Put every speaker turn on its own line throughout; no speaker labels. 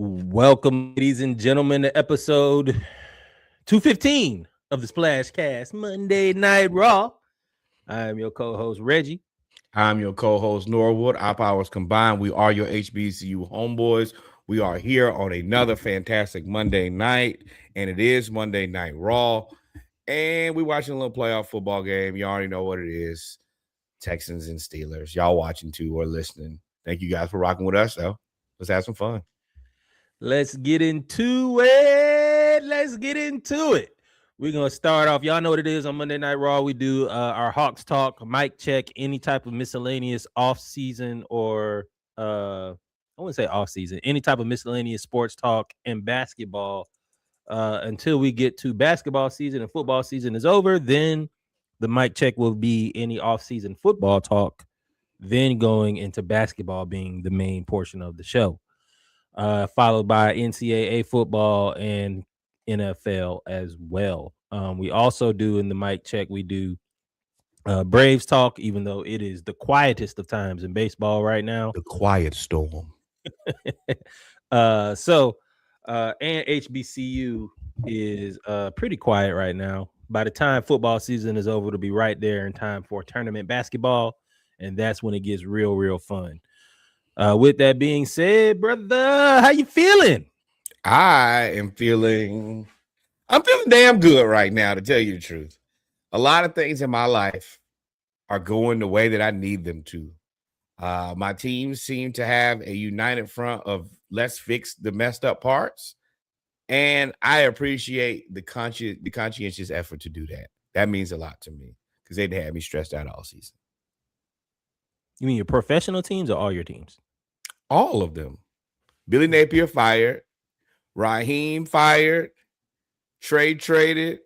Welcome, ladies and gentlemen, to episode 215 of the Splashcast Monday Night Raw. I am your co-host, Reggie.
I'm your co-host, Norwood. Our powers combined, we are your HBCU homeboys. We are here on another fantastic Monday night, and it is Monday Night Raw. And we're watching a little playoff football game. You already know what it is. Texans and Steelers. Y'all watching too or listening. Thank you guys for rocking with us, though. Let's have some fun.
Let's get into it. We're going to start off. Y'all know what it is on Monday Night Raw. We do our Hawks talk, mic check, any type of miscellaneous off-season or I wouldn't say off-season, any type of miscellaneous sports talk and basketball until we get to basketball season and football season is over. Then the mic check will be any off-season football talk, then going into basketball being the main portion of the show. Followed by NCAA football and NFL as well. We also do in the mic check, we do Braves talk, even though it is the quietest of times in baseball right now.
The quiet storm.
And HBCU is pretty quiet right now. By the time football season is over, it'll be right there in time for tournament basketball, and that's when it gets real fun. With that being said, brother, how you feeling?
I'm feeling damn good right now, to tell you the truth. A lot of things in my life are going the way that I need them to. My team seem to have a united front of let's fix the messed up parts. And I appreciate the conscientious effort to do that. That means a lot to me because they'd had me stressed out all season.
You mean your professional teams or all your teams?
All of them. Billy Napier fired. Raheem fired. Trae traded.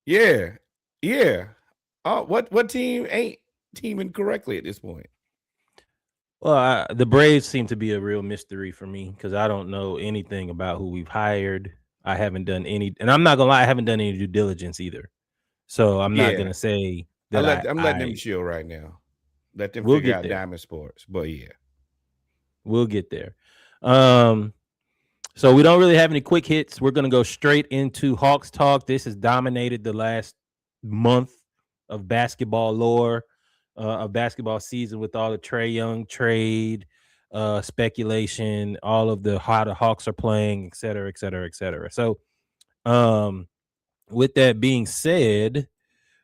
Yeah. Oh, what team ain't teaming correctly at this point?
Well, the Braves seem to be a real mystery for me because I don't know anything about who we've hired. I haven't done any, and I'm not gonna lie, I haven't done any due diligence either. So I'm not gonna say that
I'm letting them chill right now. Let them figure out Diamond Sports. But yeah,
we'll get there. So we don't really have any quick hits. We're gonna go straight into Hawks talk. This has dominated the last month of basketball lore. Of basketball season with all the Trae Young trade, speculation, all of how the Hawks are playing, et cetera. So, with that being said,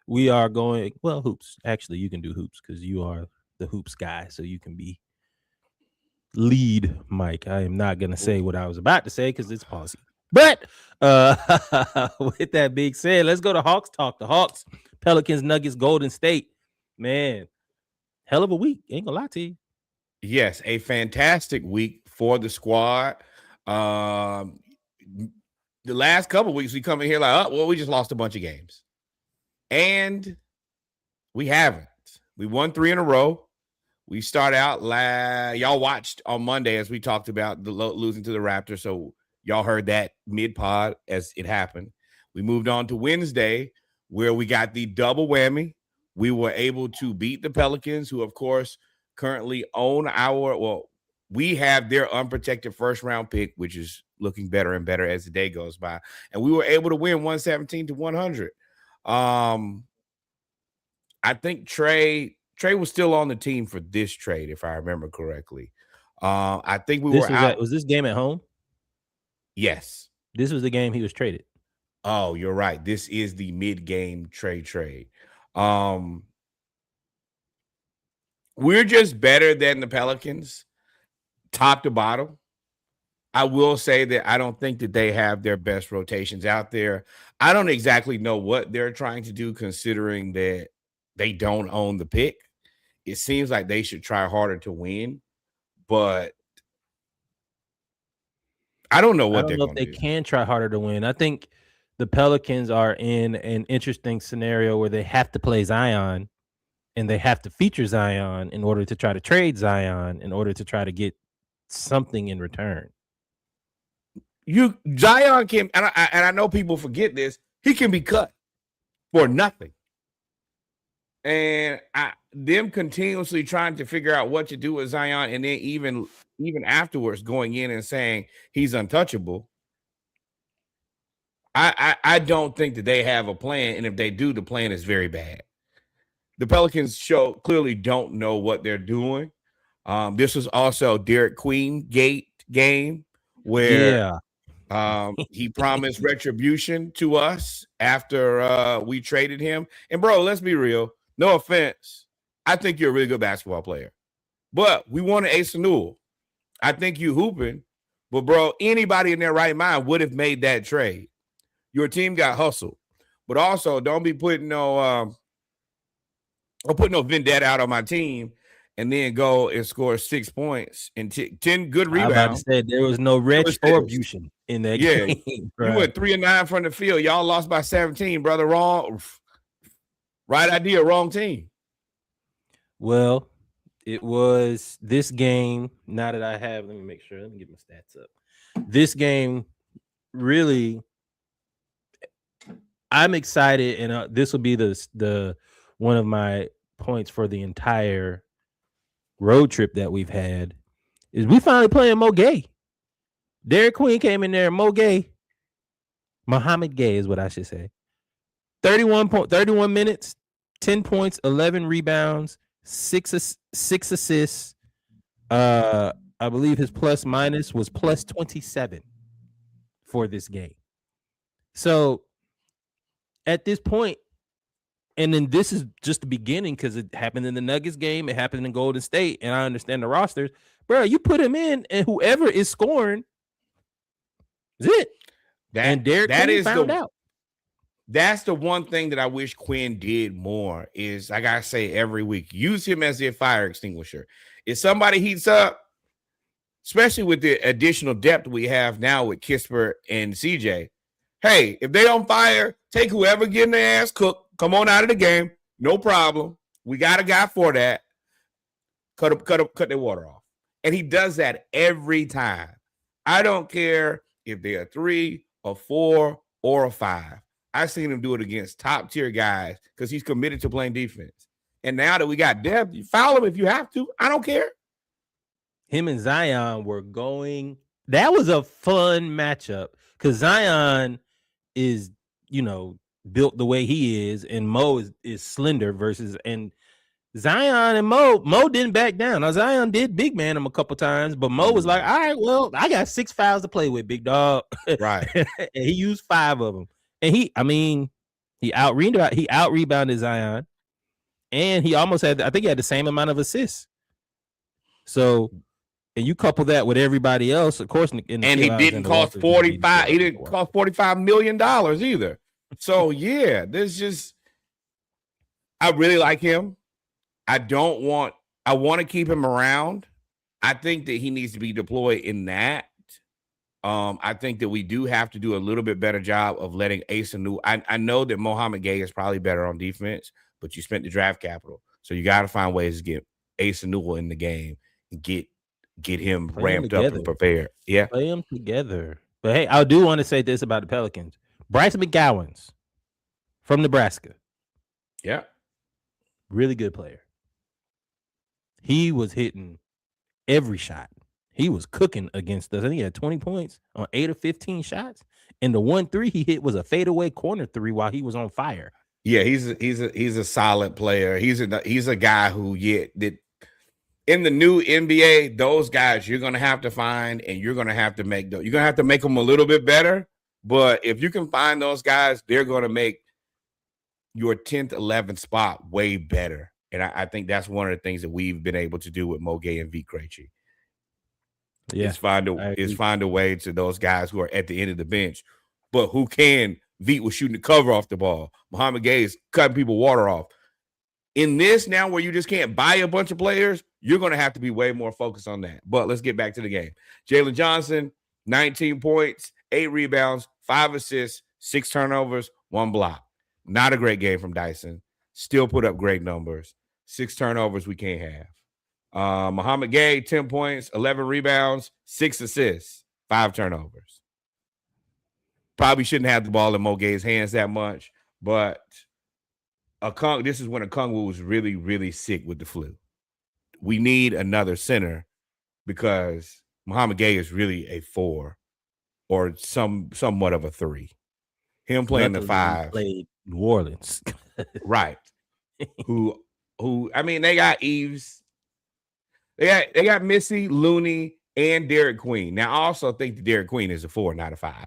we are going, hoops. Actually, you can do hoops because you are the hoops guy, so you can be lead, Mike. I am not going to say what I was about to say because it's policy. But with that being said, let's go to Hawks talk. The Hawks, Pelicans, Nuggets, Golden State. Man, hell of a week. Ain't gonna lie to you.
Yes, a fantastic week for the squad. The last couple of weeks, we come in here like, we just lost a bunch of games. And we haven't. We won 3 in a row. We start out, y'all watched on Monday as we talked about the losing to the Raptors. So y'all heard that mid-pod as it happened. We moved on to Wednesday where we got the double whammy. We were able to beat the Pelicans, who, of course, currently own we have their unprotected first-round pick, which is looking better and better as the day goes by. And we were able to win 117-100. I think Trae was still on the team for this trade, if I remember correctly. I think we were out.
Was this game at home?
Yes.
This was the game he was traded.
Oh, you're right. This is the mid-game trade. We're just better than the Pelicans, top to bottom. I will say that I don't think that they have their best rotations out there. I don't exactly know what they're trying to do, considering that they don't own the pick. It seems like they should try harder to win, but I don't know what they're going to do.
They can try harder to win. I think the Pelicans are in an interesting scenario where they have to play Zion and they have to feature Zion in order to try to trade Zion in order to try to get something in return.
Zion can, and I know people forget this, he can be cut for nothing. And them continuously trying to figure out what to do with Zion, and then even afterwards going in and saying he's untouchable. I don't think that they have a plan, and if they do, the plan is very bad. The Pelicans clearly don't know what they're doing. This was also Derek Queen game where he promised retribution to us after we traded him. And bro, let's be real. No offense. I think you're a really good basketball player, but we wanted Asa Newell. I think you hooping, but bro, anybody in their right mind would have made that trade. Your team got hustled, but also don't be putting no vendetta out on my team and then go and score 6 points and 10 good rebounds.
I was about to say there was no retribution in that game.
You went 3 of 9 from the field. Y'all lost by 17, brother. Wrong. Right idea, wrong team.
Well, it was this game. Now that I have, let me make sure. Let me get my stats up. This game really, I'm excited, and this will be the one of my points for the entire road trip that we've had. Is we finally playing Mo Gay. Derek Queen came in there. Mo Gay, Muhammad Gay is what I should say. 31 minutes, 10 points, 11 rebounds, six assists. I believe his plus minus was plus 27 for this game. So at this point, and then this is just the beginning because it happened in the Nuggets game, it happened in Golden State, and I understand the rosters. Bro, you put him in, and whoever is scoring is it. And Derek Queen found out.
That's the one thing that I wish Quinn did more is, I gotta say, every week, use him as a fire extinguisher. If somebody heats up, especially with the additional depth we have now with Kispert and CJ, hey, if they on fire, take whoever getting their ass cooked, come on out of the game, no problem. We got a guy for that. Cut their water off. And he does that every time. I don't care if they're a 3, a 4, or a 5. I've seen him do it against top-tier guys because he's committed to playing defense. And now that we got depth, you foul him if you have to. I don't care.
Him and Zion were going. That was a fun matchup because Zion is, built the way he is, and Mo is slender and Zion and Mo didn't back down. Now, Zion did big man him a couple times, but Mo was like, all right, well, I got 6 fouls to play with, big dog.
Right.
And he used 5 of them. And he out-rebounded Zion, and he almost had, I think he had the same amount of assists. So, and you couple that with everybody else, of course. He
didn't cost $45 million either. So yeah, I really like him. I want to keep him around. I think that he needs to be deployed in that. I think that we do have to do a little bit better job of letting Asa Newell. I know that Muhammad Gay is probably better on defense, but you spent the draft capital. So you got to find ways to get Asa Newell in the game and get him ramped up and prepared. Yeah.
Play them together. But hey, I do want to say this about the Pelicans. Bryce McGowens from Nebraska.
Yeah.
Really good player. He was hitting every shot. He was cooking against us. I think he had 20 points on 8 of 15 shots. And the 1-3 he hit was a fadeaway corner 3 while he was on fire.
Yeah, he's a solid player. He's a guy who that in the new NBA, those guys you're gonna have to find, and you're gonna have to make them a little bit better. But if you can find those guys, they're gonna make your 10th, 11th spot way better. And I think that's one of the things that we've been able to do with Moge and V. Krejci. Yeah, is find a way to those guys who are at the end of the bench, but who can. Veet was shooting the cover off the ball. Muhammad Gay is cutting people water off. In this now where you just can't buy a bunch of players, you're going to have to be way more focused on that. But let's get back to the game. Jalen Johnson, 19 points, 8 rebounds, 5 assists, 6 turnovers, 1 block. Not a great game from Dyson. Still put up great numbers. 6 turnovers we can't have. Muhammad Gay, 10 points, 11 rebounds, 6 assists, 5 turnovers. Probably shouldn't have the ball in Mo Gay's hands that much, but This is when Okongwu was really, really sick with the flu. We need another center because Muhammad Gay is really a 4 or somewhat of a 3. Him playing the
Luckily, he
5,
played New Orleans.
right? Who? I mean, they got Eves, they got Missy, Looney, and Derek Queen. Now, I also think that Derek Queen is a 4, not a 5.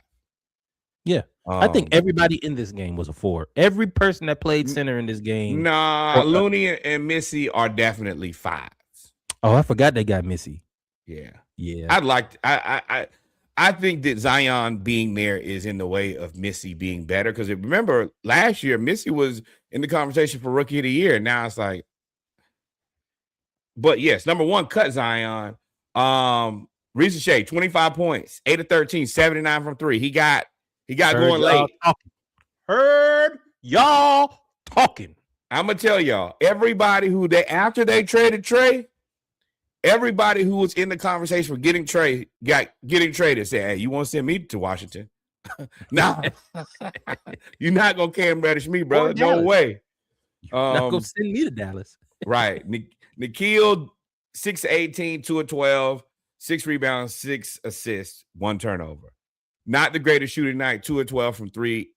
Yeah. I think everybody in this game was a 4. Every person that played center in this game.
Nah, Looney and Missy are definitely 5s.
Oh, I forgot they got Missy.
Yeah.
Yeah.
I think that Zion being there is in the way of Missy being better. Because remember, last year, Missy was in the conversation for Rookie of the Year. Now it's like, but yes, number 1, cut Zion. Reese Shea, 25 points, 8 of 13, 79 from 3. He got going late.
Heard y'all talking.
I'm gonna tell y'all, everybody after they traded Trae, everybody who was in the conversation for getting traded said, "Hey, you want to send me to Washington?" Nah, you're not gonna Cam Reddish me, brother. No way.
Not gonna send me to Dallas.
Right. Nikhil, 6 of 18, 2 of 12, 6 rebounds, 6 assists, 1 turnover. Not the greatest shooting night, 2 of 12 from 3.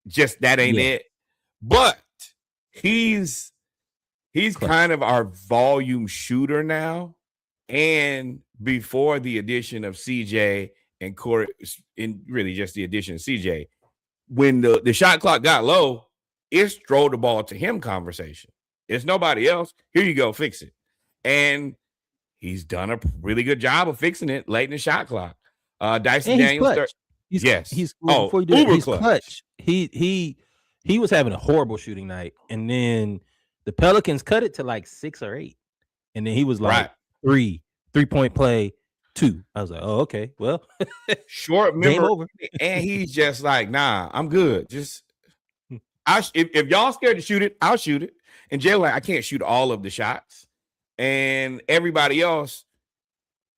Just that ain't it. But he's kind of our volume shooter now. And before the addition of CJ and Corey, in really just the addition of CJ, when the shot clock got low, it's throw the ball to him conversation. It's nobody else. Here you go, fix it. And he's done a really good job of fixing it late in the shot clock. Dyson Daniels.
He's
uber
clutch. He was having a horrible shooting night, and then the Pelicans cut it to like 6 or 8, and then he was like 3-point play 2. I was like, oh, okay, well,
short memory, and he's just like, nah, I'm good. Just if y'all scared to shoot it, I'll shoot it. And Jay, like, I can't shoot all of the shots, and everybody else,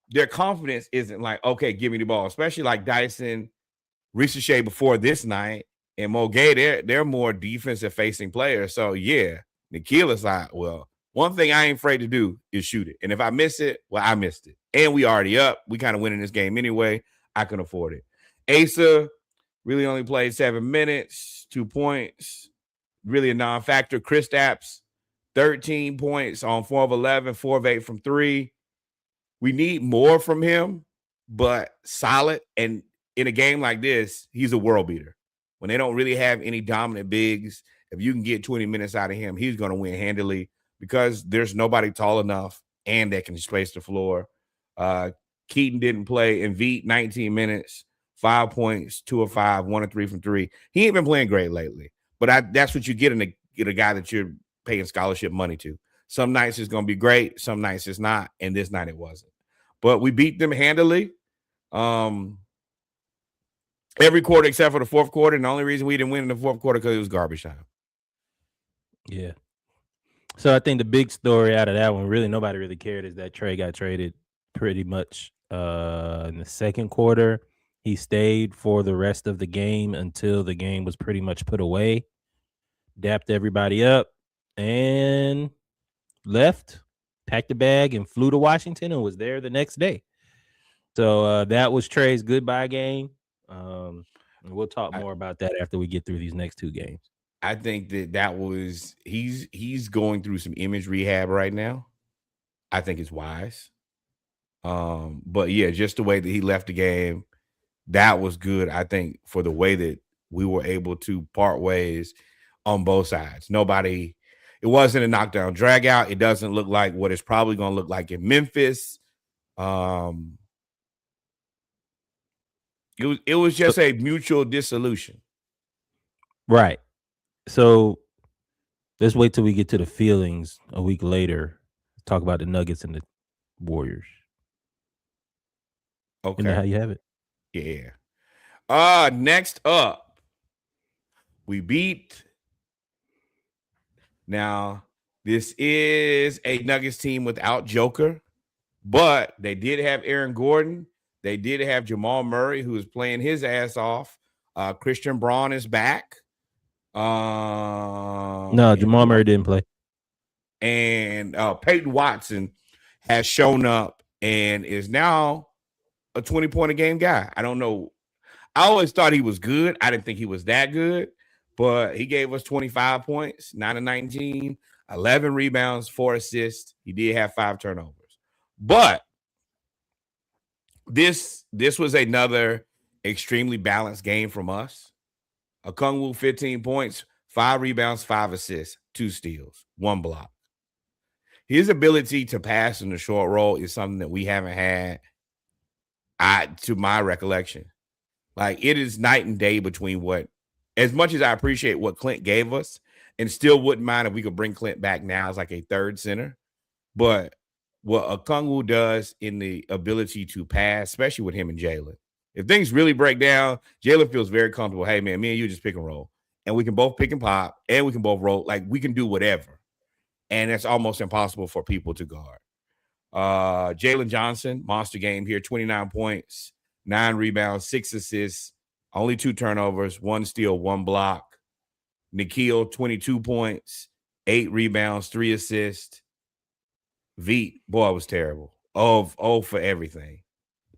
their confidence isn't like, okay, give me the ball, especially like Dyson, Reese Shea before this night, and Mo Gay, they're more defensive facing players. So yeah, Nikhil is like, well, one thing I ain't afraid to do is shoot it. And if I miss it, well, I missed it. And we already up. We kind of winning this game anyway. I can afford it. Asa really only played 7 minutes, 2 points, really a non-factor. Kristaps, 13 points on 4 of 11, 4 of 8 from 3. We need more from him, but solid. And in a game like this, he's a world beater. When they don't really have any dominant bigs, if you can get 20 minutes out of him, he's going to win handily because there's nobody tall enough and that can space the floor. Keaton didn't play. Embiid, 19 minutes, 5 points, 2 of 5, 1 of 3 from 3. He ain't been playing great lately, but that's what you get in a guy that you're paying scholarship money to. Some nights it's going to be great. Some nights it's not. And this night it wasn't. But we beat them handily. Every quarter except for the fourth quarter. And the only reason we didn't win in the fourth quarter because it was garbage time.
Yeah. So I think the big story out of that one, really nobody really cared, is that Trae got traded pretty much in the second quarter. He stayed for the rest of the game until the game was pretty much put away, dapped everybody up, and left, packed a bag, and flew to Washington and was there the next day. So that was Trae's goodbye game. And we'll talk more about that after we get through these next 2 games.
I think that was he's going through some image rehab right now. I think it's wise. But yeah, just the way that he left the game, that was good. I think for the way that we were able to part ways on both sides. It wasn't a knockdown drag out. It doesn't look like what it's probably going to look like in Memphis. It was just a mutual dissolution.
Right. So let's wait till we get to the feelings a week later. Talk about the Nuggets and the Warriors.
Okay.
And how you have it.
Yeah. Next up, we beat. Now, this is a Nuggets team without Joker, but they did have Aaron Gordon. They did have Jamal Murray, who is playing his ass off. Christian Braun is back.
No, Jamal Murray didn't play.
And Peyton Watson has shown up and is now a 20-point-a-game guy. I don't know. I always thought he was good. I didn't think he was that good, but he gave us 25 points, 9 of 19, 11 rebounds, 4 assists. He did have 5 turnovers. But this was another extremely balanced game from us. Okongwu, 15 points, 5 rebounds, 5 assists, 2 steals, 1 block. His ability to pass in the short roll is something that we haven't had, to my recollection. Like, it is night and day between what, as much as I appreciate what Clint gave us, and still wouldn't mind if we could bring Clint back now as like a third center, but what Okongwu does in the ability to pass, especially with him and Jalen. If things really break down, Jalen feels very comfortable. Hey, man, me and you just pick and roll. And we can both pick and pop, and we can both roll. Like, we can do whatever. And it's almost impossible for people to guard. Jalen Johnson, monster game here, 29 points, 9 rebounds, 6 assists, only 2 turnovers, 1 steal, 1 block. Nikhil, 22 points, 8 rebounds, 3 assists. Veet, boy, it was terrible. Oh, for everything.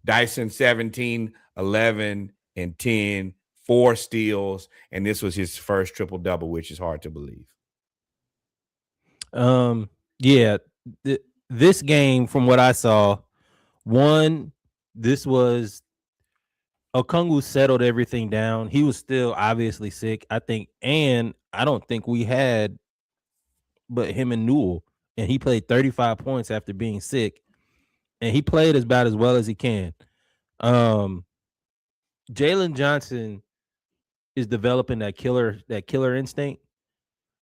Dyson, 17, 11, and 10, 4 steals, and this was his first triple-double, which is hard to believe.
Yeah, this game, from what I saw, this was Okongwu settled everything down. He was still obviously sick, I think, and I don't think we had but him and Newell, and he played 35 points after being sick, and he played about as well as he can. Jalen Johnson is developing that killer instinct.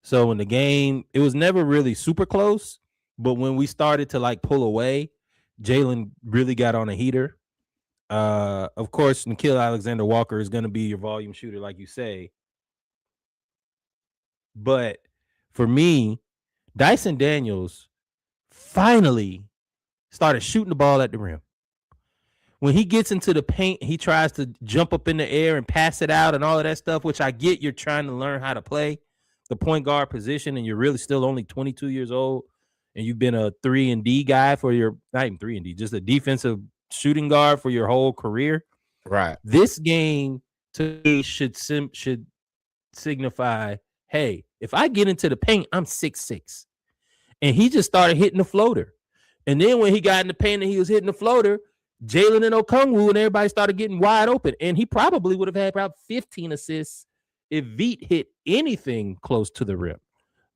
So in the game, it was never really super close, but when we started to like pull away, Jalen really got on a heater. Of course, Nikhil Alexander-Walker is going to be your volume shooter, like you say. But for me, Dyson Daniels finally started shooting the ball at the rim. When he gets into the paint, he tries to jump up in the air and pass it out and all of that stuff, which I get. You're trying to learn how to play the point guard position, and you're really still only 22 years old, and you've been a 3-and-D guy for your, not even 3-and-D, just a defensive shooting guard for your whole career.
Right.
This game to me should signify, hey, if I get into the paint, I'm 6'6". And he just started hitting the floater. And then when he got in the paint and he was hitting the floater, Jalen and Okongwu and everybody started getting wide open. And he probably would have had about 15 assists if Veet hit anything close to the rim.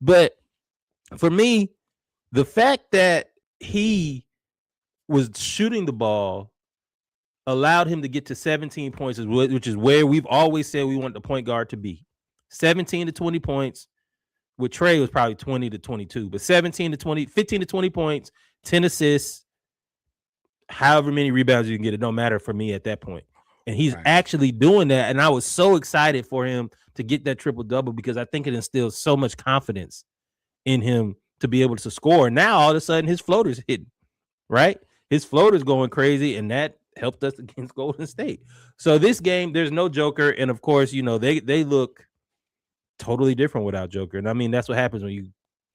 But for me, the fact that he was shooting the ball allowed him to get to 17 points, which is where we've always said we want the point guard to be. 17 to 20 points. With Trae was probably 20 to 22, but 17 to 20, 15 to 20 points, 10 assists, however many rebounds you can get, it don't matter for me at that point. And he's actually doing that. And I was so excited for him to get that triple-double because I think it instills so much confidence in him to be able to score. Now, all of a sudden, his floater's hitting, right? His floater's going crazy, and that helped us against Golden State. So this game, there's no Joker. And, of course, you know, they look totally different without Joker. And, I mean, that's what happens when you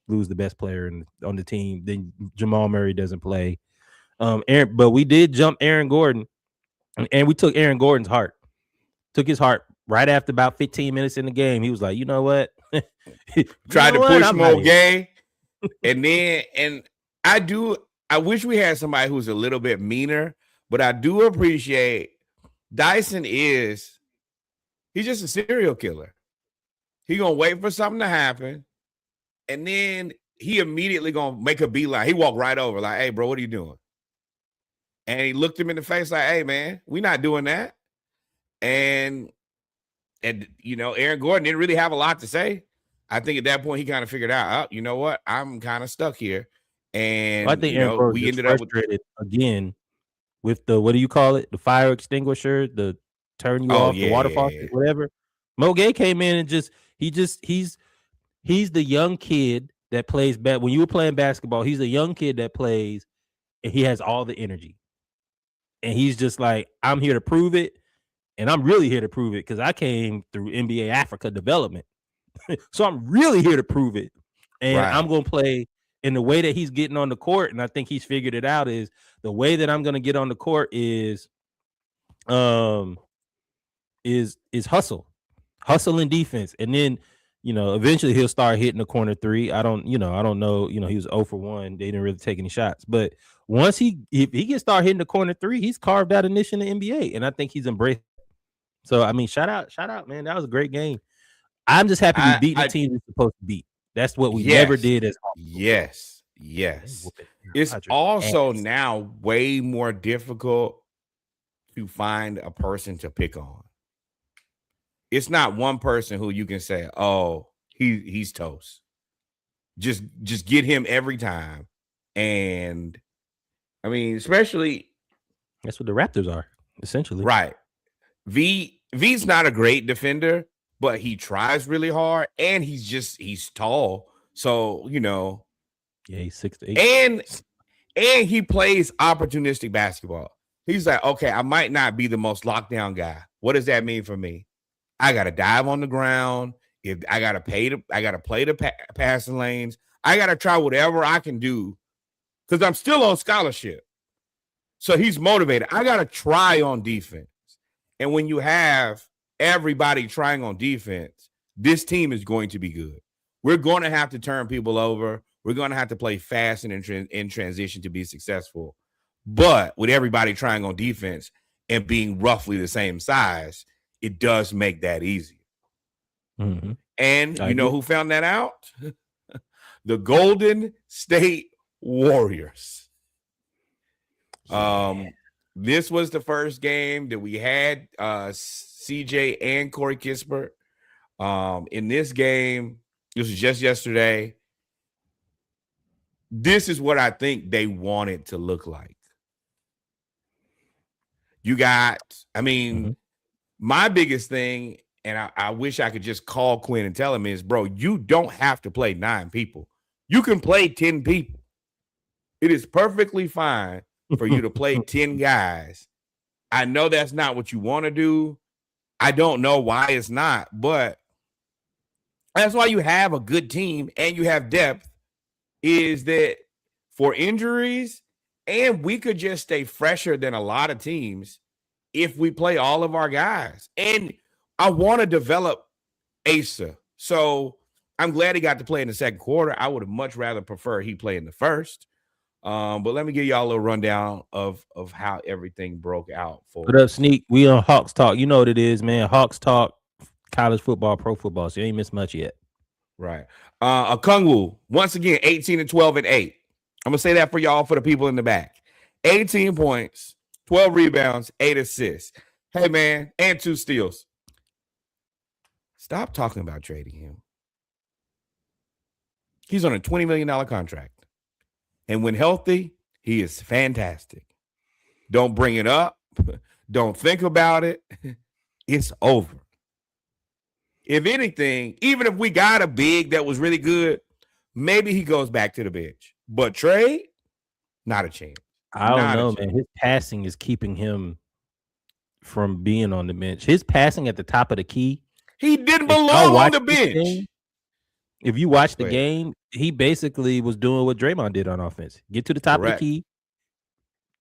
lose the best player on the team. Then Jamal Murray doesn't play. But we did jump Aaron Gordon, and we took Aaron Gordon's heart. Took his heart right after about 15 minutes in the game. He was like, you know what?
Tried to push more game. And I wish we had somebody who's a little bit meaner, but I do appreciate Dyson he's just a serial killer. He gonna wait for something to happen, and then he immediately gonna make a beeline. He walked right over, like, hey, bro, what are you doing? And he looked him in the face like, hey, man, we're not doing that. And you know, Aaron Gordon didn't really have a lot to say. I think at that point he kind of figured out, oh, you know what? I'm kind of stuck here. And
I think Aaron Gordon ended up with again with the, what do you call it? The fire extinguisher, the turn you off, the water faucet, whatever. Mo Gay came in and he's the young kid that plays when you were playing basketball, he's a young kid that plays and he has all the energy. And he's just like, I'm here to prove it. And I'm really here to prove it because I came through NBA Africa development. So I'm really here to prove it. And
Right.
I'm going to play in the way that he's getting on the court. And I think he's figured it out is the way that I'm going to get on the court is hustle and defense. And then, eventually he'll start hitting the corner three. I don't know. He was 0 for 1. They didn't really take any shots. But once if he can start hitting the corner three, he's carved out a niche in the NBA. And I think he's embraced. So, I mean, shout out, man. That was a great game. I'm just happy we beat the team we're supposed to beat. That's what we never did as
Yes. It's also now way more difficult to find a person to pick on. It's not one person who you can say, oh, he's toast. Just get him every time. And I mean, especially
that's what the Raptors are, essentially.
Right. V's not a great defender, but he tries really hard, and he's tall. So,
yeah, he's 6'8".
And he plays opportunistic basketball. He's like, okay, I might not be the most lockdown guy. What does that mean for me? I got to dive on the ground. If I got to play the passing lanes. I got to try whatever I can do because I'm still on scholarship. So he's motivated. I got to try on defense. And when you have everybody trying on defense, this team is going to be good. We're going to have to turn people over. We're going to have to play fast and in transition to be successful. But with everybody trying on defense and being roughly the same size, it does make that easier.
Mm-hmm.
And you know who found that out? The Golden State Warriors. This was the first game that we had CJ and Corey Kispert. In this game, this was just yesterday. This is what I think they want it to look like. You got, my biggest thing, and I wish I could just call Quinn and tell him is, bro, you don't have to play 9 people. You can play 10 people. It is perfectly fine for you to play 10 guys. I know that's not what you want to do. I don't know why it's not, but that's why you have a good team and you have depth, is that for injuries, and we could just stay fresher than a lot of teams if we play all of our guys. And I want to develop Asa. So I'm glad he got to play in the second quarter. I would have much rather prefer he play in the first. But let me give y'all a little rundown of how everything broke out.
What up, Sneak? We on Hawks Talk. You know what it is, man. Hawks Talk, college football, pro football. So you ain't missed much yet.
Right. Okongwu, once again, 18 and 12 and 8. I'm going to say that for y'all, for the people in the back. 18 points, 12 rebounds, 8 assists. Hey, man, and 2 steals. Stop talking about trading him. He's on a $20 million contract. And when healthy, he is fantastic. Don't bring it up. Don't think about it. It's over. If anything, even if we got a big that was really good, maybe he goes back to the bench. But Trae, not a chance.
I don't know, man. His passing is keeping him from being on the bench. His passing at the top of the key.
He didn't belong on the bench.
If you watch the game, he basically was doing what Draymond did on offense. Get to the top of the key,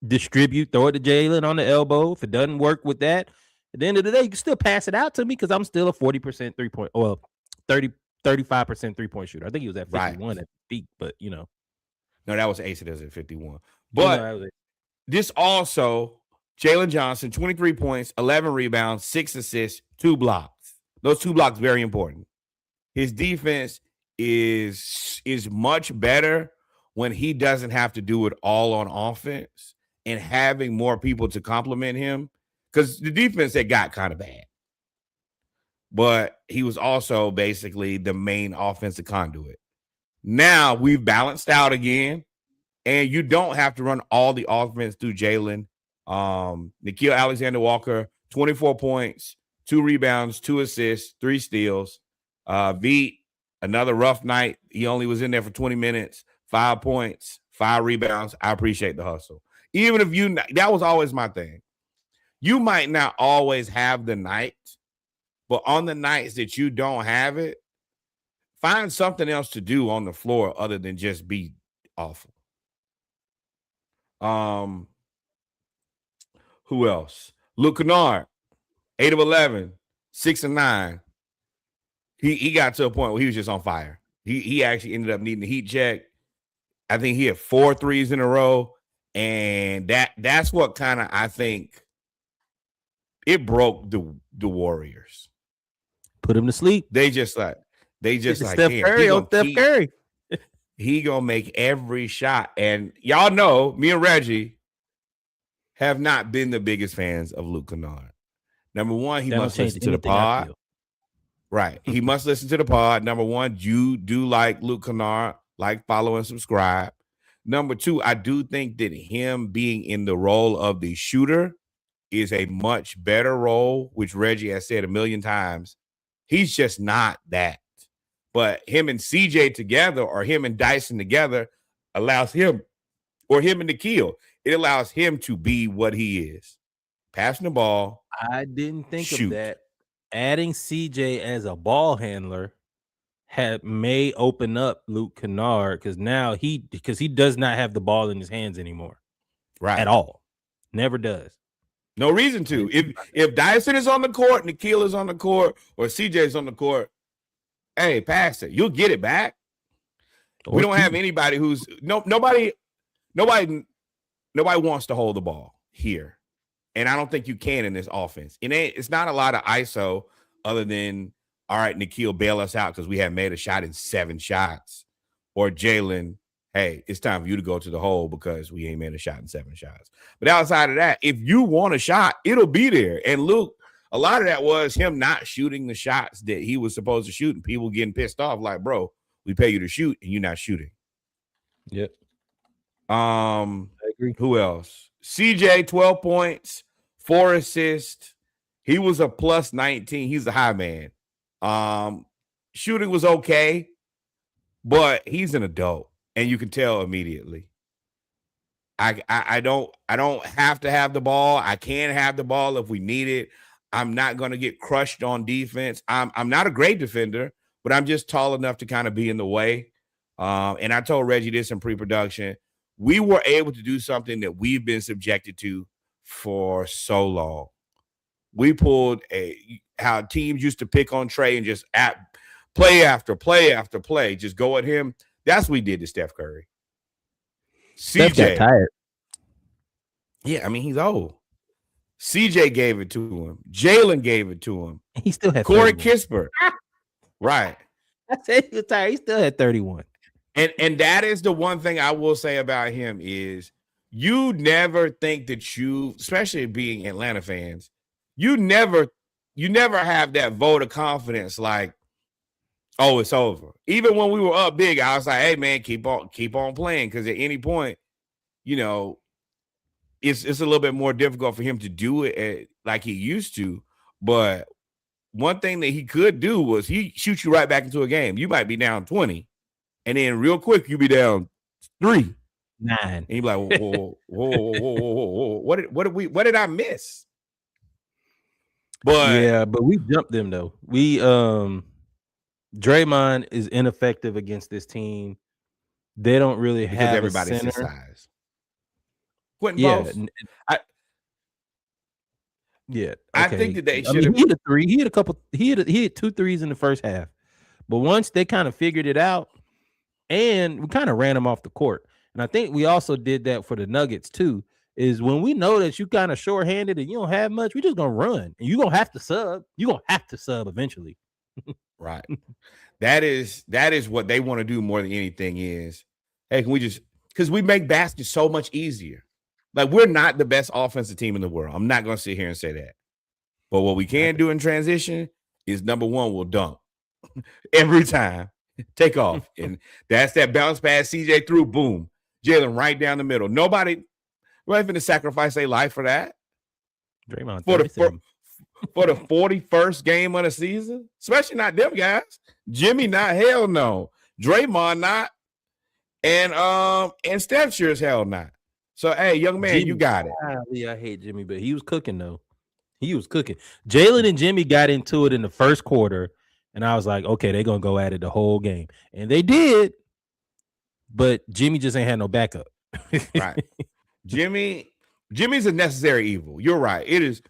distribute, throw it to Jalen on the elbow. If it doesn't work with that, at the end of the day, you can still pass it out to me because I'm still a 40% 3-point, or 35% 3-point shooter. I think he was at 51 at the peak, but No,
that was Asa. That was at 51. But this also, Jalen Johnson, 23 points, 11 rebounds, 6 assists, 2 blocks. Those 2 blocks, very important. His defense is much better when he doesn't have to do it all on offense and having more people to compliment him, because the defense had got kind of bad. But he was also basically the main offensive conduit. Now we've balanced out again, and you don't have to run all the offense through Jalen. Nickeil Alexander-Walker, 24 points, 2 rebounds, 2 assists, 3 steals. Veet, another rough night. He only was in there for 20 minutes, 5 points, 5 rebounds. I appreciate the hustle. Even if that was always my thing. You might not always have the night, but on the nights that you don't have it, find something else to do on the floor other than just be awful. Who else? Luke Kennard, 8 of 11, 6 of 9. He got to a point where he was just on fire. He actually ended up needing the heat check. I think he had 4 threes in a row, and that's what kind of, I think, it broke the Warriors.
Put him to sleep.
They just like
Steph Curry on Steph Curry.
He gonna make every shot, and y'all know me and Reggie have not been the biggest fans of Luke Kennard. Number one, he must listen to the pod. Right. He must listen to the pod. Number one, you do like Luke Kennard, like, follow, and subscribe. Number two, I do think that him being in the role of the shooter is a much better role, which Reggie has said a million times. He's just not that. But him and CJ together, or him and Dyson together, allows him, or him and Nikhil, it allows him to be what he is. Passing the ball.
I didn't think of that. Adding CJ as a ball handler may open up Luke Kennard, because now he does not have the ball in his hands anymore.
Right.
At all. Never does. No
reason to. If Dyson is on the court, Nikhil is on the court, or CJ is on the court, hey, pass it. You'll get it back. We don't have anybody who's nobody wants to hold the ball here. And I don't think you can in this offense. It's not a lot of ISO other than, all right, Nikhil, bail us out because we have made a shot in 7 shots. Or Jalen, hey, it's time for you to go to the hole because we ain't made a shot in 7 shots. But outside of that, if you want a shot, it'll be there. And Luke, a lot of that was him not shooting the shots that he was supposed to shoot, and people getting pissed off like, bro, we pay you to shoot and you're not shooting.
Yep.
I agree. Who else? CJ, 12 points, 4 assists. He was a plus 19. He's a high man. Shooting was okay, but he's an adult, and you can tell immediately. I don't have to have the ball. I can have the ball if we need it. I'm not going to get crushed on defense. I'm not a great defender, but I'm just tall enough to kind of be in the way. And I told Reggie this in pre-production. We were able to do something that we've been subjected to for so long. We pulled how teams used to pick on Trae and just play after play after play, just go at him. That's what we did to Steph Curry.
Steph got tired.
Yeah, I mean, he's old. CJ gave it to him. Jalen gave it to him.
He still had
Corey Kispert. Right.
I said he was tired. He still had 31.
And that is the one thing I will say about him is you never think that you, especially being Atlanta fans, you never have that vote of confidence like, oh, it's over. Even when we were up big, I was like, hey man, keep on playing, because at any point, you know, it's a little bit more difficult for him to do it like he used to. But one thing that he could do was he shoot you right back into a game. You might be down 20. And then real quick, you be down 3,
9.
And you be like, whoa. What did I miss? But
yeah, but we jumped them though. We Draymond is ineffective against this team. They don't really have
everybody's
a
his
center.
size. Both. I think that they should have.
He hit a 3. He hit a couple. He hit 2 threes in the first half. But once they kind of figured it out, and we kind of ran them off the court. And I think we also did that for the Nuggets too. Is when we know that you kind of shorthanded and you don't have much, we just gonna run. And you're gonna have to sub. You're gonna have to sub eventually.
Right. That is what they want to do more than anything is, hey, can we just, because we make baskets so much easier. Like, we're not the best offensive team in the world. I'm not gonna sit here and say that. But what we can do in transition is, number one, we'll dunk every time. Take off. And that's that bounce pass CJ threw, boom. Jalen right down the middle. Nobody going to sacrifice their life for that.
Draymond
for the 41st game of the season, especially not them guys. Jimmy not, hell no. Draymond not, and Steph sure as hell not. So hey, young man, Jimmy, you got it.
I hate Jimmy, but he was cooking though. He was cooking. Jalen and Jimmy got into it in the first quarter, And I was like, okay, they're gonna go at it the whole game. And they did, but Jimmy just ain't had no backup.
Right. Jimmy's a necessary evil. You're right. It is.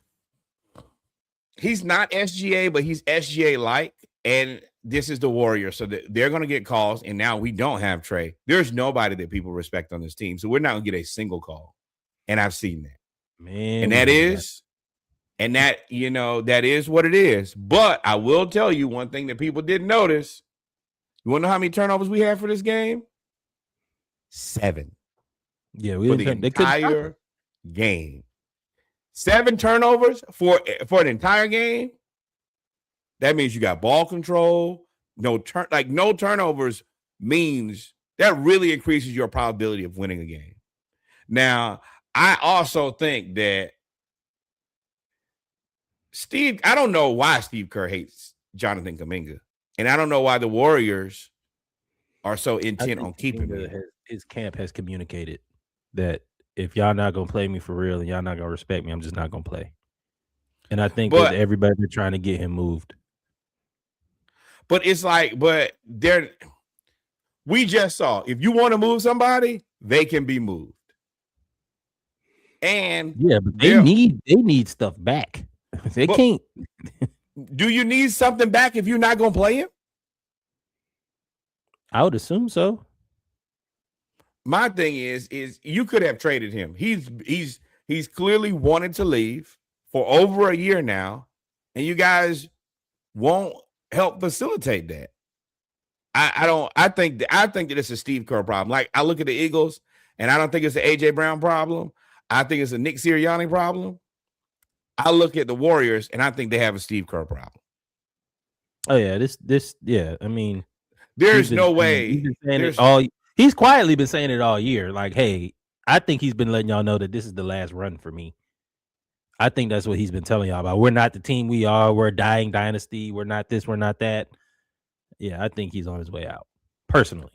He's not SGA, but he's SGA like, and this is the Warriors, so they're going to get calls. And now we don't have Trae. There's nobody that people respect on this team, so we're not going to get a single call. And I've seen that,
man.
And that is what it is. But I will tell you one thing that people didn't notice. You want to know how many turnovers we had for this game? 7.
Yeah,
for the entire game. 7 turnovers for an entire game. That means you got ball control. No turnovers means that really increases your probability of winning a game. Now, I also think that I don't know why Steve Kerr hates Jonathan Kuminga. And I don't know why the Warriors are so intent on keeping him.
His camp has communicated that if y'all not going to play me for real and y'all not going to respect me, I'm just not going to play. And I think that everybody, they're trying to get him moved.
But it's like, we just saw, if you want to move somebody, they can be moved. And
yeah, but they need stuff back. They can't.
Do you need something back if you're not going to play him?
I would assume so.
My thing is you could have traded him. He's clearly wanted to leave for over a year now, and you guys won't help facilitate that. I think that it's a Steve Kerr problem. Like, I look at the Eagles, and I don't think it's an AJ Brown problem. I think it's a Nick Sirianni problem. I look at the Warriors, and I think they have a Steve Kerr problem.
Oh yeah, yeah. I mean,
there's no way.
He's quietly been saying it all year. Like, hey, I think he's been letting y'all know that this is the last run for me. I think that's what he's been telling y'all about. We're not the team we are. We're a dying dynasty. We're not this. We're not that. Yeah, I think he's on his way out, personally.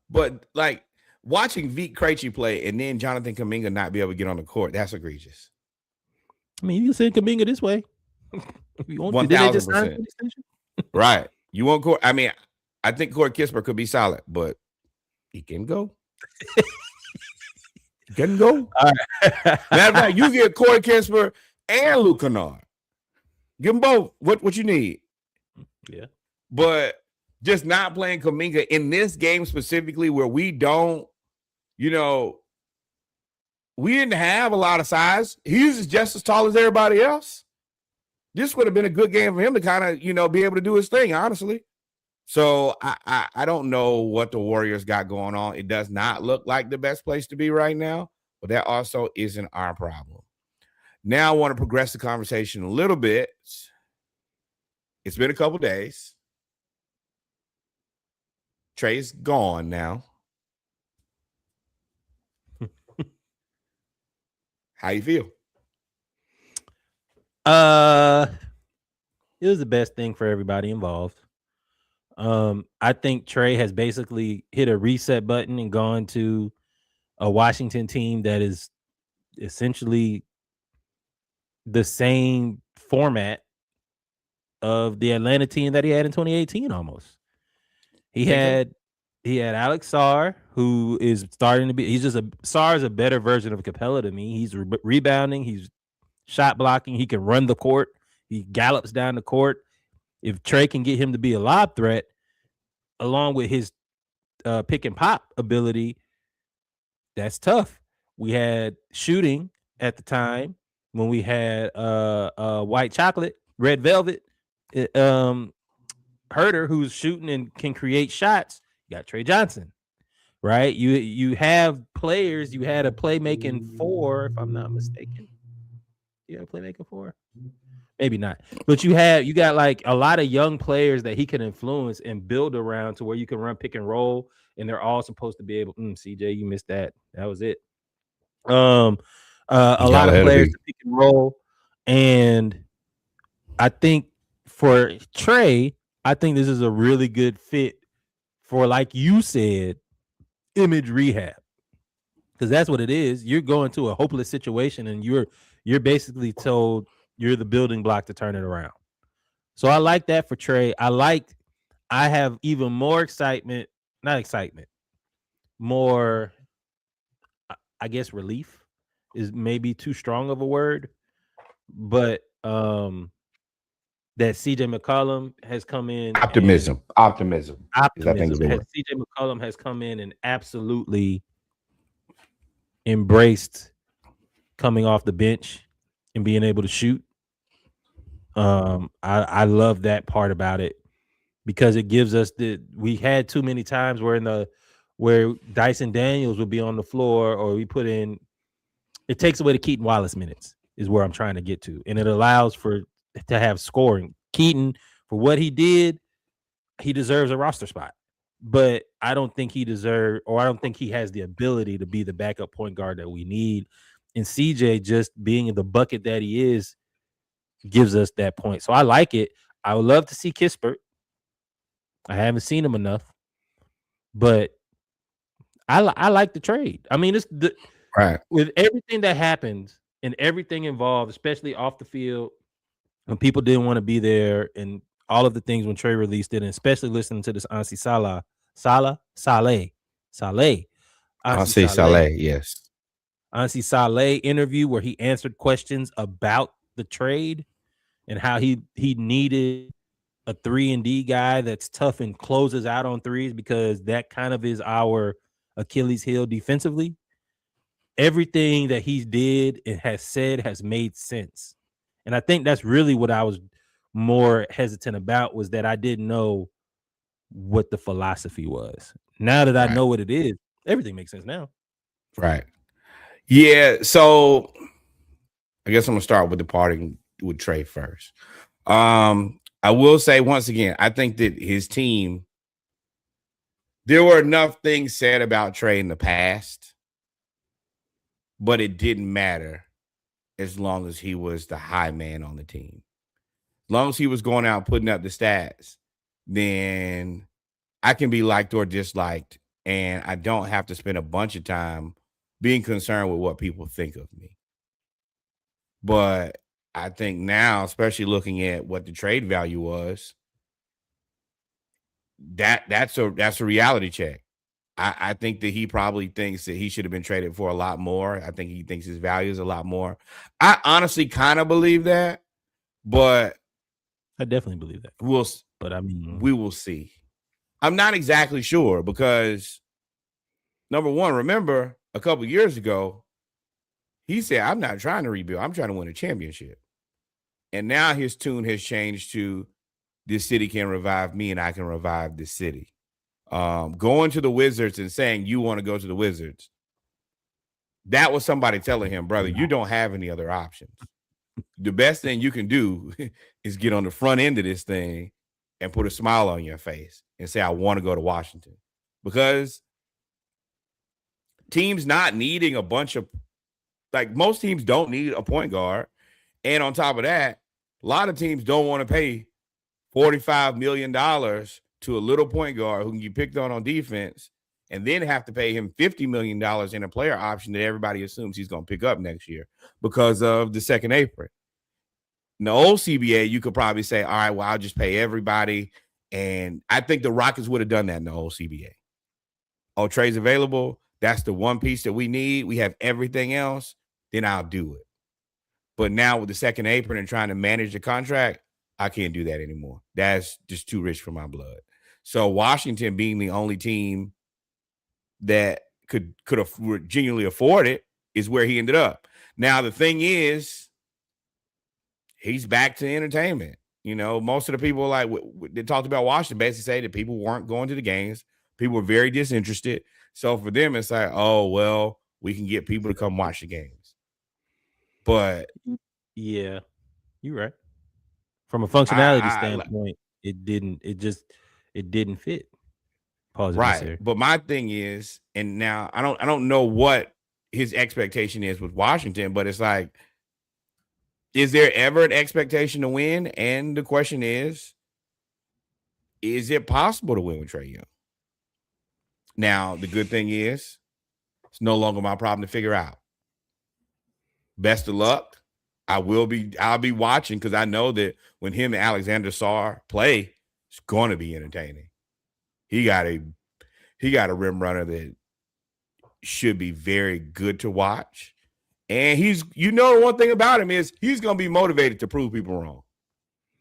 But, like, watching Vik Krejci play and then Jonathan Kuminga not be able to get on the court, that's egregious.
I mean, you can send Kuminga this way.
1,000%. Right. You want Corey? I mean, I think Corey Kispert could be solid, but he can go. He can go. All right. Matter of fact, you get Corey Kispert and Luke Kennard. Give them both. What you need?
Yeah.
But just not playing Kuminga in this game specifically, where we don't, we didn't have a lot of size. He's just as tall as everybody else. This would have been a good game for him to kind of, be able to do his thing, honestly. So I don't know what the Warriors got going on. It does not look like the best place to be right now, but that also isn't our problem. Now I want to progress the conversation a little bit. It's been a couple days. Trae's gone now. How you feel?
It was the best thing for everybody involved. I think Trae has basically hit a reset button and gone to a Washington team that is essentially the same format of the Atlanta team that he had in 2018 almost. He had Alex Sarr, who is starting to be, Sarr is a better version of Capella to me. He's rebounding, he's shot blocking, he can run the court, he gallops down the court. If Trae can get him to be a lob threat, along with his pick and pop ability, that's tough. We had shooting at the time when we had white chocolate, red velvet, Herter, who's shooting and can create shots. You got Trae Johnson, right? You have players. You had a playmaking 4, if I'm not mistaken. You have a playmaking 4. Maybe not, but you got like a lot of young players that he can influence and build around to where you can run pick and roll, and they're all supposed to be able. CJ, you missed that. That was it. A lot of players to pick and roll, and I think for Trae, I think this is a really good fit for, like you said, image rehab, because that's what it is. You're going to a hopeless situation, and you're basically told you're the building block to turn it around. So I like that for Trae. I have even more excitement, not excitement, more, I guess relief is maybe too strong of a word, but that CJ McCollum has come in
Optimism. Is I think is the word.
CJ McCollum has come in and absolutely embraced coming off the bench and being able to shoot. I love that part about it because it gives us we had too many times where Dyson Daniels would be on the floor or we put in, it takes away the Keaton Wallace minutes is where I'm trying to get to. And it allows to have scoring. Keaton, for what he did, he deserves a roster spot. But I don't think he has the ability to be the backup point guard that we need. And CJ, just being the bucket that he is, gives us that point. So I like it. I would love to see Kispert. I haven't seen him enough, but I like the trade. I mean, it's
right
with everything that happens and everything involved, especially off the field, when people didn't want to be there, and all of the things when Trae released it, and especially listening to this Ansi
Saleh, yes.
Ansi Saleh interview where he answered questions about the trade and how he needed a 3-and-D guy that's tough and closes out on threes because that kind of is our Achilles heel defensively. Everything that he did and has said has made sense. And I think that's really what I was more hesitant about, was that I didn't know what the philosophy was. Now that I know what it is, everything makes sense now.
Right. Yeah. So I guess I'm going to start with the parting with Trae first. I will say once again, I think that his team, there were enough things said about Trae in the past, but it didn't matter as long as he was the high man on the team. As long as he was going out putting up the stats, then I can be liked or disliked, and I don't have to spend a bunch of time being concerned with what people think of me. But I think now, especially looking at what the trade value was, that's a reality check. I think that he probably thinks that he should have been traded for a lot more. I think he thinks his value is a lot more. I honestly kind of believe that, but
I definitely believe that.
We will see. I'm not exactly sure because, number one, remember a couple years ago, he said, I'm not trying to rebuild. I'm trying to win a championship. And now his tune has changed to, this city can revive me and I can revive this city. Going to the Wizards and saying you want to go to the Wizards, that was somebody telling him, brother, you don't have any other options. The best thing you can do is get on the front end of this thing and put a smile on your face and say, I want to go to Washington. Because teams not needing a bunch of, like, most teams don't need a point guard. And on top of that, a lot of teams don't want to pay $45 million to a little point guard who can get picked on defense and then have to pay him $50 million in a player option that everybody assumes he's going to pick up next year because of the second apron. In the old CBA, you could probably say, all right, well, I'll just pay everybody. And I think the Rockets would have done that in the old CBA. Oh, Trae's available. That's the one piece that we need. We have everything else. Then I'll do it. But now with the second apron and trying to manage the contract, I can't do that anymore. That's just too rich for my blood. So Washington being the only team that could genuinely afford it is where he ended up. Now, the thing is, he's back to entertainment. You know, most of the people that talked about Washington basically say that people weren't going to the games. People were very disinterested. So for them, it's like, oh, well, we can get people to come watch the games. But
yeah, you're right. From a functionality standpoint, it didn't fit.
Right. But my thing is, and now I don't know what his expectation is with Washington, but it's like, is there ever an expectation to win? And the question is it possible to win with Trae Young? Now, the good thing is, it's no longer my problem to figure out. Best of luck. I'll be watching because I know that when him and Alexander Sarr play, it's going to be entertaining. He got a rim runner that should be very good to watch. And one thing about him is he's going to be motivated to prove people wrong.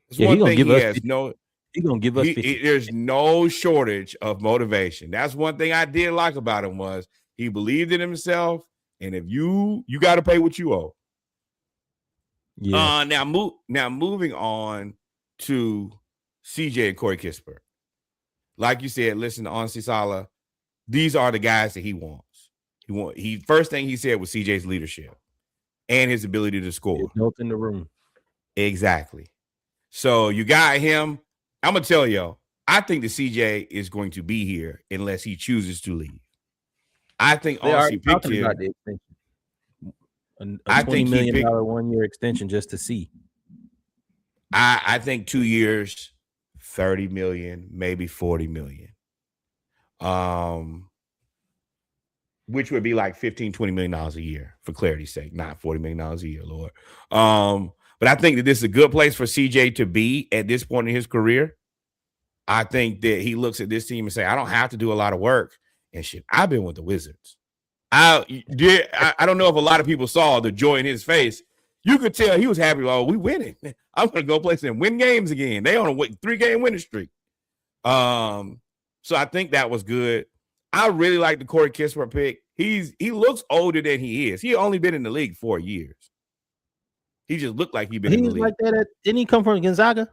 That's one thing he has.
He's going to give us 50.
There's no shortage of motivation. That's one thing I did like about him was he believed in himself. And if you got to pay what you owe.
Yeah.
Now moving on to CJ and Corey Kispert. Like you said, listen to Ansi Sala. These are the guys that he wants. First thing he said was CJ's leadership and his ability to score.
Built in the room.
Exactly. So you got him. I'm gonna tell y'all, I think the CJ is going to be here unless he chooses to leave. I think Ansi picked him.
About the extension. A $20 million 1-year extension just to see.
I think 2 years, 30 million, maybe 40 million. Which would be like $15-20 million a year for clarity's sake, not $40 million a year, Lord. But I think that this is a good place for CJ to be at this point in his career. I think that he looks at this team and say, I don't have to do a lot of work. And shit, I've been with the Wizards. I don't know if a lot of people saw the joy in his face. You could tell he was happy. Oh, we winning. I'm going to go play and win games again. They on a 3-game winning streak. So I think that was good. I really like the Corey Kispert pick. He looks older than he is. He only been in the league 4 years. He just looked like he'd been in the league.
He was like that. Didn't he come from Gonzaga?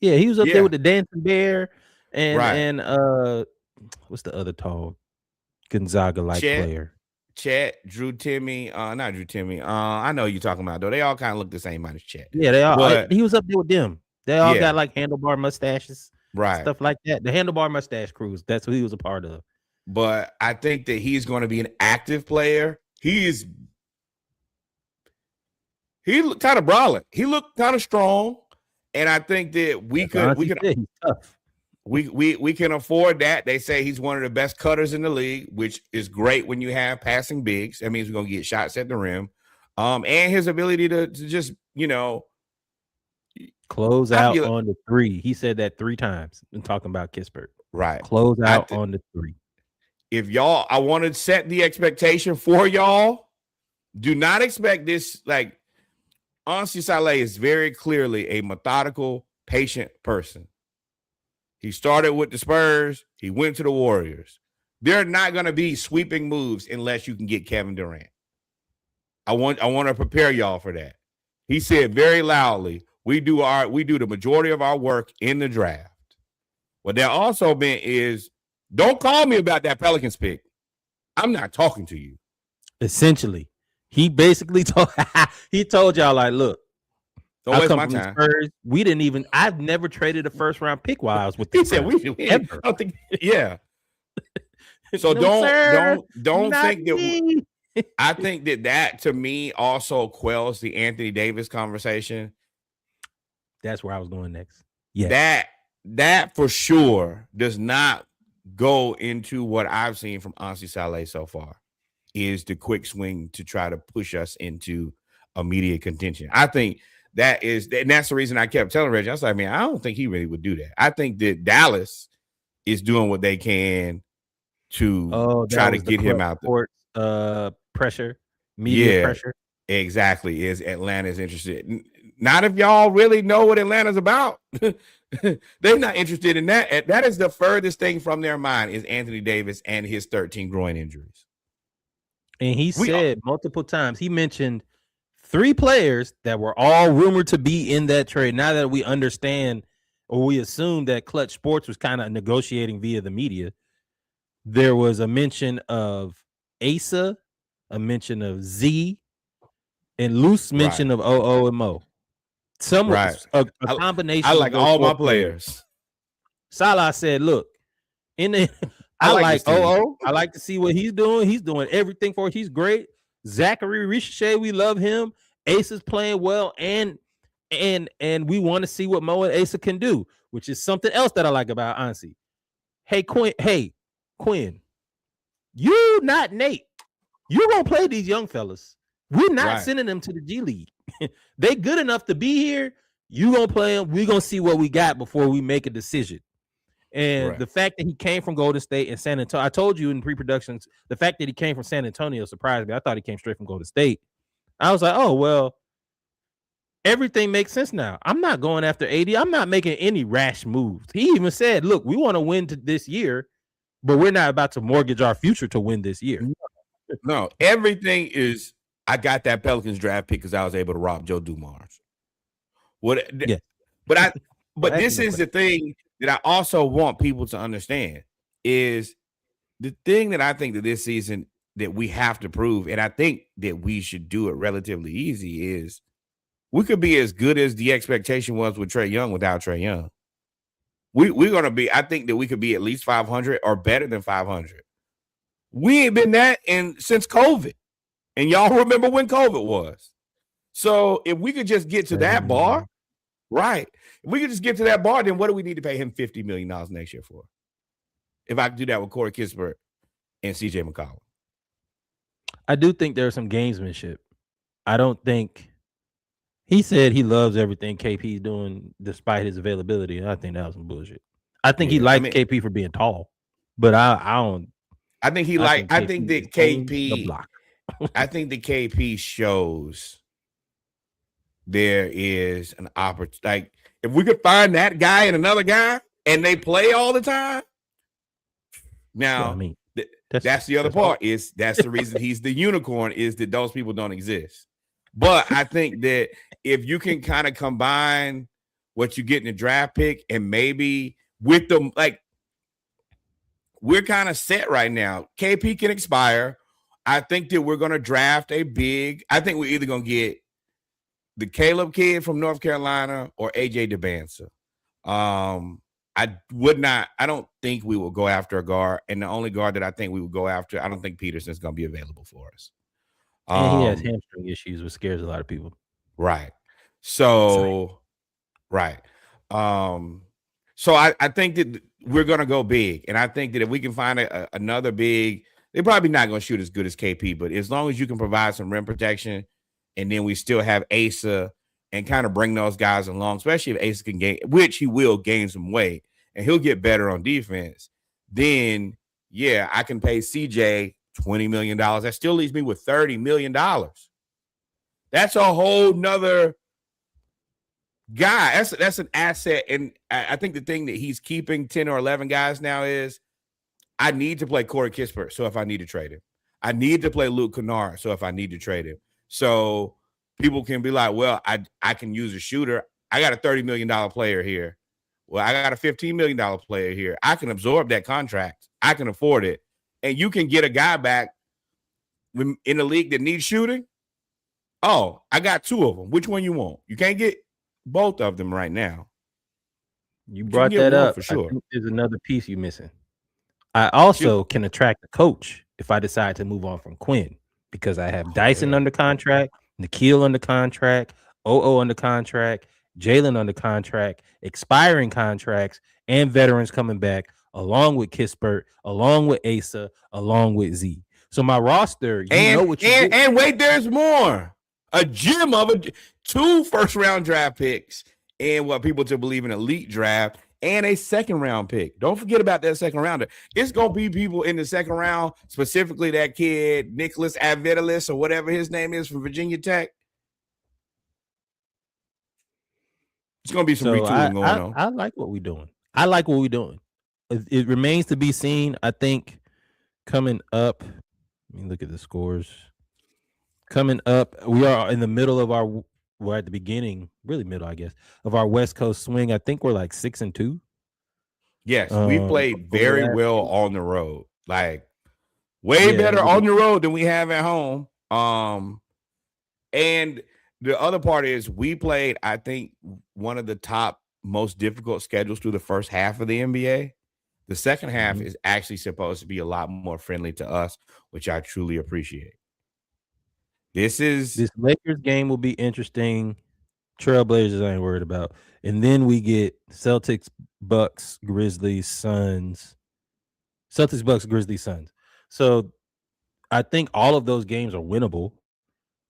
Yeah, he was up there with the dancing bear and what's the other tall Gonzaga-like player?
Chet, Drew Timmy, not Drew Timmy. I know you're talking about though. They all kind of look the same minus Chet.
Yeah, they all. He was up there with them. They all got like handlebar mustaches,
right?
Stuff like that. The handlebar mustache crews. That's what he was a part of.
But I think that he's going to be an active player. He looked kind of brawling. He looked kind of strong, and I think that we can.
He's tough.
We can afford that. They say he's one of the best cutters in the league, which is great when you have passing bigs. That means we're gonna get shots at the rim. And his ability to just,
close out on the three. He said that 3 times in talking about Kispert.
Right.
Close out on the 3.
If y'all, I want to set the expectation for y'all. Do not expect this. Like, Ansi Saleh is very clearly a methodical, patient person. He started with the Spurs. He went to the Warriors. They're not going to be sweeping moves unless you can get Kevin Durant. I want to prepare y'all for that. He said very loudly, we do the majority of our work in the draft. What that also meant is, don't call me about that Pelicans pick. I'm not talking to you.
Essentially, he basically told y'all, like, look,
don't waste my time.
Spurs, I've never traded a first round pick while I was with the Spurs.
I don't think, yeah. So don't think that. I think that to me also quells the Anthony Davis conversation.
That's where I was going next. Yeah,
that for sure does not go into what I've seen from Ansi Saleh so far. Is the quick swing to try to push us into immediate contention. I think that's the reason I kept telling Reggie. I was like, man, I don't think he really would do that. I think that Dallas is doing what they can to try to get him out
there. Pressure, media pressure.
Exactly. Is Atlanta's interested? Not if y'all really know what Atlanta's about. They're not interested in that. That is the furthest thing from their mind is Anthony Davis and his 13 groin injuries.
And he said multiple times, he mentioned 3 players that were all rumored to be in that trade. Now that we understand, or we assume that Clutch Sports was kind of negotiating via the media, there was a mention of Asa, a mention of Z, and loose mention of OO and Mo. A combination.
I like all my players.
Salah said, look, I like OO. I like to see what he's doing. He's doing everything for us. He's great. Zachary Ricochet, we love him. Ace is playing well, and we want to see what Mo and Asa can do, which is something else that I like about Ansi. Hey, Quinn, you not Nate. You're gonna play these young fellas. We're not
Right.
sending them to the G League. They good enough to be here. You gonna play them. We gonna see what we got before we make a decision. And
Right.
the fact that he came from Golden State and San Antonio, I told you in pre-productions, the fact that he came from San Antonio surprised me. I thought he came straight from Golden State. I was like, oh, well, everything makes sense now. I'm not going after AD. I'm not making any rash moves. He even said, look, we want to win this year, but we're not about to mortgage our future to win this year.
No, everything is, I got that Pelicans draft pick because I was able to rob Joe Dumars.
Yeah.
But this is the thing that I also want people to understand is the thing that I think that this season that we have to prove, and I think that we should do it relatively easy, is we could be as good as the expectation was with Trae Young without Trae Young. We're going to be, I think that we could be at least 500 or better than 500. We ain't been that since COVID. And y'all remember when COVID was. So if we could just get to that bar, right? If we could just get to that bar, then what do we need to pay him $50 million next year for? If I could do that with Corey Kispert and CJ McCollum.
I do think there's some gamesmanship. I don't think he said he loves everything KP's doing despite his availability. And I think that was some bullshit. I think he liked KP for being tall, but I don't.
I think I think that KP I think the KP shows there is an opportunity. Like, if we could find that guy and another guy and they play all the time. Now,
well, I mean,
that's the other part. That's the reason he's the unicorn, is that those people don't exist. But I think that if you can kind of combine what you get in the draft pick and maybe with them, like, we're kind of set right now. KP can expire. I think that we're going to draft I think we're either going to get the Caleb kid from North Carolina or AJ DeBanza. I don't think we will go after a guard. And the only guard that I think we will go after, I don't think Peterson's going to be available for us.
And he has hamstring issues, which scares a lot of people.
Right. So, right. So I think that we're going to go big. And I think that if we can find another big, they're probably not going to shoot as good as KP, but as long as you can provide some rim protection, and then we still have Asa and kind of bring those guys along, especially if Asa can gain, which he will gain some weight, and he'll get better on defense, then, yeah, I can pay CJ $20 million. That still leaves me with $30 million. That's a whole nother guy. That's an asset. And I think the thing that he's keeping 10 or 11 guys now is, I need to play Corey Kispert, so if I need to trade him. I need to play Luke Kennard, so if I need to trade him. So people can be like, well, I can use a shooter. I got a $30 million player here. Well, I got a $15 million player here. I can absorb that contract. I can afford it. And you can get a guy back in a league that needs shooting. Oh, I got two of them. Which one you want? You can't get both of them right now.
You brought that up. For sure. I think there's another piece you're missing. I also can attract a coach if I decide to move on from Quinn, because I have Dyson under contract, Nikhil under contract, OO under contract, Jalen under contract, expiring contracts, and veterans coming back, along with Kispert, along with Asa, along with Z. So my roster, know what you get.
And wait, there's more. A gem of 2 first-round draft picks and what people to believe in elite draft, and a second-round pick. Don't forget about that second rounder. It's going to be people in the second round, specifically that kid, Nicholas Avedilis, or whatever his name is from Virginia Tech. It's going to be some retooling going on.
I like what we're doing. It remains to be seen. I think coming up, let me look at the scores. Coming up, we are in the middle of we're at the beginning, really middle, I guess, of our West Coast swing. I think we're like 6-2.
Yes, we played very well on the road. Like, way better on the road than we have at home. And the other part is we played, I think, one of the top most difficult schedules through the first half of the NBA. The second half is actually supposed to be a lot more friendly to us, which I truly appreciate. This
Lakers game will be interesting. Trailblazers I ain't worried about. And then we get Celtics, Bucks, Grizzlies, Suns. So I think all of those games are winnable.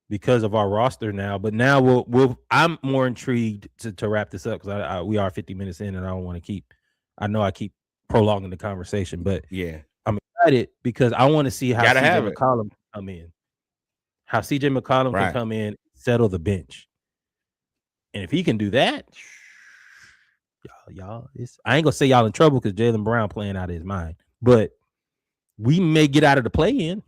because of our roster now. But now I'm more intrigued to wrap this up because we are 50 minutes in and I don't want to keep. I know I keep prolonging the conversation, but
Yeah,
I'm excited because I want to see how
gotta
CJ
have it.
McCollum can come in. How CJ McCollum
Right.
can come in, settle the bench. And if he can do that, y'all, I ain't gonna say y'all in trouble because Jaylen Brown playing out of his mind, but we may get out of the play-in.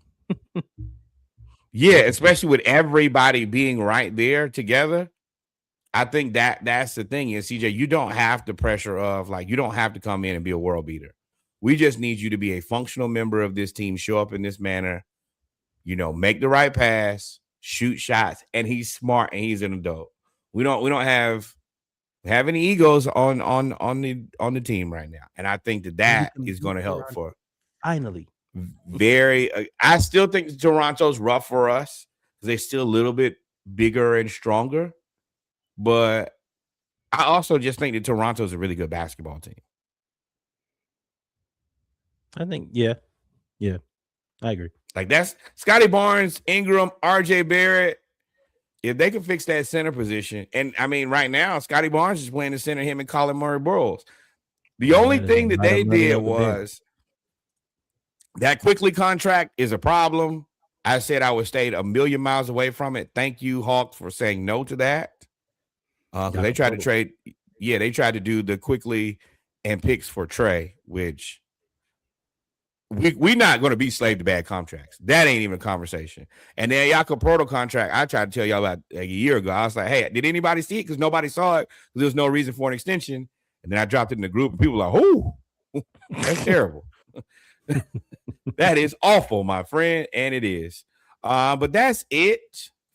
Yeah, especially with everybody being right there together. I think that's the thing is, CJ, you don't have the pressure of like, you don't have to come in and be a world beater. We just need you to be a functional member of this team, show up in this manner, make the right pass, shoot shots, and he's smart and he's an adult. We don't have any egos on the team right now, and I think that is going to help for
finally.
I still think Toronto's rough for us because they're still a little bit bigger and stronger, but I also just think that Toronto's a really good basketball team.
I think, yeah, I agree.
Like that's Scotty Barnes, Ingram, RJ Barrett. If they can fix that center position, and I mean, right now, Scotty Barnes is playing the center, him and Colin Murray-Burroughs. The only thing that they did was that Quickly contract is a problem. I said I would stay a million miles away from it. Thank you, Hawks, for saying no to that. Because they tried to trade. Yeah, they tried to do the Quickly and picks for Trae, which we're not going to be slave to bad contracts. That ain't even a conversation. And then Jakob Porto contract, I tried to tell y'all about a year ago. I was like, hey, did anybody see it? Because nobody saw it. There was no reason for an extension. And then I dropped it in the group, and people were like, oh, that's terrible. That is awful, my friend. And it is. But that's it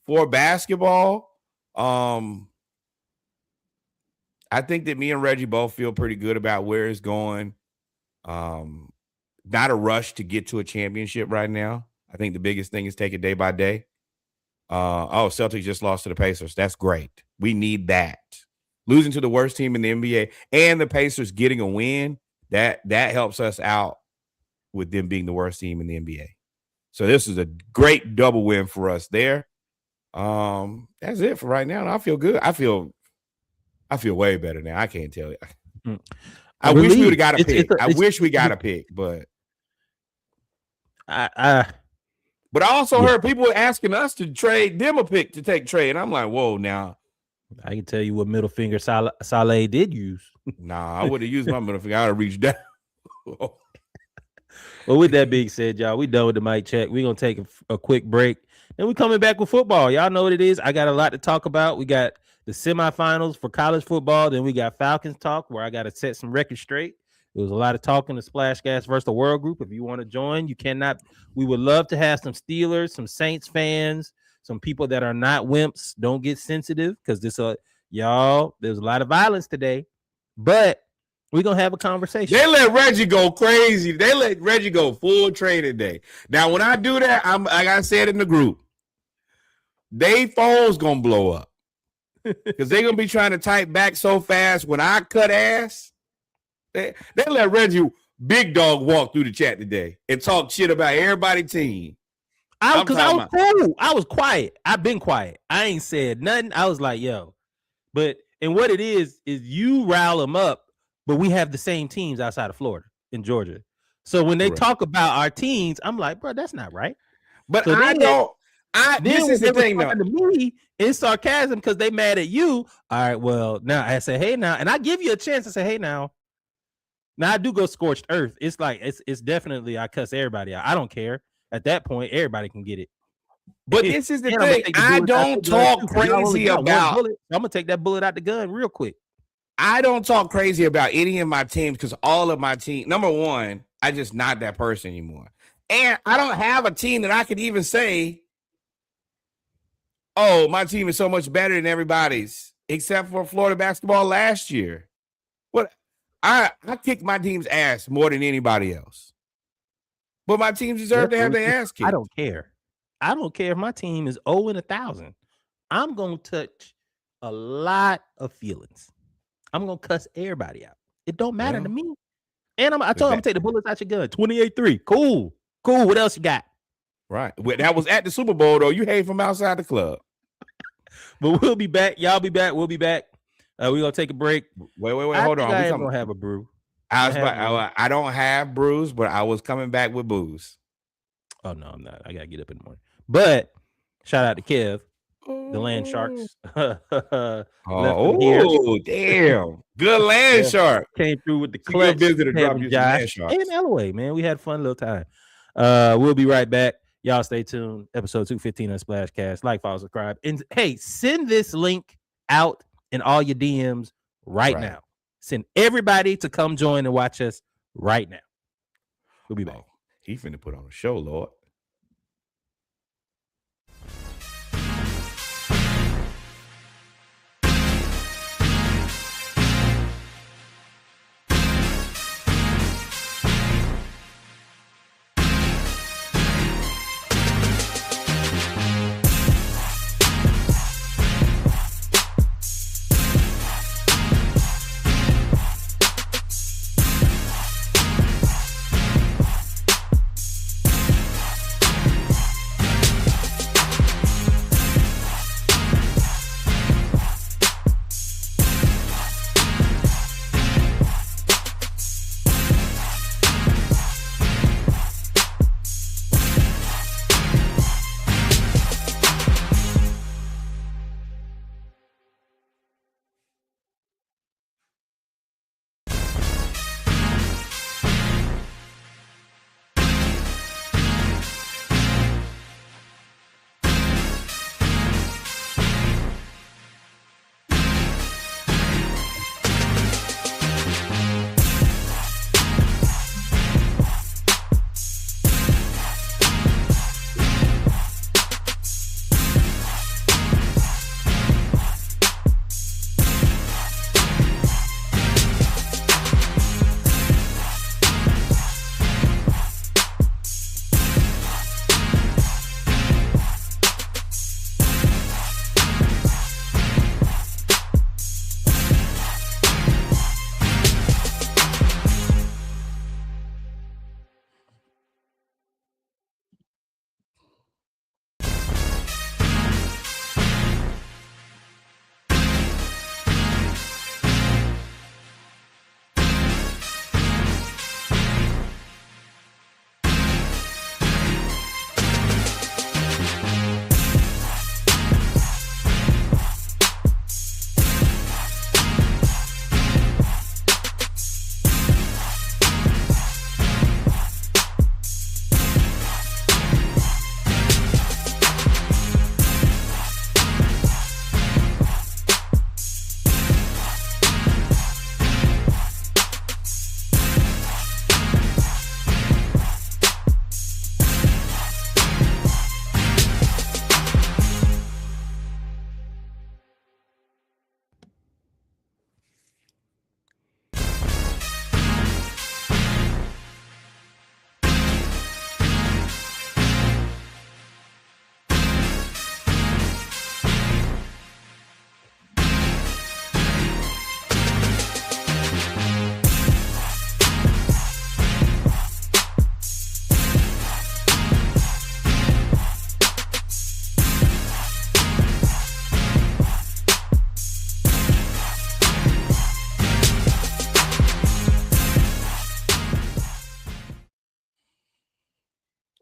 for basketball. I think that me and Reggie both feel pretty good about where it's going. Not a rush to get to a championship right now. I think the biggest thing is take it day by day. Celtics just lost to the Pacers. That's great. We need that. Losing to the worst team in the NBA and the Pacers getting a win, that helps us out with them being the worst team in the NBA. So this is a great double win for us there. That's it for right now. And I feel good. I feel way better now. I can't tell you. I wish we would have got a pick. I wish we got a pick, but but I also heard people asking us to trade them a pick to take Trae, and I'm like, whoa, now
I can tell you what middle finger Saleh did use.
Nah, I would have used my middle finger. I would have reached down.
Well, with that being said, y'all, we done with the mic check. We're gonna take a quick break. Then we coming back with football. Y'all know what it is. I got a lot to talk about. We got the semifinals for college football. Then we got Falcons talk, where I got to set some records straight. There was a lot of talk in the Splashcast versus the World Group. If you want to join, you cannot. We would love to have some Steelers, some Saints fans, some people that are not wimps. Don't get sensitive because y'all, there's a lot of violence today. But we're going to have a conversation.
They let Reggie go crazy. They let Reggie go full training day. Now, when I do that, like I said in the group, they phone's going to blow up. Because they're going to be trying to type back so fast when I cut ass. They let Reggie Big Dog walk through the chat today and talk shit about everybody's team.
Because I was cool. I was quiet. I've been quiet. I ain't said nothing. I was like, yo. And what it is you rile them up, but we have the same teams outside of Florida in Georgia. So when they talk about our teams, I'm like, bro, that's not right.
But so this is the thing, though.
To me, it's sarcasm because they mad at you. All right, well, now I say, hey, now, and I give you a chance to say, hey, now. Now I do go scorched earth. It's like it's definitely I cuss everybody out. I don't care. At that point, everybody can get it.
But this is the thing. I don't talk crazy about.
I'm gonna take that bullet out the gun real quick.
I don't talk crazy about any of my teams because all of my team. Number one, I just not that person anymore, and I don't have a team that I could even say, "Oh, my team is so much better than everybody's," except for Florida basketball last year. What? I kick my team's ass more than anybody else. But my teams deserve to have their ass kicked.
I don't care. I don't care if my team is 0-1,000. I'm going to touch a lot of feelings. I'm going to cuss everybody out. It don't matter to me. And I told him I'm going to take the bullets out your gun. 28-3. Cool. What else you got?
Right. Well, that was at the Super Bowl, though. You hate from outside the club.
But we'll be back. Y'all be back. We'll be back. We're going to take a break.
Wait.
I
Hold
think
on.
I am going to have a brew.
I don't have brews, but I was coming back with booze.
Oh, no, I'm not. I got to get up in the morning. But shout out to Kev, the Land Sharks.
Oh, damn. Good Land Shark.
Came through with the clutch.
Visitor drop you Land Sharks.
And Elway, man. We had a fun little time. We'll be right back. Y'all stay tuned. Episode 215 on Splashcast. Like, follow, subscribe. And hey, send this link out in all your DMs right now. Send everybody to come join and watch us right now. We'll be back.
He finna put on a show, Lord.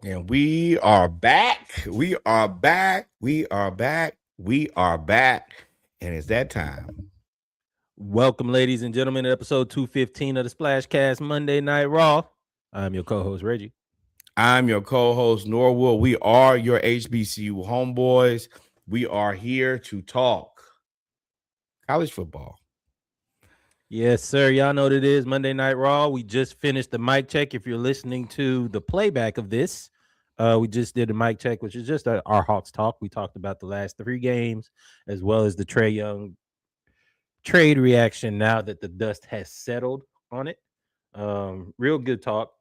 And we are back. We are back. We are back. We are back. And it's that time.
Welcome, ladies and gentlemen, to episode 215 of the Splashcast Monday Night Raw. I'm your co-host, Reggie.
I'm your co-host, Norwood. We are your HBCU homeboys. We are here to talk college football.
Yes, sir. Y'all know what it is, Monday Night Raw. We just finished the mic check. If you're listening to the playback of this, we just did a mic check, which is just our Hawks talk. We talked about the last 3 games, as well as the Trae Young trade reaction now that the dust has settled on it. Real good talk.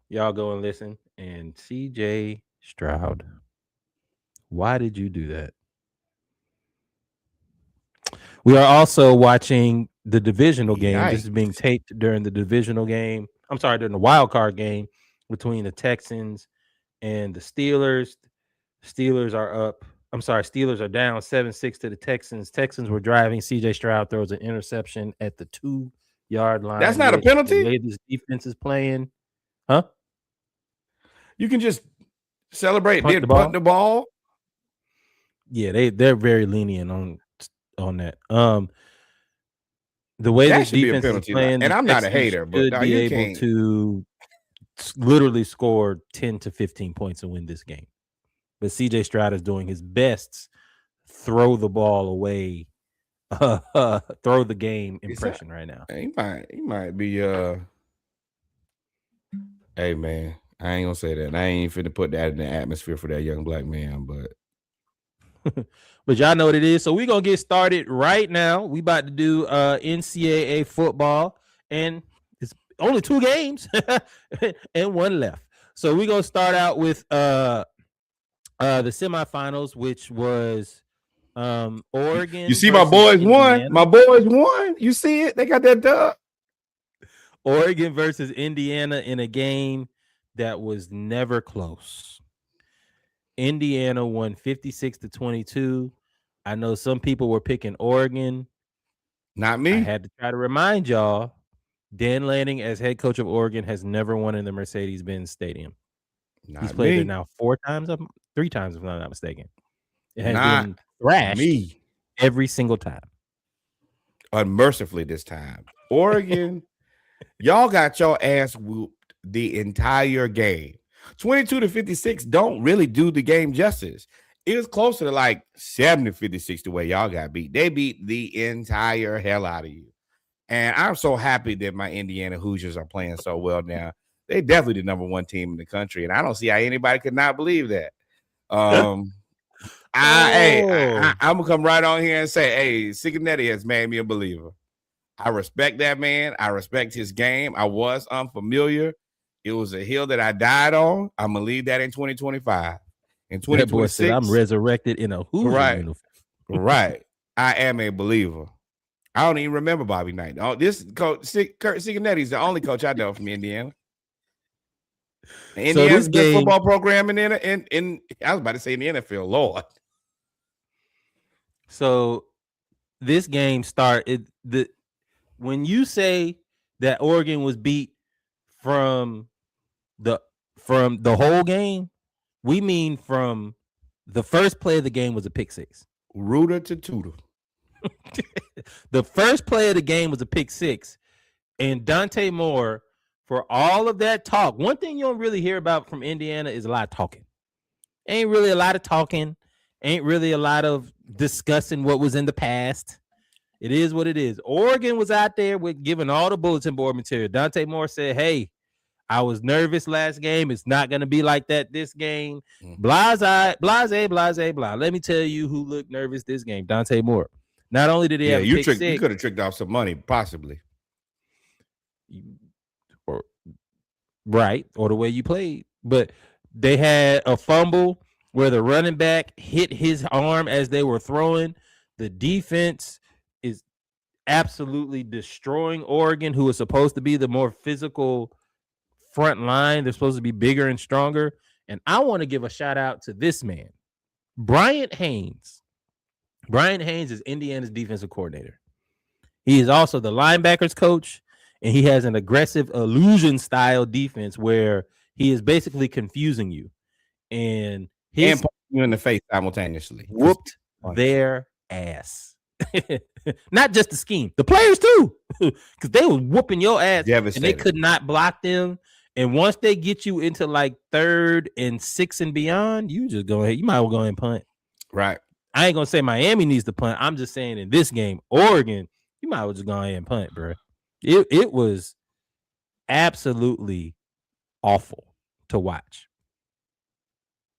Y'all go and listen. And CJ Stroud, why did you do that? We are also watching the divisional game.
Yikes.
This is being taped during the divisional game. I'm sorry, during the wild card game between the Texans and the Steelers are up. I'm sorry, Steelers are down 7-6 to the Texans. Texans were driving. CJ Stroud throws an interception at the 2-yard line.
That's not a penalty?
The way this defense is playing. Huh?
You can just celebrate.
Punt
Punt the ball.
Yeah, they're very lenient on that. The way
that
this defense is playing,
and I'm not a hater, but
should be able to literally score 10 to 15 points and win this game. But CJ Stroud is doing his best throw the ball away, throw the game impression right now.
He might be hey man, I ain't gonna say that. I ain't finna put that in the atmosphere for that young black man, but
but y'all know what it is. So we're gonna get started right now. We about to do NCAA football, and it's only 2 games and 1 left. So we're gonna start out with the semifinals, which was Oregon.
You see my boys won. My boys won. You see it? They got that dub.
Oregon versus Indiana in a game that was never close. Indiana won 56-22. I know some people were picking Oregon.
Not me.
I had to try to remind y'all, Dan Lanning, as head coach of Oregon, has never won in the Mercedes-Benz Stadium. He's played there now 3 times, if I'm not mistaken. It has been thrashed every single time.
Unmercifully this time. Oregon, y'all got your ass whooped the entire game. 22-56 don't really do the game justice. It was closer to like 70-56 the way y'all got beat. They beat the entire hell out of you. And I'm so happy that my Indiana Hoosiers are playing so well now. They definitely the number 1 team in the country. And I don't see how anybody could not believe that. I'm gonna come right on here and say, hey, Cincinnati has made me a believer. I respect that man. I respect his game. I was unfamiliar. It was a hill that I died on. I'm gonna leave that in 2025. In 2026,
I'm resurrected in a Hoosier uniform.
Right. I am a believer. I don't even remember Bobby Knight. Oh, this coach, Kurt Cincinnati, is the only coach I know from Indiana. Indiana's best football program in I was about to say in the NFL, Lord.
So this game started when you say that Oregon was beat from the whole game, we mean from the first play of the game was a pick 6.
Rooter to tutor.
The first play of the game was a pick 6, and Dante Moore, for all of that talk, one thing you don't really hear about from Indiana is a lot of talking. Ain't really a lot of talking. Ain't really a lot of discussing what was in the past. It is what it is. Oregon was out there with giving all the bulletin board material. Dante Moore said, hey, I was nervous last game. It's not going to be like that this game. Blase. Let me tell you who looked nervous this game. Dante Moore. Not only did he have
you could have tricked off some money, possibly.
Right, or the way you played. But they had a fumble where the running back hit his arm as they were throwing. The defense is absolutely destroying Oregon, who is supposed to be the more physical front line. They're supposed to be bigger and stronger. And I want to give a shout out to this man, Bryant Haynes. Bryant Haynes is Indiana's defensive coordinator. He is also the linebackers coach, and he has an aggressive illusion style defense where he is basically confusing you. And
punching you in the face simultaneously.
Whooped their ass. Not just the scheme, the players too, because they were whooping your ass and they could not block them. And once they get you into like 3rd and 6 and beyond, you just go ahead. You might well go ahead and punt.
Right.
I ain't gonna say Miami needs to punt. I'm just saying in this game, Oregon, you might well just go ahead and punt, bro. It was absolutely awful to watch.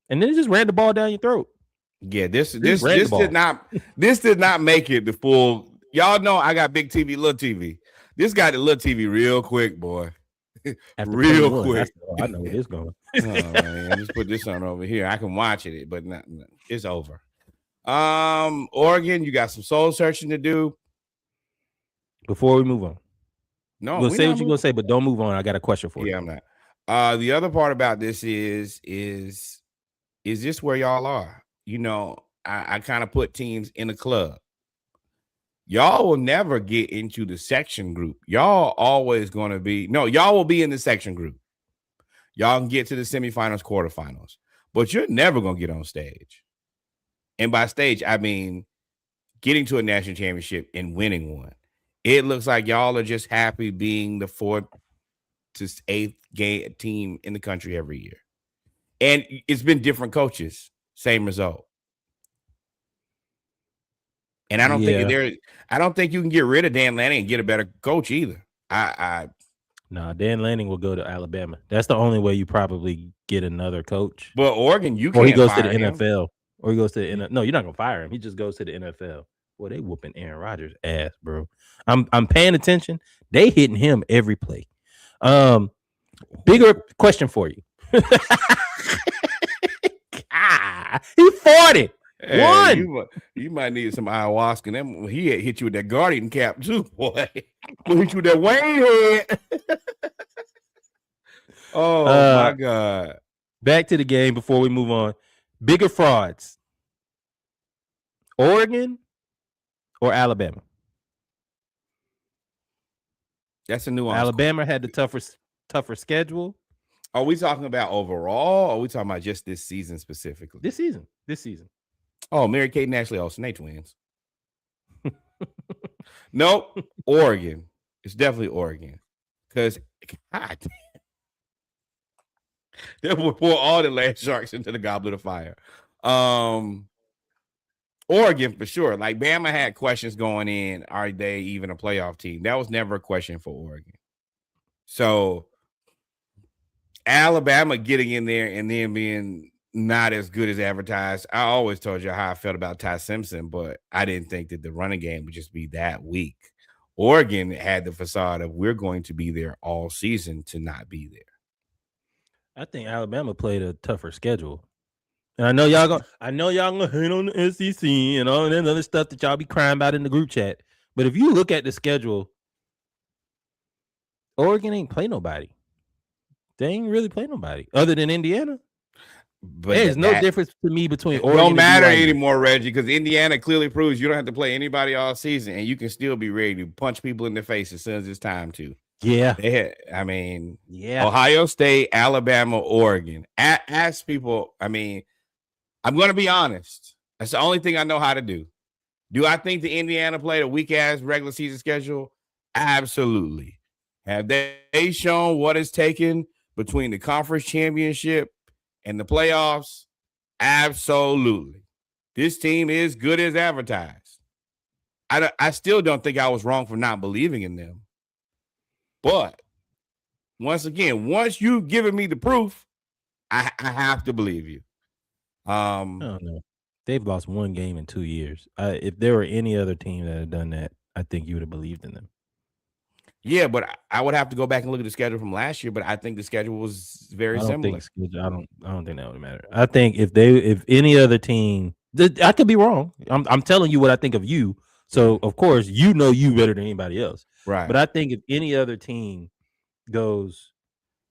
And then it just ran the ball down your throat.
Yeah, this did not make it the full. Y'all know I got big TV, little TV. This got the little TV real quick, boy. Real quick.
I know where it's going.
Oh, man, just put this on over here. I can watch it, but it's over. Oregon, you got some soul searching to do.
Before we move on.
No,
say what you're gonna say, but don't move on. I got a question for you.
Yeah, I'm not. The other part about this is this where y'all are? I kind of put teams in a club. Y'all will never get into the section group. Y'all always going to be y'all will be in the section group. Y'all can get to the semifinals, quarterfinals, but you're never going to get on stage. And by stage, I mean getting to a national championship and winning one. It looks like y'all are just happy being the 4th to 8th team in the country every year. And it's been different coaches, same result. And I don't think you can get rid of Dan Lanning and get a better coach either.
Dan Lanning will go to Alabama. That's the only way you probably get another coach.
But Oregon,
or he goes to the NFL. Or he goes to the NFL. No, you're not gonna fire him. He just goes to the NFL. Boy, they whooping Aaron Rodgers' ass, bro. I'm paying attention. They hitting him every play. Bigger question for you. He 40.
Hey, you might need some ayahuasca. He had hit you with that guardian cap too, boy. He hit you with that Wayne head. Oh my God.
Back to the game before we move on. Bigger frauds. Oregon or Alabama?
That's a nuance.
Alabama had the tougher schedule.
Are we talking about overall, or are we talking about just this season specifically?
This season.
Oh, Mary Kate and Ashley Olsen, they twins. Nope, Oregon. It's definitely Oregon. Because, God damn. They will pour all the land sharks into the goblet of fire. Oregon, for sure. Like, Bama had questions going in. Are they even a playoff team? That was never a question for Oregon. So, Alabama getting in there and then being not as good as advertised. I always told you how I felt about Ty Simpson, but I didn't think that the running game would just be that weak. Oregon had the facade of we're going to be there all season to not be there.
I think Alabama played a tougher schedule. And I know y'all gonna hate on the SEC and all that other stuff that y'all be crying about in the group chat. But if you look at the schedule, Oregon ain't play nobody. They ain't really play nobody other than Indiana. But there's no difference to me between Oregon.
Don't matter anymore, Reggie, because Indiana clearly proves you don't have to play anybody all season, and you can still be ready to punch people in the face as soon as it's time to.
Yeah,
Ohio State, Alabama, Oregon. Ask people. I mean, I'm going to be honest. That's the only thing I know how to do. Do I think the Indiana played a weak ass regular season schedule? Absolutely. Have they shown what it's taken between the conference championship and the playoffs? Absolutely. This team is good as advertised. I still don't think I was wrong for not believing in them. But once again, once you've given me the proof, I have to believe you.
I don't know. They've lost one game in 2 years. If there were any other team that had done that, I think you would have believed in them.
Yeah, but I would have to go back and look at the schedule from last year. But I think the schedule was very similar.
I don't think that would matter. I think if any other team, I could be wrong. I'm telling you what I think of you. So of course you know you better than anybody else.
Right.
But I think if any other team goes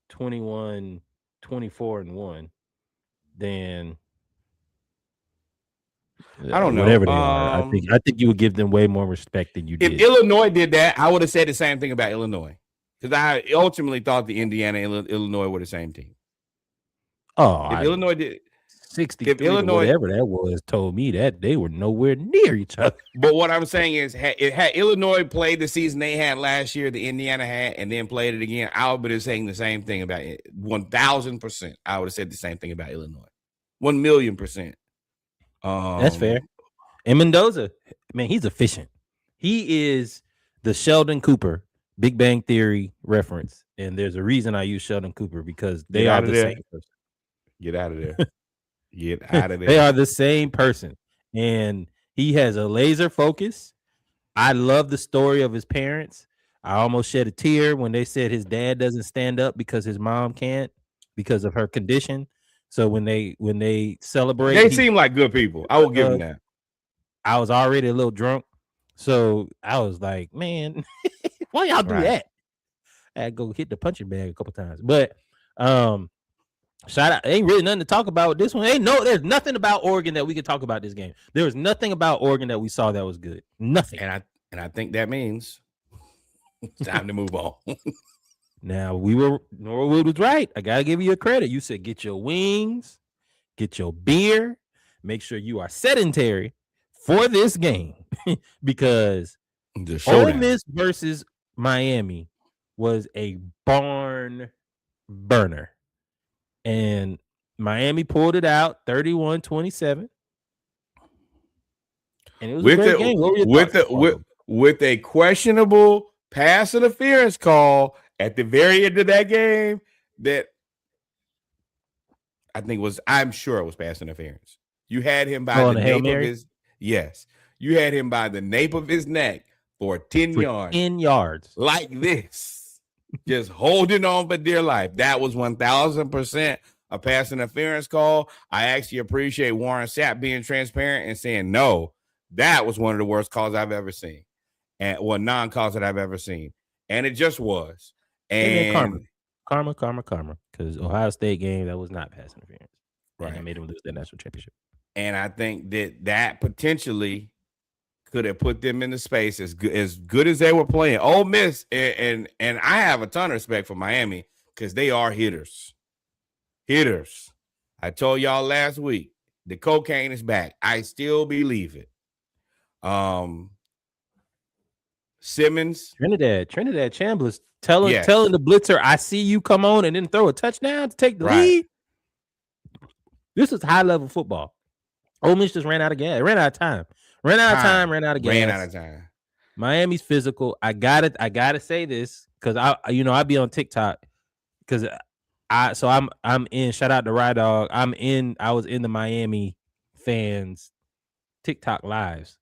21, 24-1, then
I don't know.
Whatever they are, I think you would give them way more respect than you did.
If Illinois did that, I would have said the same thing about Illinois, because I ultimately thought the Indiana and Illinois were the same team.
Oh,
if Illinois did
60, if Illinois, whatever that was, told me that they were nowhere near each other.
But what I'm saying is, had Illinois played the season they had last year, the Indiana had, and then played it again, I would be saying the same thing about it. 1,000%. I would have said the same thing about Illinois. 1,000,000%.
That's fair. And Mendoza, man, he's efficient. He is the Sheldon Cooper Big Bang Theory reference, and there's a reason I use Sheldon Cooper because they are the same person.
Get out of there. Get out of there.
They are the same person, and he has a laser focus. I love the story of his parents. I almost shed a tear when they said his dad doesn't stand up because his mom can't because of her condition. So when they celebrate,
they seem like good people. I will give them that.
I was already a little drunk, so I was like, man, why y'all do that? I had to go hit the punching bag a couple times. But Shout out. Ain't really nothing to talk about with this one. There's nothing about Oregon that we could talk about this game. There was nothing about Oregon that we saw that was good. Nothing.
And I think that means it's time to move on.
Now Norwood was right. I gotta give you your credit. You said get your wings, get your beer, make sure you are sedentary for this game because Ole Miss versus Miami was a barn burner. And Miami pulled it out 31-27. And it was a great game.
With a questionable pass interference call at the very end of that game that I'm sure it was pass interference. You had him by the nape of his You had him by the nape of his neck for 10 yards.
10 yards.
Like this. Just holding on for dear life. That was 1,000% a pass interference call. I actually appreciate Warren Sapp being transparent and saying, no, that was one of the worst calls I've ever seen. And non-calls that I've ever seen. And it just was. And
karma. Because Ohio State game, that was not pass interference.
Right.
And I made them lose that national championship.
And I think that potentially could have put them in the space as good as they were playing. Ole Miss, and I have a ton of respect for Miami because they are hitters. I told y'all last week, the cocaine is back. I still believe it. Simmons.
Trinidad Chambliss telling the blitzer, I see you, come on, and then throw a touchdown to take the lead. This is high-level football. Ole Miss just ran out of gas. Ran out of time. Ran out of gas. Miami's physical. I gotta say this because I be on TikTok because I'm in. Shout out to Rye Dog. I was in the Miami fans TikTok lives,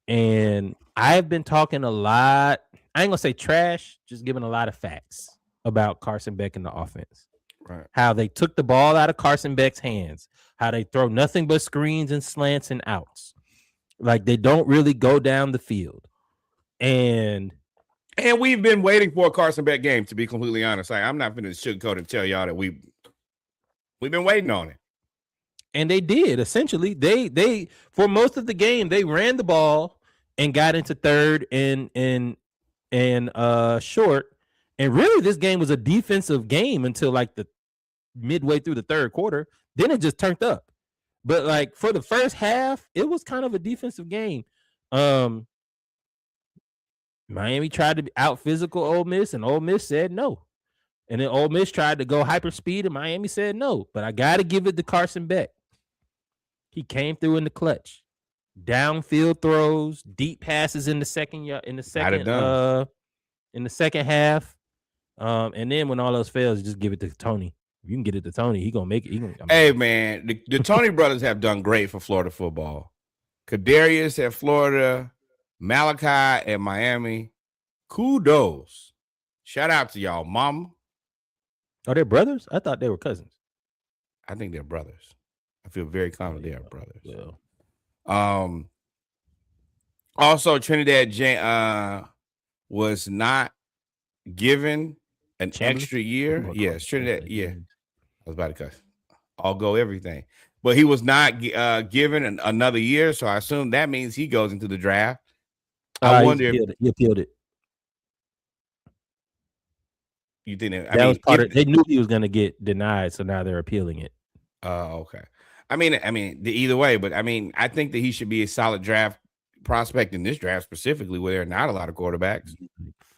and I've been talking a lot. I ain't gonna say trash, just giving a lot of facts about Carson Beck and the offense.
Right.
How they took the ball out of Carson Beck's hands. How they throw nothing but screens and slants and outs. Like they don't really go down the field. And
we've been waiting for a Carson Beck game, to be completely honest. I'm not going to sugarcoat and tell y'all that we've been waiting on it.
And they did, essentially. They for most of the game, they ran the ball and got into third and short. And really, this game was a defensive game until like the midway through the third quarter. Then it just turned up. But like for the first half, it was kind of a defensive game. Miami tried to out physical Ole Miss, and Ole Miss said no. And then Ole Miss tried to go hyper speed, and Miami said no. But I got to give it to Carson Beck. He came through in the clutch. Downfield throws, deep passes in the second half. And then when all else fails, just give it to Tony. You can get it to Tony. He gonna make it.
Hey man, the Tony brothers have done great for Florida football. Kadarius at Florida, Malachi at Miami. Kudos. Shout out to y'all, mama.
Are they brothers? I thought they were cousins.
I think they're brothers. I feel very confident they are brothers.
Yeah.
Also, Trinidad was not given an extra year. Yes, Trinidad. Yeah, I was about to cuss. I'll go everything. But he was not given another year, so I assume that means he goes into the draft. I wonder if
he appealed it.
You think
that was part of? They knew he was going to get denied, so now they're appealing it.
Okay. I mean, either way, but I mean, I think that he should be a solid draft prospect in this draft specifically, where there are not a lot of quarterbacks.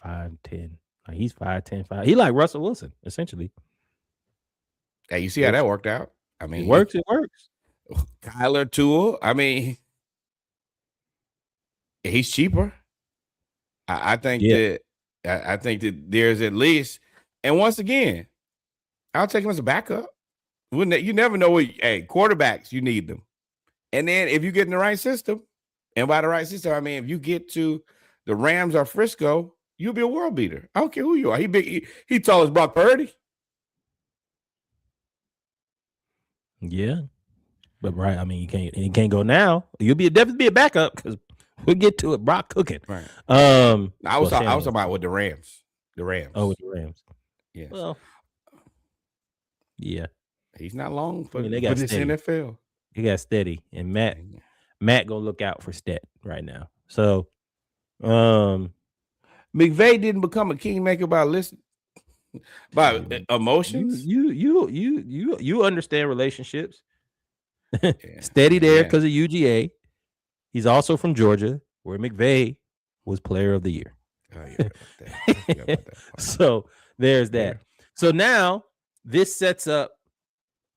5'10". Like he's 5'10", 5. He like Russell Wilson, essentially.
Hey, you see how that worked out? I mean,
it works.
Kyler Toole. I mean, he's cheaper. I think that there's at least, and once again, I'll take him as a backup. You never know quarterbacks, you need them. And then if you get in the right system, and by the right system, I mean, if you get to the Rams or Frisco, you'll be a world beater. I don't care who you are. He big. He tall as Brock Purdy.
Yeah, but right. I mean, you can't go now. You'll definitely be a backup because we'll get to it. Brock cooking.
Right. I was talking about with the Rams. The Rams.
Oh, with the Rams.
Yes.
Well, Yeah.
He's not long for,
they
for
got
this
steady.
NFL.
He got steady. And Matt gonna look out for Stet right now. So
McVay didn't become a kingmaker by emotions.
You understand relationships.
Yeah,
Steady there
yeah.
because of UGA. He's also from Georgia, where McVay was player of the year.
Oh, yeah, about that.
So there's that.
Yeah.
So now this sets up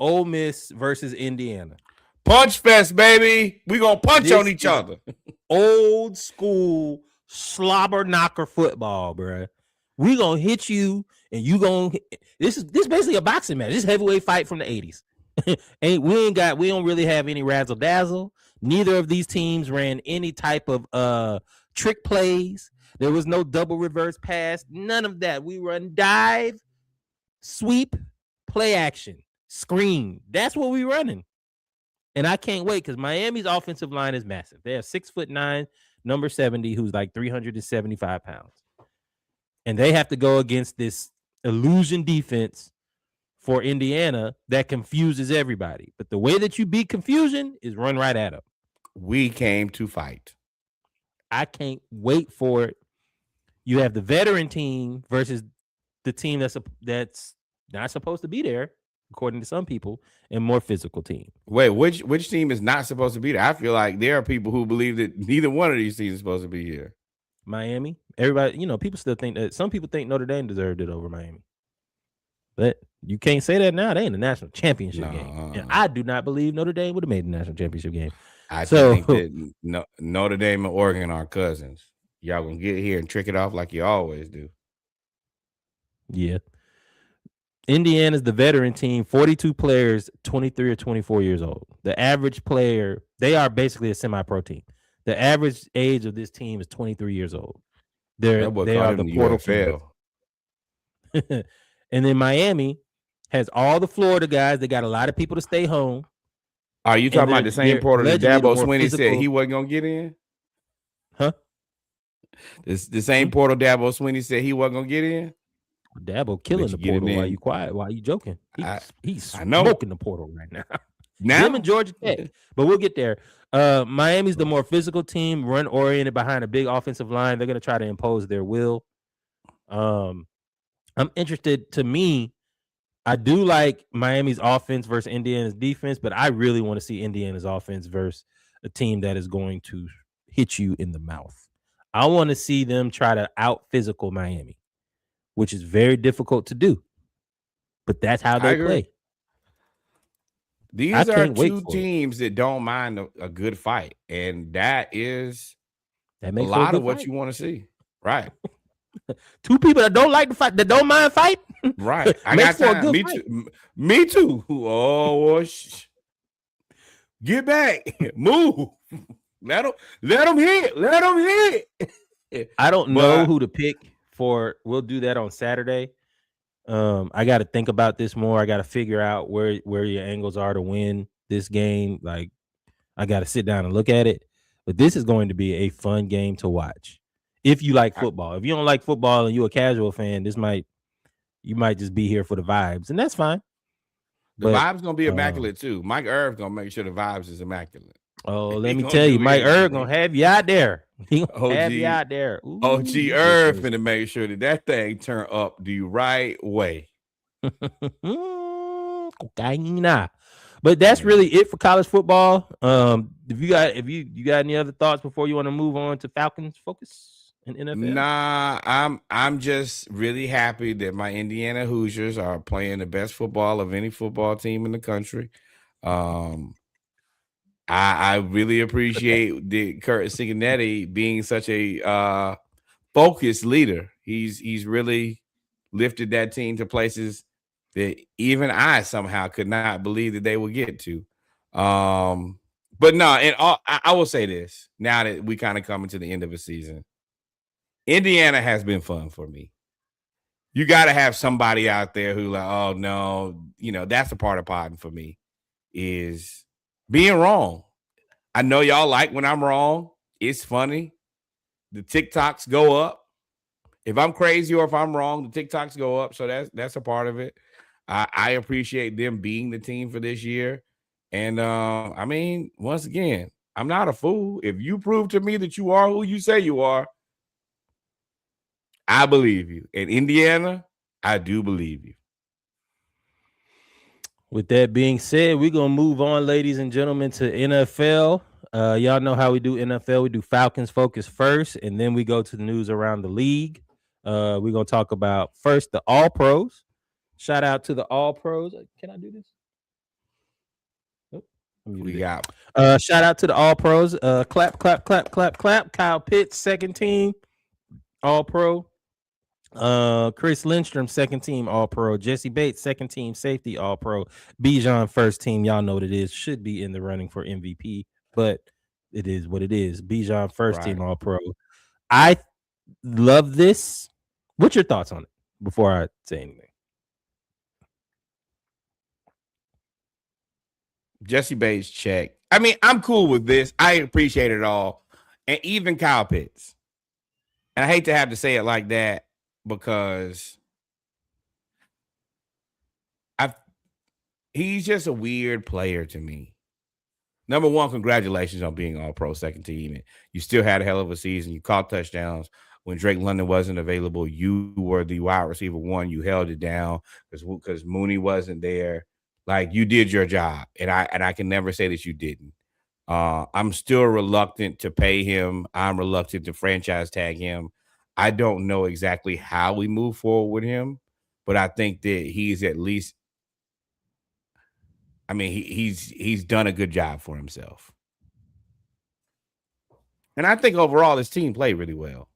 Ole Miss versus Indiana.
Punch fest, baby. We gonna punch on each other.
Old school slobber knocker football, bro. We gonna hit you, and you gonna. This basically a boxing match. This heavyweight fight from the 80s. We don't really have any razzle dazzle. Neither of these teams ran any type of trick plays. There was no double reverse pass. None of that. We run dive, sweep, play action, screen. That's what we running. And I can't wait because Miami's offensive line is massive. They have 6'9", number 70, who's like 375 pounds. And they have to go against this illusion defense for Indiana that confuses everybody. But the way that you beat confusion is run right at them.
We came to fight.
I can't wait for it. You have the veteran team versus the team that's not supposed to be there, according to some people, and more physical team.
Wait, which team is not supposed to be there? I feel like there are people who believe that neither one of these teams is supposed to be here.
Miami. Everybody, people still think that some people think Notre Dame deserved it over Miami. But you can't say that now. They in the national championship game. And I do not believe Notre Dame would have made the national championship game.
I think that Notre Dame and Oregon are cousins. Y'all gonna get here and trick it off like you always do.
Yeah. Indiana's the veteran team, 42 players, 23 or 24 years old. The average player, they are basically a semi-pro team. The average age of this team is 23 years old. They are the portal fail. And then Miami has all the Florida guys. They got a lot of people to stay home.
Are you talking about the same portal that Dabo Swinney said he wasn't gonna get in?
Huh?
The same portal Dabo Swinney said he wasn't gonna get in.
Dabo killing the portal while you quiet, while you joking. He's smoking the portal right now. Him and Georgia Tech, but we'll get there. Miami's the more physical team, run oriented behind a big offensive line. They're going to try to impose their will. I'm interested. To me, I do like Miami's offense versus Indiana's defense, but I really want to see Indiana's offense versus a team that is going to hit you in the mouth. I want to see them try to out physical Miami, which is very difficult to do. But that's how they play.
These are two teams that don't mind a good fight, and that is a lot of what you want to see. Right.
Two people that don't like to fight, that don't mind fight.
Right. I got time. Me too. Oh, get back. Move. Let them hit. Let them hit.
I don't know who to pick for. We'll do that on Saturday. I got to think about this more. I got to figure out where your angles are to win this game. Like, I got to sit down and look at it. But this is going to be a fun game to watch. If you like football. If you don't like football and you're a casual fan, you might just be here for the vibes, and that's fine.
The vibes gonna be immaculate too. Mike Irv gonna make sure the vibes is immaculate.
Oh, let me tell you, Mike Irv gonna have you out there. He gonna have you out there.
Ooh, OG Irv finna make sure that thing turn up the right way.
Cocaina. But that's really it for college football. If you got any other thoughts before you want to move on to Falcons Focus and NFL?
Nah, I'm just really happy that my Indiana Hoosiers are playing the best football of any football team in the country. I really appreciate Kurt Cincinnati being such a focused leader. He's really lifted that team to places that even I somehow could not believe that they would get to. But no, I will say this now that we kind of coming to the end of the season. Indiana has been fun for me. You got to have somebody out there who like, oh no, that's a part of potting for me is being wrong. I know y'all like when I'm wrong. It's funny. The TikToks go up. If I'm crazy or if I'm wrong, the TikToks go up. So that's a part of it. I appreciate them being the team for this year. And I mean, once again, I'm not a fool. If you prove to me that you are who you say you are, I believe you. In Indiana, I do believe you.
With that being said, we're going to move on, ladies and gentlemen, to NFL. Y'all know how we do NFL. We do Falcons Focus first, and then we go to the news around the league. We're going to talk about first the All-Pros. Shout out to the All-Pros. Can I do this?
We got
shout out to the All-Pros. Clap, clap, clap, clap, clap. Kyle Pitts, second team All-Pro. Chris Lindstrom, second team All-Pro. Jesse Bates, second team safety All-Pro. Bijan, first team. Y'all know what it is. Should be in the running for MVP, but it is what it is. Bijan, first team All-Pro. I love this. What's your thoughts on it before I say anything?
Jesse Bates, check. I mean, I'm cool with this. I appreciate it all. And even Kyle Pitts. And I hate to have to say it like that because he's just a weird player to me. Number one, congratulations on being All-Pro second team. You still had a hell of a season. You caught touchdowns. When Drake London wasn't available, you were the wide receiver one. You held it down because Mooney wasn't there. Like, you did your job, and I can never say that you didn't. I'm still reluctant to pay him. I'm reluctant to franchise tag him. I don't know exactly how we move forward with him, but I think that he's at least. I mean, he's done a good job for himself, and I think overall his team played really well.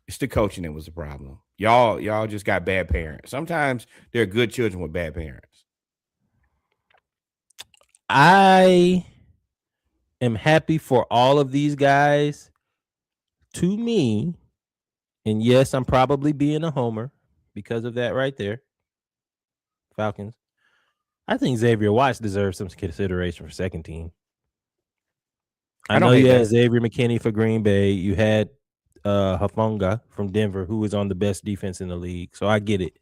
It's the coaching that was the problem. Y'all just got bad parents. Sometimes there are good children with bad parents.
I am happy for all of these guys. To me, and yes, I'm probably being a homer because of that right there. Falcons. I think Xavier Watts deserves some consideration for second team. I know you had Xavier McKinney for Green Bay. You had Hufanga from Denver, who was on the best defense in the league. So I get it.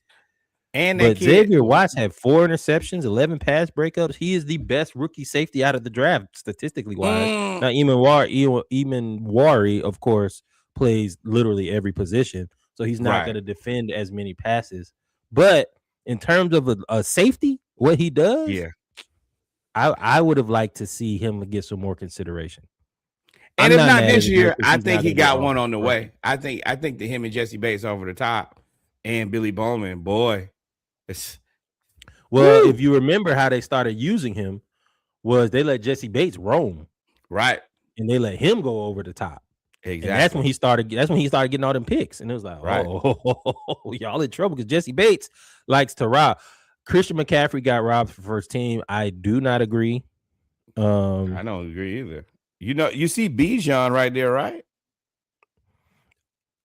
But Xavier Watts had 4 interceptions, 11 pass breakups. He is the best rookie safety out of the draft, statistically wise. Now, Eamon Wari, of course, plays literally every position. So he's not going to defend as many passes. But in terms of a safety, what he does, I would have liked to see him get some more consideration.
And if not this year, I think he got one on the way. I think that him and Jesse Bates over the top, and Billy Bowman, boy.
If you remember how they started using him, was they let Jesse Bates roam,
right,
and they let him go over the top.
Exactly.
And that's when he started getting all them picks, and it was like, oh, y'all in trouble because Jesse Bates likes to rob. Christian McCaffrey got robbed for first team. I do not agree.
I don't agree either. You see Bijan right there, right?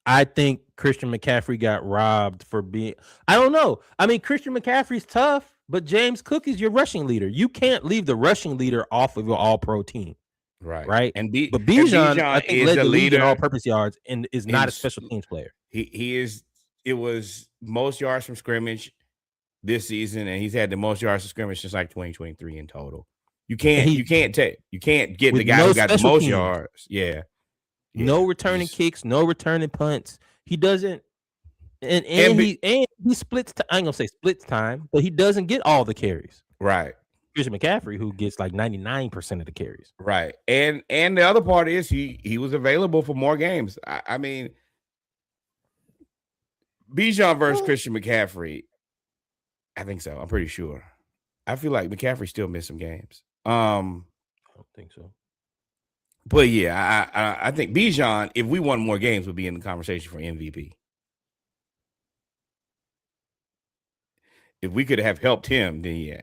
I think Christian McCaffrey got robbed for being. I don't know. I mean, Christian McCaffrey's tough, but James Cook is your rushing leader. You can't leave the rushing leader off of your All-Pro team, right?
But
Bijan, I think, led the league in all-purpose yards and is not a special teams player.
He is. It was most yards from scrimmage this season, and he's had the most yards from scrimmage since like 2023 in total. You can't get the guy who got the most yards. Yeah.
No returning kicks, no returning punts. He doesn't, and he splits. I ain't gonna say splits time, but he doesn't get all the carries.
Right.
Christian McCaffrey, who gets like 99% of the carries.
Right. And the other part is he was available for more games. I mean, Bijan versus Christian McCaffrey. I think so. I'm pretty sure. I feel like McCaffrey still missed some games. I don't
think so.
But yeah, I think Bijan, if we won more games, would be in the conversation for MVP. If we could have helped him, then yeah.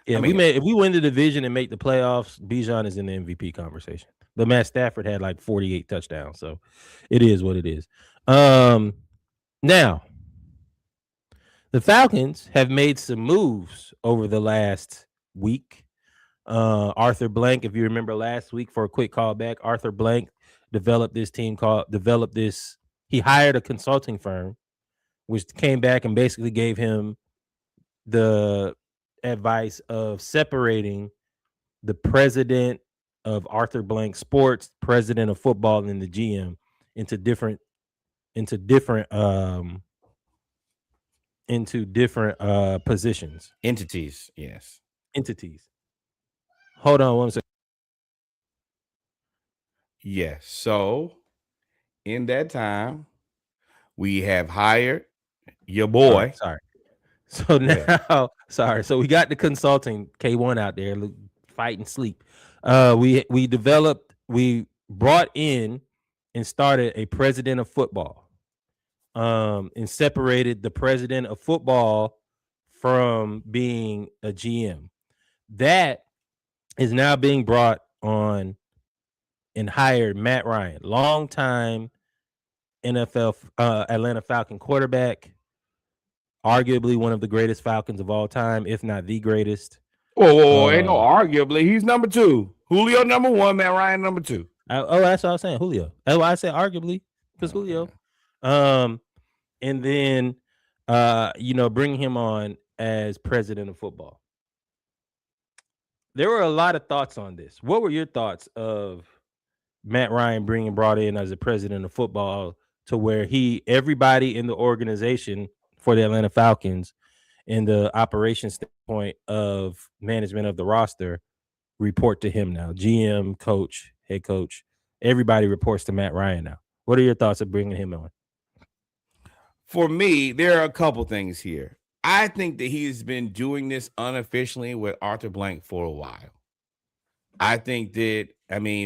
Yeah, if we win the division and make the playoffs, Bijan is in the MVP conversation. But Matt Stafford had like 48 touchdowns, so it is what it is. Now, the Falcons have made some moves over the last week. Arthur Blank, if you remember last week, for a quick callback, Arthur Blank developed this. He hired a consulting firm, which came back and basically gave him the advice of separating the president of Arthur Blank Sports, president of football, and the GM into different positions,
Entities, yes.
entities. Hold on one second.
Yes. So in that time, we have hired your boy.
Sorry. So now, sorry. So we got the consulting K1 out there fighting sleep. We brought in and started a president of football. And separated the president of football from being a GM. That is now being brought on and hired Matt Ryan, longtime NFL Atlanta Falcon quarterback, arguably one of the greatest Falcons of all time, if not the greatest.
Oh, ain't no arguably. He's number 2. Julio number 1, Matt Ryan number 2.
That's what I was saying, Julio. That's why I said arguably, because Julio. And then bring him on as president of football. There were a lot of thoughts on this. What were your thoughts of Matt Ryan being brought in as a president of football, to where everybody in the organization for the Atlanta Falcons, in the operations standpoint of management of the roster, report to him now? GM, coach, head coach, everybody reports to Matt Ryan now. What are your thoughts of bringing him on?
For me, there are a couple things here. I think that he's been doing this unofficially with Arthur Blank for a while. I think that,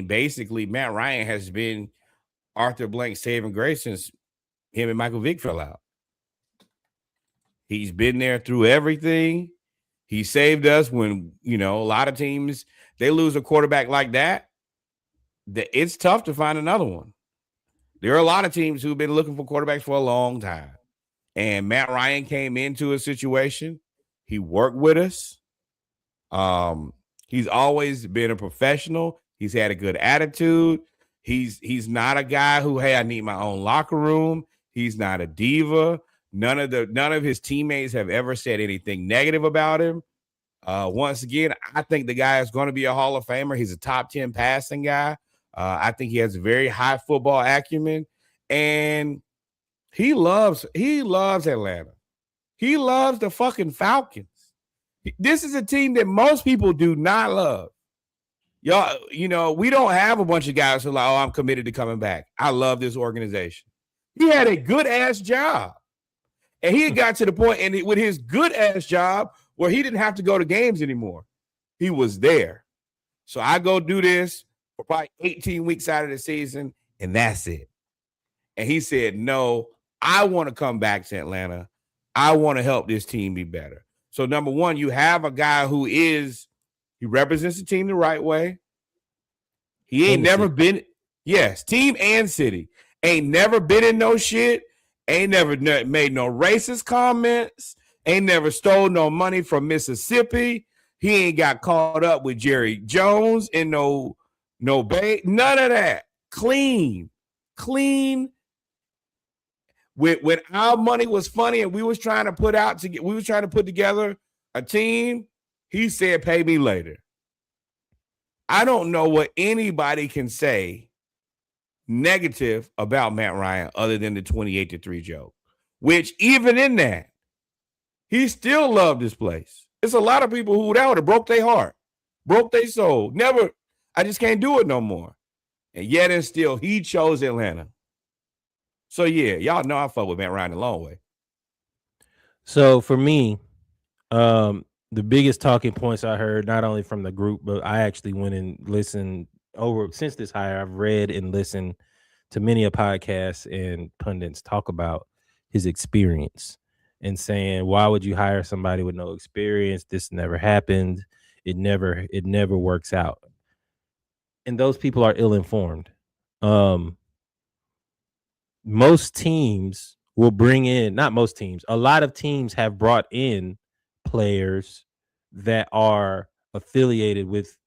basically Matt Ryan has been Arthur Blank's saving grace since him and Michael Vick fell out. He's been there through everything. He saved us when, a lot of teams, they lose a quarterback like that. It's tough to find another one. There are a lot of teams who've been looking for quarterbacks for a long time. And Matt Ryan came into a situation. He worked with us. He's always been a professional. He's had a good attitude. He's not a guy who, hey, I need my own locker room. He's not a diva. None of his teammates have ever said anything negative about him. Once again, I think the guy is going to be a Hall of Famer. He's a top 10 passing guy. I think he has a very high football acumen, and he loves Atlanta. He loves the fucking Falcons. This is a team that most people do not love. Y'all, we don't have a bunch of guys who are like, oh, I'm committed to coming back. I love this organization. He had a good ass job. And he had got to the point, and with his good ass job, where he didn't have to go to games anymore. He was there. So I go do this for probably 18 weeks out of the season, and that's it. And he said, no, I want to come back to Atlanta. I want to help this team be better. So number one, you have a guy he represents the team the right way. He ain't never been, team and city. Ain't never been in no shit. Ain't never made no racist comments. Ain't never stole no money from Mississippi. He ain't got caught up with Jerry Jones in no bait. None of that. Clean. When our money was funny and we was trying to put together a team, he said, pay me later. I don't know what anybody can say negative about Matt Ryan other than the 28-3 joke, which even in that, he still loved this place. It's a lot of people who that would have broke their heart, broke their soul. Never, I just can't do it no more. And yet and still, he chose Atlanta. So, yeah, y'all know I fuck with Matt Ryan a long way.
So, for me, the biggest talking points I heard, not only from the group, but I actually went and listened over since this hire. I've read and listened to many a podcast and pundits talk about his experience and saying, why would you hire somebody with no experience? This never happened. It never works out. And those people are ill-informed. Most teams will bring in, not most teams, a lot of teams have brought in players that are affiliated with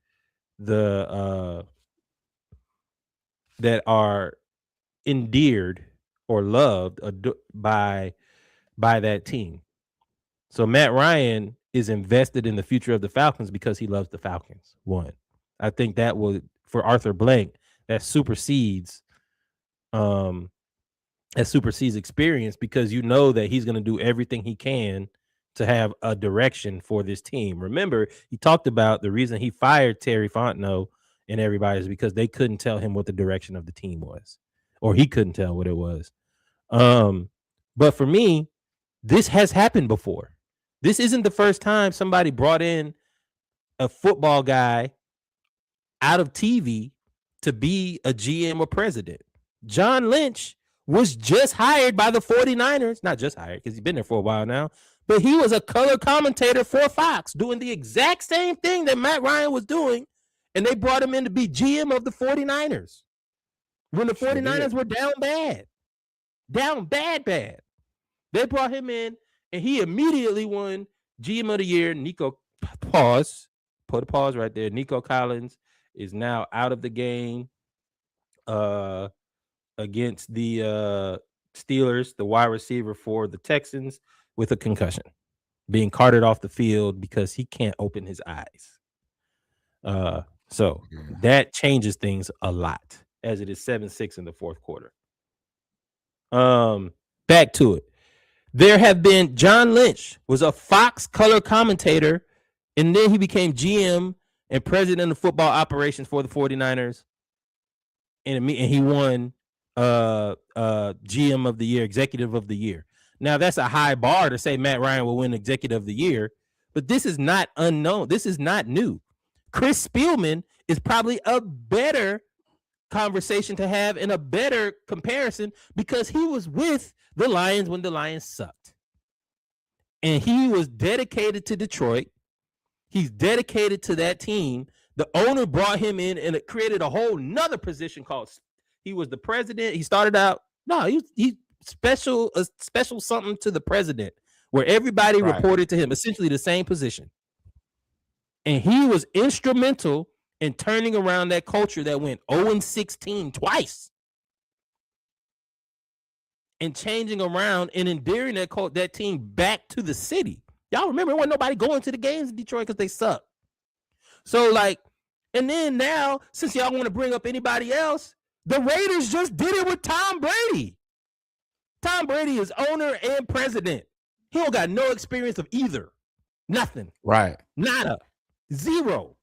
that are endeared or loved by by that team. So Matt Ryan is invested in the future of the Falcons because he loves the Falcons. One, I think that will, for Arthur Blank, that supersedes experience, because you know that he's going to do everything he can to have a direction for this team. Remember, he talked about the reason he fired Terry Fontenot and everybody is because they couldn't tell him what the direction of the team was, or he couldn't tell what it was. But for me, this has happened before. This isn't the first time somebody brought in a football guy out of TV to be a GM or president. John Lynch was just hired by the 49ers. Not just hired, because he's been there for a while now, but he was a color commentator for Fox doing the exact same thing that Matt Ryan was doing, and they brought him in to be GM of the 49ers when the 49ers were down bad. Down bad. They brought him in, and he immediately won GM of the year. Put a pause right there. Nico Collins is now out of the game against the Steelers, the wide receiver for the Texans, with a concussion, being carted off the field because he can't open his eyes. So that changes things a lot, as it is 7-6 in the fourth quarter. Back to it. There have been, John Lynch was a Fox color commentator, and then he became GM and president of football operations for the 49ers. And he won GM of the year, executive of the year. Now, that's a high bar to say Matt Ryan will win executive of the year, but this is not unknown. This is not new. Chris Spielman is probably a better conversation to have and a better comparison because he was with the Lions when the Lions sucked. And he was dedicated to Detroit. He's dedicated to that team. The owner brought him in, and it created a whole nother position called, he was the president. He started out, he special something to the president, where everybody reported to him, essentially the same position. And he was instrumental in turning around that culture that went 0-16 twice, and changing around and endearing that team back to the city. Y'all remember, there wasn't nobody going to the games in Detroit because they suck. So, and then now, since y'all want to bring up anybody else, the Raiders just did it with Tom Brady. Tom Brady is owner and president. He don't got no experience of either. Nothing.
Right.
Nada. Zero.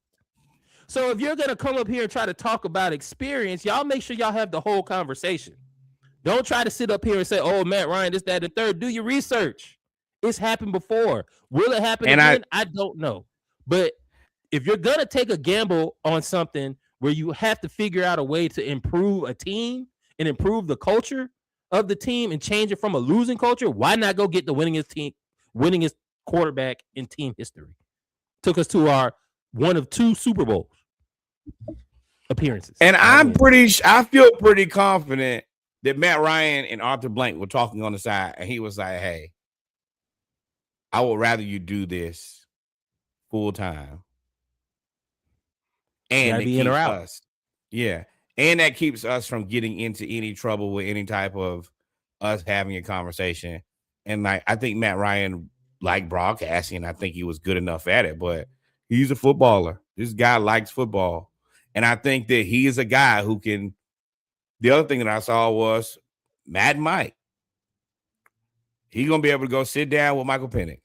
So if you're going to come up here and try to talk about experience, y'all make sure y'all have the whole conversation. Don't try to sit up here and say, oh, Matt Ryan, this, that, and third. Do your research. It's happened before. Will it happen again? I don't know. But if you're going to take a gamble on something where you have to figure out a way to improve a team and improve the culture of the team and change it from a losing culture, why not go get the winningest quarterback in team history? Took us to our one of two Super Bowl appearances.
And I feel pretty confident that Matt Ryan and Arthur Blank were talking on the side, and he was like, hey, I would rather you do this full time. And
be in or out.
And that keeps us from getting into any trouble with any type of us having a conversation. And I think Matt Ryan liked broadcasting, and I think he was good enough at it, but he's a footballer. This guy likes football. And I think that he is a guy who can. The other thing that I saw was Matt and Mike. He's going to be able to go sit down with Michael Penix.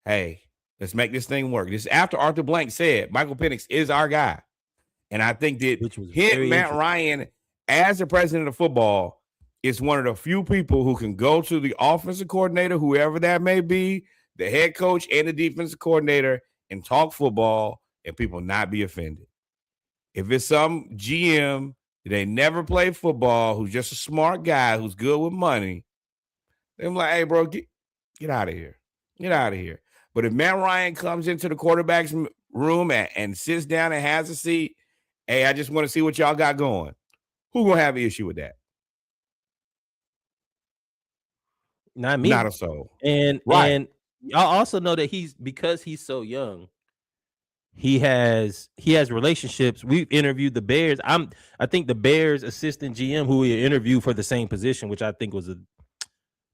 Hey, let's make this thing work. This is after Arthur Blank said Michael Penix is our guy. And I think that Matt Ryan, as the president of football, is one of the few people who can go to the offensive coordinator, whoever that may be, the head coach and the defensive coordinator, and talk football and people not be offended. If it's some GM that ain't never played football, who's just a smart guy, who's good with money, they're like, hey, bro, get out of here. Get out of here. But if Matt Ryan comes into the quarterback's room and sits down and has a seat, hey, I just want to see what y'all got going, who's going to have an issue with that?
Not me.
Not a soul.
And y'all also know that because he's so young, he has relationships. We've interviewed the Bears. I think the Bears assistant GM who we interviewed for the same position, which I think was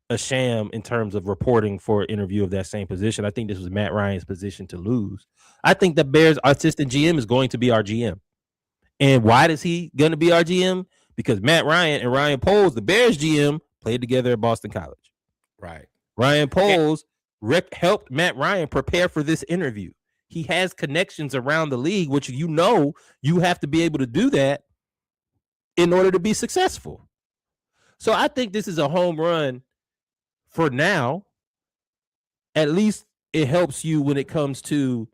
a sham in terms of reporting for an interview of that same position. I think this was Matt Ryan's position to lose. I think the Bears assistant GM is going to be our GM. And why is he going to be our GM? Because Matt Ryan and Ryan Poles, the Bears GM, played together at Boston College.
Right.
Ryan Poles helped Matt Ryan prepare for this interview. He has connections around the league, which you have to be able to do that in order to be successful. So I think this is a home run for now. At least it helps you when it comes to,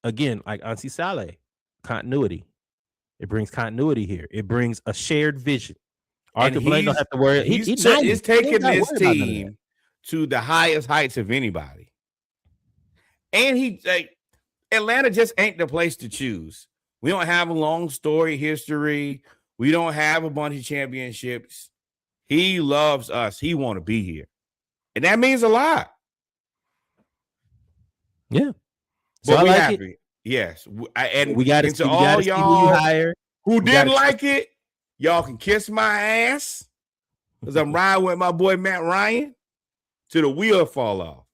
again, like Ansi Saleh, continuity. It brings continuity here. It brings a shared vision. Arthur Blank don't have to worry.
He's taking this team to the highest heights of anybody. And Atlanta just ain't the place to choose. We don't have a long story history. We don't have a bunch of championships. He loves us. He want to be here. And that means a lot.
Yeah.
But we happy. It. Yes. And
we got
to all y'all who didn't like it, y'all can kiss my ass because I'm riding with my boy Matt Ryan till the wheel fall off.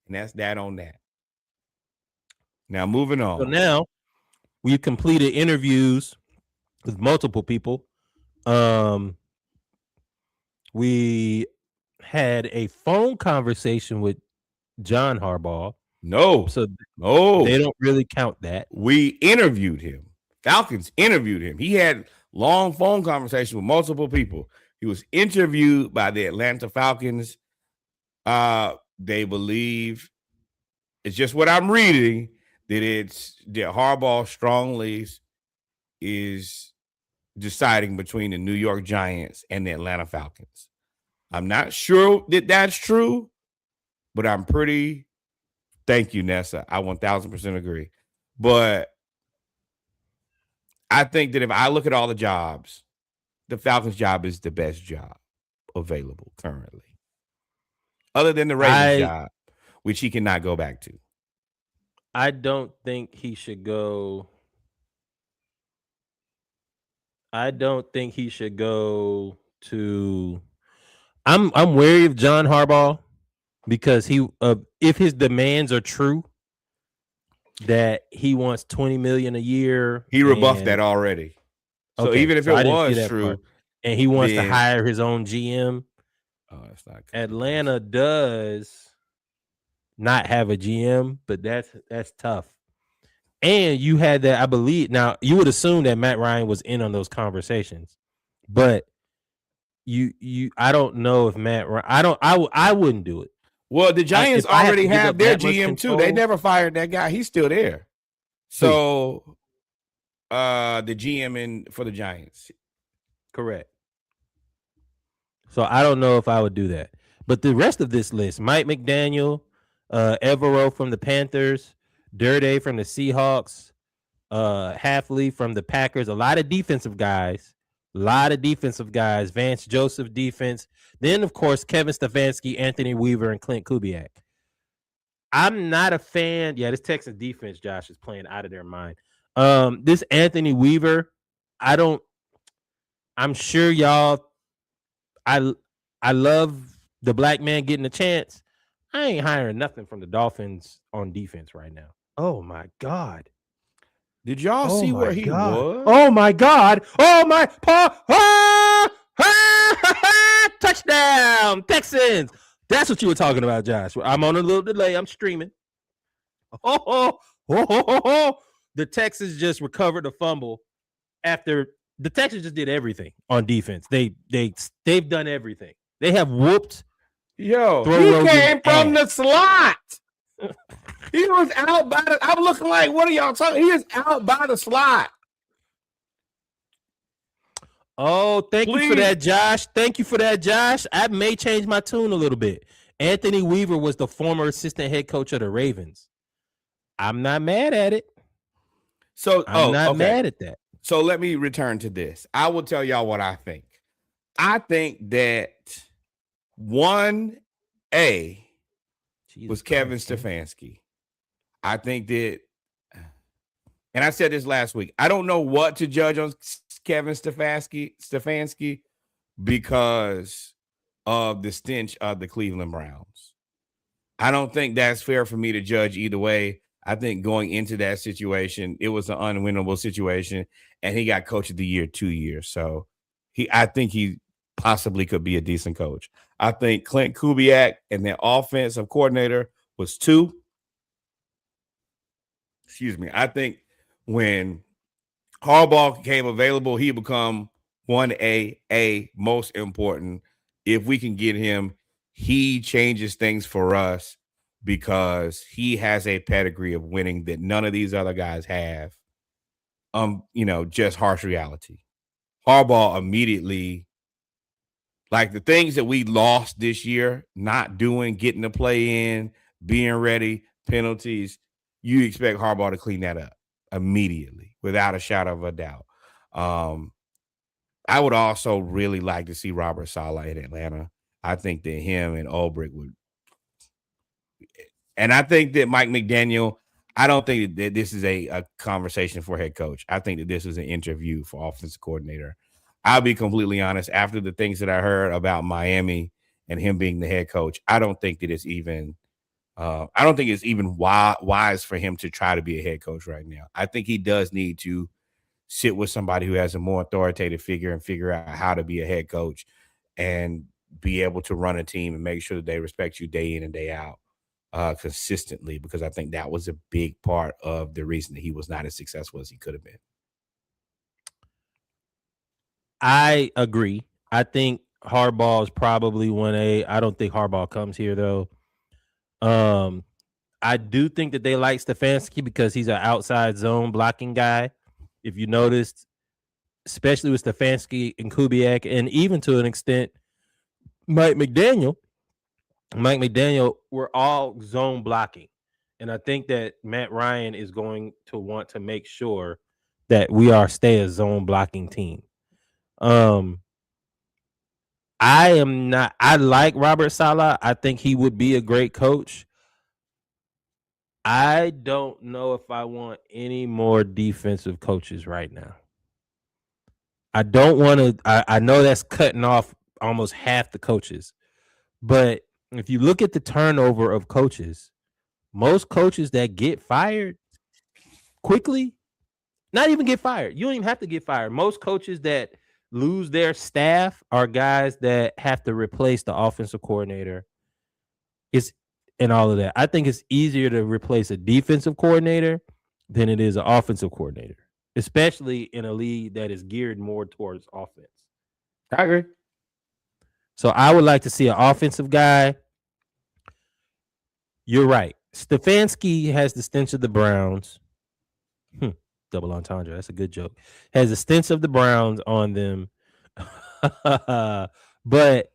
And that's that on that. Now, moving on.
So now we've completed interviews with multiple people. We had a phone conversation with John Harbaugh. So they don't really count that.
We interviewed him. Falcons interviewed him. He had long phone conversation with multiple people. He was interviewed by the Atlanta Falcons. They believe, it's just what I'm reading, that Harbaugh strongly is deciding between the New York Giants and the Atlanta Falcons. I'm not sure that that's true, but I'm pretty. Thank you, Nessa. I 1,000% agree. But I think that if I look at all the jobs, the Falcons job is the best job available currently. Other than the Ravens job, which he cannot go back to.
I don't think he should go. To. I'm wary of John Harbaugh because if his demands are true, that he wants $20 million a year.
He rebuffed that already. So even if it was true,
and he wants to hire his own GM,
that's not good.
Atlanta does not have a GM, but that's tough. And you had that, I believe. Now you would assume that Matt Ryan was in on those conversations, but I don't know if Matt Ryan. I wouldn't do it.
Well, the Giants already have their GM too. They never fired that guy. He's still there. So, the GM for the Giants.
Correct. So I don't know if I would do that. But the rest of this list: Mike McDaniel, Evero from the Panthers, Durde from the Seahawks, Halfley from the Packers. A lot of defensive guys. Vance Joseph defense. Then, of course, Kevin Stefanski, Anthony Weaver, and Clint Kubiak. I'm not a fan. Yeah, this Texas defense, Josh, is playing out of their mind. This Anthony Weaver, I'm sure y'all, I love the black man getting a chance. I ain't hiring nothing from the Dolphins on defense right now. Oh, my God.
Did y'all see where he was?
Oh, my God. Oh, my. Touchdown, Texans. That's what you were talking about, Josh. I'm on a little delay. I'm streaming. The Texans just recovered the fumble after the Texans just did everything on defense. They've done everything. They have whooped.
He came from the slot. He was out by the. I'm looking like, what are y'all talking? He is out by the slot.
Oh, thank you for that, Josh. I may change my tune a little bit. Anthony Weaver was the former assistant head coach of the Ravens. I'm not mad at it.
So
I'm not mad at that.
So let me return to this. I will tell y'all what I think. I think that 1A was Kevin Stefanski. I think that, and I said this last week, I don't know what to judge on Kevin Stefanski because of the stench of the Cleveland Browns. I don't think that's fair for me to judge either way. I think going into that situation, it was an unwinnable situation, and he got coach of the year 2 years. So I think he possibly could be a decent coach. I think Clint Kubiak and their offensive coordinator was 2. Excuse me. I think when Harbaugh became available, he become 1A, most important. If we can get him, he changes things for us because he has a pedigree of winning that none of these other guys have. Just harsh reality. Harbaugh immediately, like the things that we lost this year, not doing, getting to play in, being ready, penalties, you expect Harbaugh to clean that up immediately, without a shadow of a doubt. I would also really like to see Robert Saleh in Atlanta. I think that him and Ulbrich would. And I think that Mike McDaniel, I don't think that this is a conversation for head coach. I think that this is an interview for offensive coordinator. I'll be completely honest. After the things that I heard about Miami and him being the head coach, I don't think that it's even wise for him to try to be a head coach right now. I think he does need to sit with somebody who has a more authoritative figure and figure out how to be a head coach and be able to run a team and make sure that they respect you day in and day out consistently, because I think that was a big part of the reason that he was not as successful as he could have been.
I agree. I think Harbaugh is probably 1A. I don't think Harbaugh comes here, though. I do think that they like Stefanski because he's an outside zone blocking guy. If you noticed, especially with Stefanski and Kubiak, and even to an extent, Mike McDaniel, were all zone blocking. And I think that Matt Ryan is going to want to make sure that we stay a zone blocking team. I like Robert Saleh. I think he would be a great coach. I don't know if I want any more defensive coaches right now. I don't want to. I know that's cutting off almost half the coaches, but if you look at the turnover of coaches, most coaches that get fired quickly, not even get fired. You don't even have to get fired. Most coaches that lose their staff are guys that have to replace the offensive coordinator. And all of that. I think it's easier to replace a defensive coordinator than it is an offensive coordinator, especially in a league that is geared more towards offense.
I agree.
So I would like to see an offensive guy. You're right. Stefanski has the stench of the Browns. Double entendre. That's a good joke. Has the stench of the Browns on them. But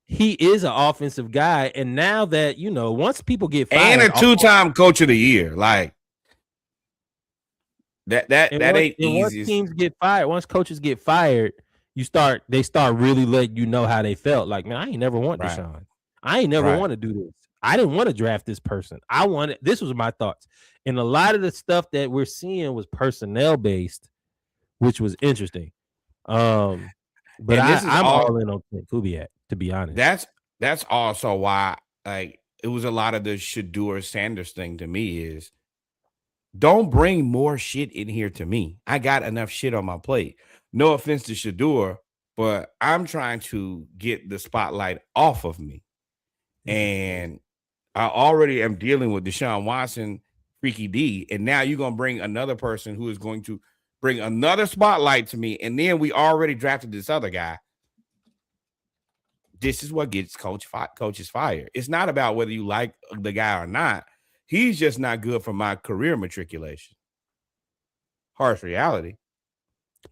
he is an offensive guy. And now that, once people get fired.
And a 2-time coach of the year. Like, that ain't easy.
Once teams get fired, once coaches get fired, they start really letting you know how they felt. Like, man, I ain't never want Deshaun. I ain't never want to do this. I didn't want to draft this person. This was my thoughts. And a lot of the stuff that we're seeing was personnel based, which was interesting. But I'm all in on Kubiak, to be honest.
That's also why, like, it was a lot of the Shedeur Sanders thing to me is, don't bring more shit in here to me. I got enough shit on my plate. No offense to Shedeur, but I'm trying to get the spotlight off of me. And I already am dealing with Deshaun Watson, Freaky D, and now you're going to bring another person who is going to bring another spotlight to me, and then we already drafted this other guy. This is what gets coaches fired. It's not about whether you like the guy or not. He's just not good for my career matriculation. Harsh reality.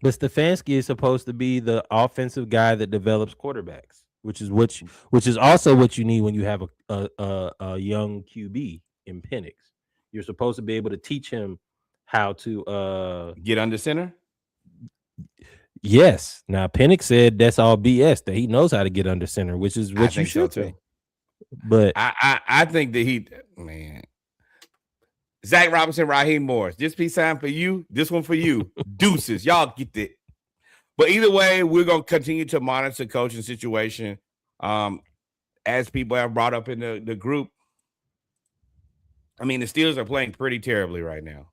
But Stefanski is supposed to be the offensive guy that develops quarterbacks, which is also what you need when you have a young QB in Penix. You're supposed to be able to teach him how to
get under center.
Yes. Now Penix said that's all BS, that he knows how to get under center, which is what you should too. But
I think that Zach Robinson, Raheem Morris, this piece time for you, this one for you. Deuces, y'all get it. But either way, we're gonna continue to monitor the coaching situation. As people have brought up in the group, I mean, the Steelers are playing pretty terribly right now.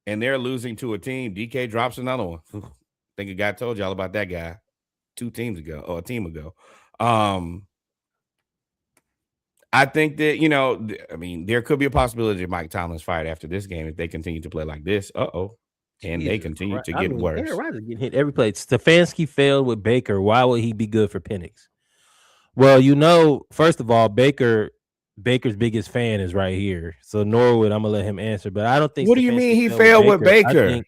And they're losing to a team. DK drops another one. I think a guy told y'all about that guy a team ago. I think that, there could be a possibility that Mike Tomlin's fired after this game if they continue to play like this. And they continue to get worse.
Aaron Rodgers getting hit every play. Stefanski failed with Baker. Why would he be good for Penix? Well, first of all, Baker's biggest fan is right here. So Norwood, I'm gonna let him answer. But I don't think.
What do you mean he failed with Baker?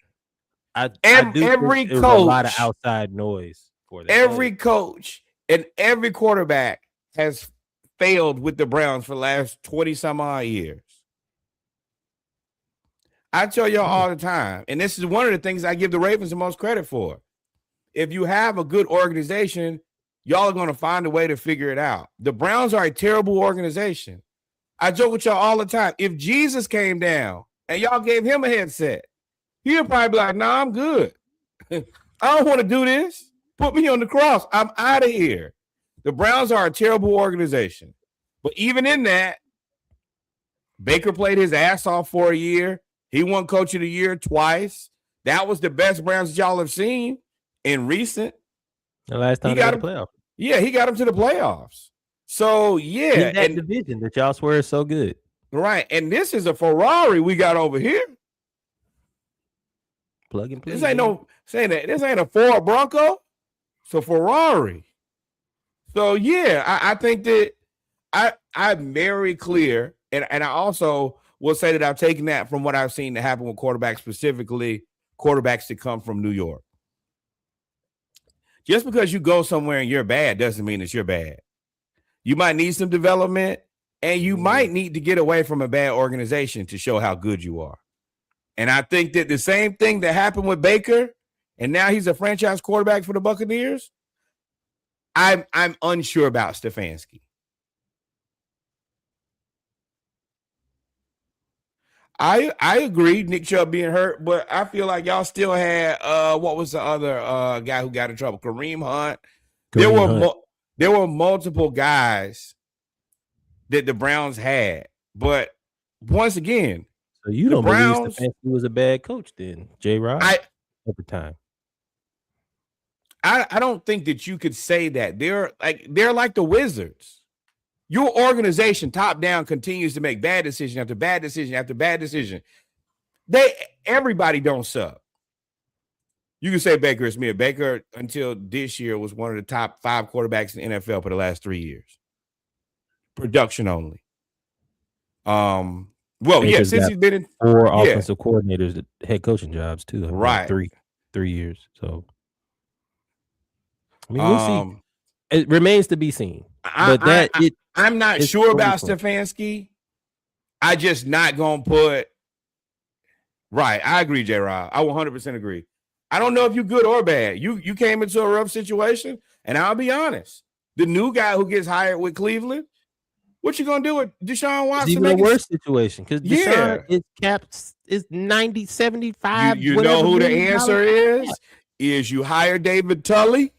I do
every
think
coach,
a lot of outside noise for that.
Every coach and every quarterback has failed with the Browns for the last 20 some odd years. I tell y'all all the time, and this is one of the things I give the Ravens the most credit for. If you have a good organization, y'all are going to find a way to figure it out. The Browns are a terrible organization. I joke with y'all all the time. If Jesus came down and y'all gave him a headset, he'll probably be like, nah, I'm good. I don't want to do this. Put me on the cross. I'm out of here. The Browns are a terrible organization. But even in that, Baker played his ass off for a year. He won Coach of the Year twice. That was the best Browns y'all have seen in recent.
The last time he got to the playoffs.
Yeah, he got him to the playoffs. So, yeah.
In that division that y'all swear is so good.
Right. And this is a Ferrari we got over here.
Plug and play.
This ain't a Ford Bronco. It's a Ferrari. So, yeah, I think that I'm very clear. And I also will say that I've taken that from what I've seen to happen with quarterbacks, specifically quarterbacks that come from New York. Just because you go somewhere and you're bad doesn't mean that you're bad. You might need some development, and you might need to get away from a bad organization to show how good you are. And I think that the same thing that happened with Baker, and now he's a franchise quarterback for the Buccaneers, I'm unsure about Stefanski. I agree, Nick Chubb being hurt, but I feel like y'all still had what was the other guy who got in trouble? Kareem Hunt. There were multiple guys that the Browns had, but once again,
so you don't believe Stefanski was a bad coach then, J-Rod? At the time,
I don't think that you could say that. They're like the Wizards. Your organization, top down, continues to make bad decision after bad decision after bad decision. Everybody don't suck. You can say Baker Smith. Baker, until this year, was one of the top 5 quarterbacks in the NFL for the last 3 years. Production only. Since he's been in
4 offensive coordinators, that head coaching jobs too.
Right,
3 years. So, I mean, we'll see. It remains to be seen.
I'm not sure about Stefanski. I just not gonna put. Right, I agree, J-Rod. I 100% agree. I don't know if you're good or bad. You came into a rough situation, and I'll be honest. The new guy who gets hired with Cleveland, what you gonna do with Deshaun Watson?
It's even a worse situation because Deshaun is capped is 90, 75.
You know who the answer is? Is you hire David Tully,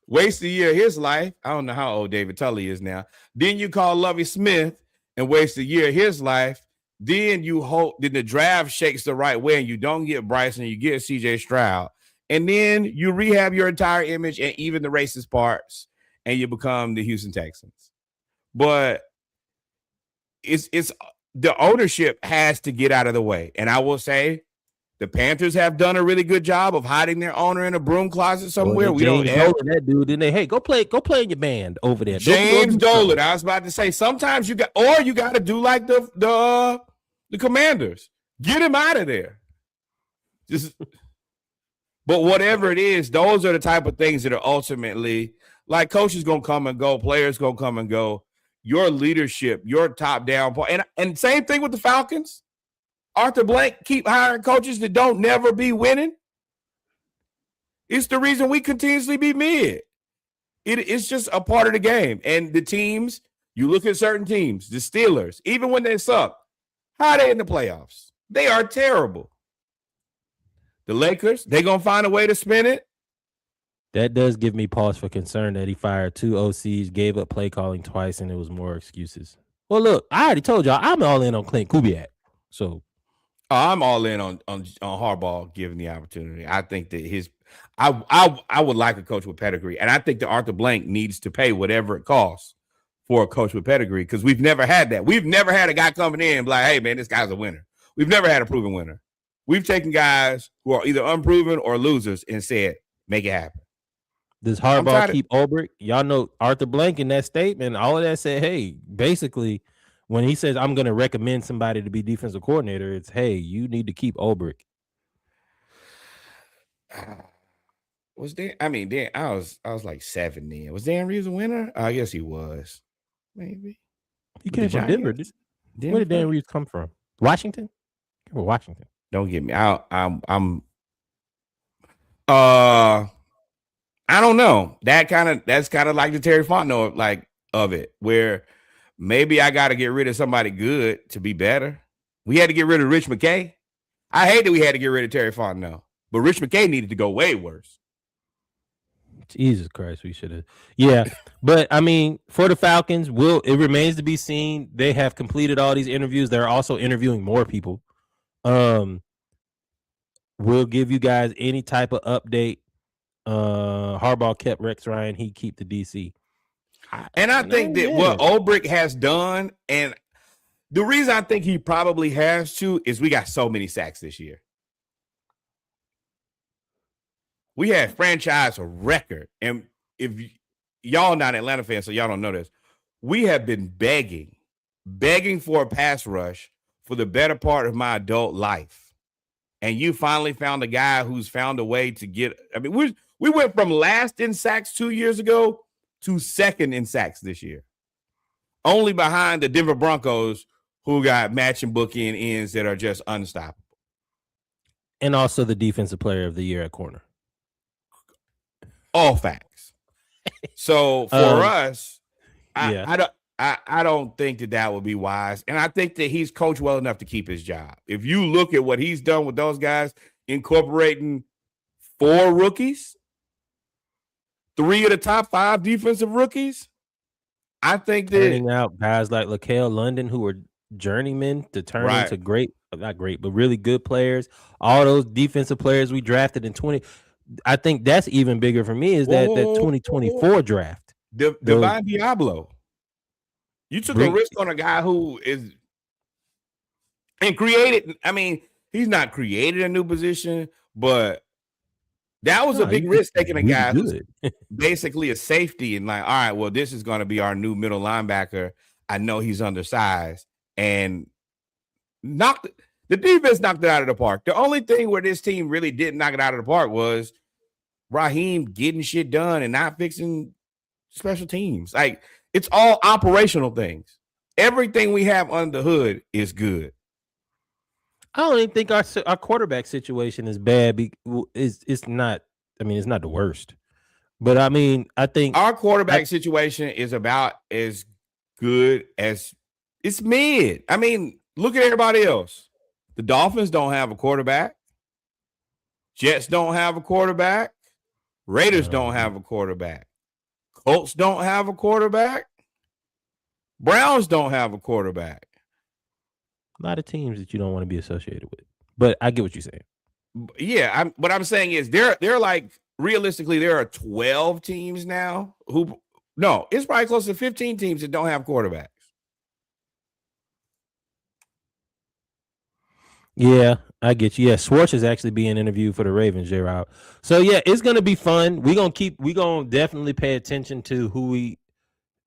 waste a year of his life. I don't know how old David Tully is now. Then you call Lovie Smith and waste a year of his life. Then you hope that the draft shakes the right way and you don't get Bryson, you get CJ Stroud. And then you rehab your entire image and even the racist parts, and you become the Houston Texans. But it's the ownership has to get out of the way. And I will say the Panthers have done a really good job of hiding their owner in a broom closet somewhere. We don't have
that dude. Didn't they? Hey, go play in your band over there.
James Dolan. I was about to say sometimes you got to do like the Commanders. Get him out of there. But whatever it is, those are the type of things that are ultimately like coaches gonna come and go, players gonna come and go. Your leadership, your top down point, and same thing with the Falcons. Arthur Blank keep hiring coaches that don't never be winning. It's the reason we continuously be mid. It's just a part of the game. And the teams, you look at certain teams, the Steelers, even when they suck, how are they in the playoffs? They are terrible. The Lakers, they're going to find a way to spin it.
That does give me pause for concern that he fired 2 OCs, gave up play calling twice, and it was more excuses. Well, look, I already told y'all I'm all in on Clint Kubiak. So
I'm all in on Harbaugh given the opportunity. I think that I would like a coach with pedigree, and I think that Arthur Blank needs to pay whatever it costs for a coach with pedigree because we've never had that. We've never had a guy coming in and be like, hey man, this guy's a winner. We've never had a proven winner. We've taken guys who are either unproven or losers and said, make it happen.
Does Harbaugh keep Ulbrich? Y'all know Arthur Blank in that statement, all of that said, hey, basically, when he says I'm going to recommend somebody to be defensive coordinator, it's, hey, you need to keep Ulbrich.
Was Dan? I mean, Dan. I was like 7 then. Was Dan Reeves a winner? I guess he was. Maybe
he came from Denver. Where did Dan Reeves come from? Washington. Washington.
Don't get me. I'm. I don't know. That's kind of like the Terry Fontenot of it, where maybe I got to get rid of somebody good to be better. We had to get rid of Rich McKay. I hate that we had to get rid of Terry Fontenot, but Rich McKay needed to go way worse.
Jesus Christ, we should have. Yeah, but I mean, for the Falcons, it remains to be seen. They have completed all these interviews. They're also interviewing more people. We'll give you guys any type of update. Harbaugh kept Rex Ryan. He keep the DC.
And I think that what Ulbrich has done, and the reason I think he probably has to, is we got so many sacks this year. We had franchise record. And if y'all not Atlanta fans, so y'all don't know this, we have been begging for a pass rush for the better part of my adult life. And you finally found a guy who's found a way to get, I mean, we went from last in sacks 2 years ago to second in sacks this year. Only behind the Denver Broncos, who got matching bookend ends that are just unstoppable.
And also the defensive player of the year at corner.
All facts. So for us, I don't think that would be wise. And I think that he's coached well enough to keep his job. If you look at what he's done with those guys, incorporating 4 rookies, 3 of the top 5 defensive rookies, I think that
turning out guys like LaCale London, who are journeymen, to turn into not great, but really good players. All those defensive players we drafted in 20. I think that's even bigger for me is that 2024 draft.
Divine Diablo. You took a risk on a guy who is and created. I mean, he's not created a new position, but that was a big risk taking a guy who's basically a safety and like, all right, well, this is going to be our new middle linebacker. I know he's undersized and the defense knocked it out of the park. The only thing where this team really didn't knock it out of the park was Raheem getting shit done and not fixing special teams. Like, it's all operational things. Everything we have under the hood is good.
I don't even think our quarterback situation is bad. It's not. I mean, it's not the worst. But I mean, I think
our quarterback situation is about as good as it's mid. I mean, look at everybody else. The Dolphins don't have a quarterback. Jets don't have a quarterback. Raiders don't have a quarterback. Colts don't have a quarterback. Browns don't have a quarterback.
A lot of teams that you don't want to be associated with. But I get what you're saying.
Yeah, what I'm saying is they're like, realistically, there are 12 teams now it's probably close to 15 teams that don't have quarterbacks.
Yeah, I get you. Yeah, Schwartz is actually being interviewed for the Ravens, J-Rob. So yeah, it's gonna be fun. We're gonna definitely pay attention to who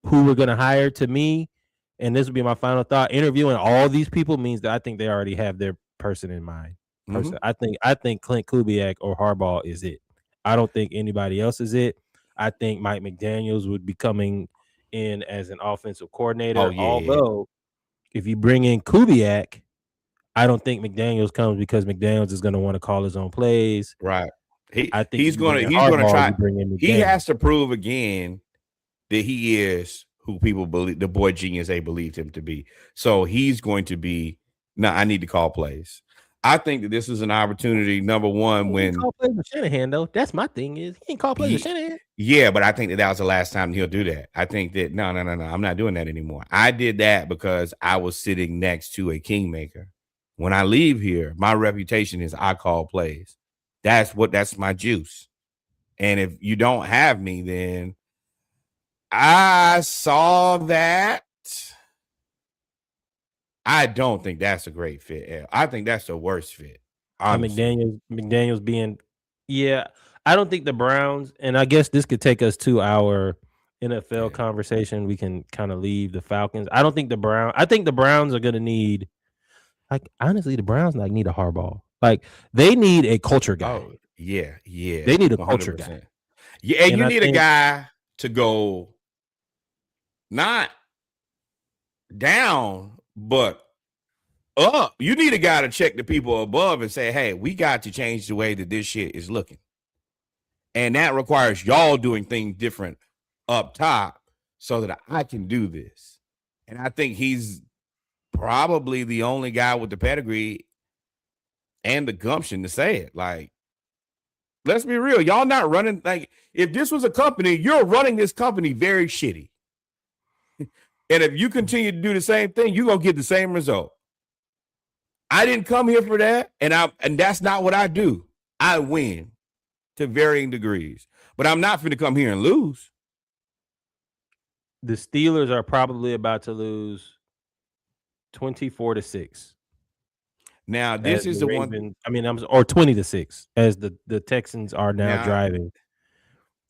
we're gonna hire. To me, and this will be my final thought, interviewing all these people means that I think they already have their person in mind. Mm-hmm. I think Clint Kubiak or Harbaugh is it. I don't think anybody else is it. I think Mike McDaniels would be coming in as an offensive coordinator. Although if you bring in Kubiak, I don't think McDaniels comes because McDaniels is going to want to call his own plays.
Right. I think he's going to try. He has to prove again that he is who people believe, the boy genius they believed him to be. So he's going to be, I need to call plays. I think that this is an opportunity. Number one,
He ain't
when
call plays with Shanahan though. That's my thing is he ain't call plays with Shanahan.
yeah, but I think that was the last time he'll do that. I think that no, I'm not doing that anymore. I did that because I was sitting next to a kingmaker. When I leave here, my reputation is I call plays. That's my juice. And if you don't have me, then I saw that. I don't think that's a great fit. I think that's the worst fit.
McDaniels being, yeah. I don't think the Browns, and I guess this could take us to our NFL conversation. We can kind of leave the Falcons. I don't think the Browns. I think the Browns are going to need, like, honestly, the Browns like need a Harbaugh. Like, they need a culture guy.
Oh, yeah.
They need a 100%. Culture guy.
Yeah, and you need a guy to go not down, but up. You need a guy to check the people above and say, hey, we got to change the way that this shit is looking. And that requires y'all doing things different up top so that I can do this. And I think he's probably the only guy with the pedigree and the gumption to say it. Like, let's be real. Y'all not running, like, if this was a company, you're running this company very shitty. And if you continue to do the same thing, you're going to get the same result. I didn't come here for that, and that's not what I do. I win to varying degrees, but I'm not going to come here and lose.
The Steelers are probably about to lose 24-6.
Now, this is the one.
I mean, or 20-6 as the Texans are now driving.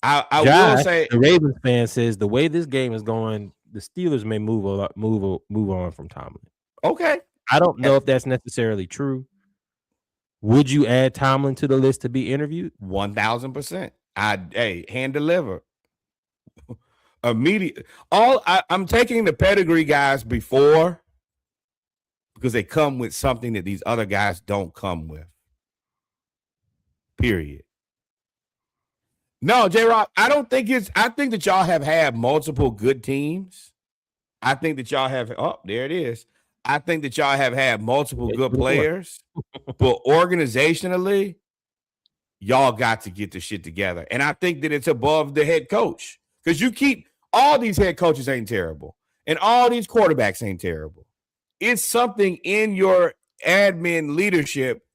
I will say
the Ravens fan says the way this game is going, the Steelers may move on from Tomlin.
Okay.
I don't know if that's necessarily true. Would you add Tomlin to the list to be interviewed?
1,000%. Hand deliver. Immediate. I'm taking the pedigree guys before because they come with something that these other guys don't come with. Period. No, J-Rock, I think that y'all have had multiple good teams. I think that y'all have, there it is. I think that y'all have had multiple good players, but organizationally, y'all got to get the shit together. And I think that it's above the head coach because all these head coaches ain't terrible and all these quarterbacks ain't terrible. It's something in your admin leadership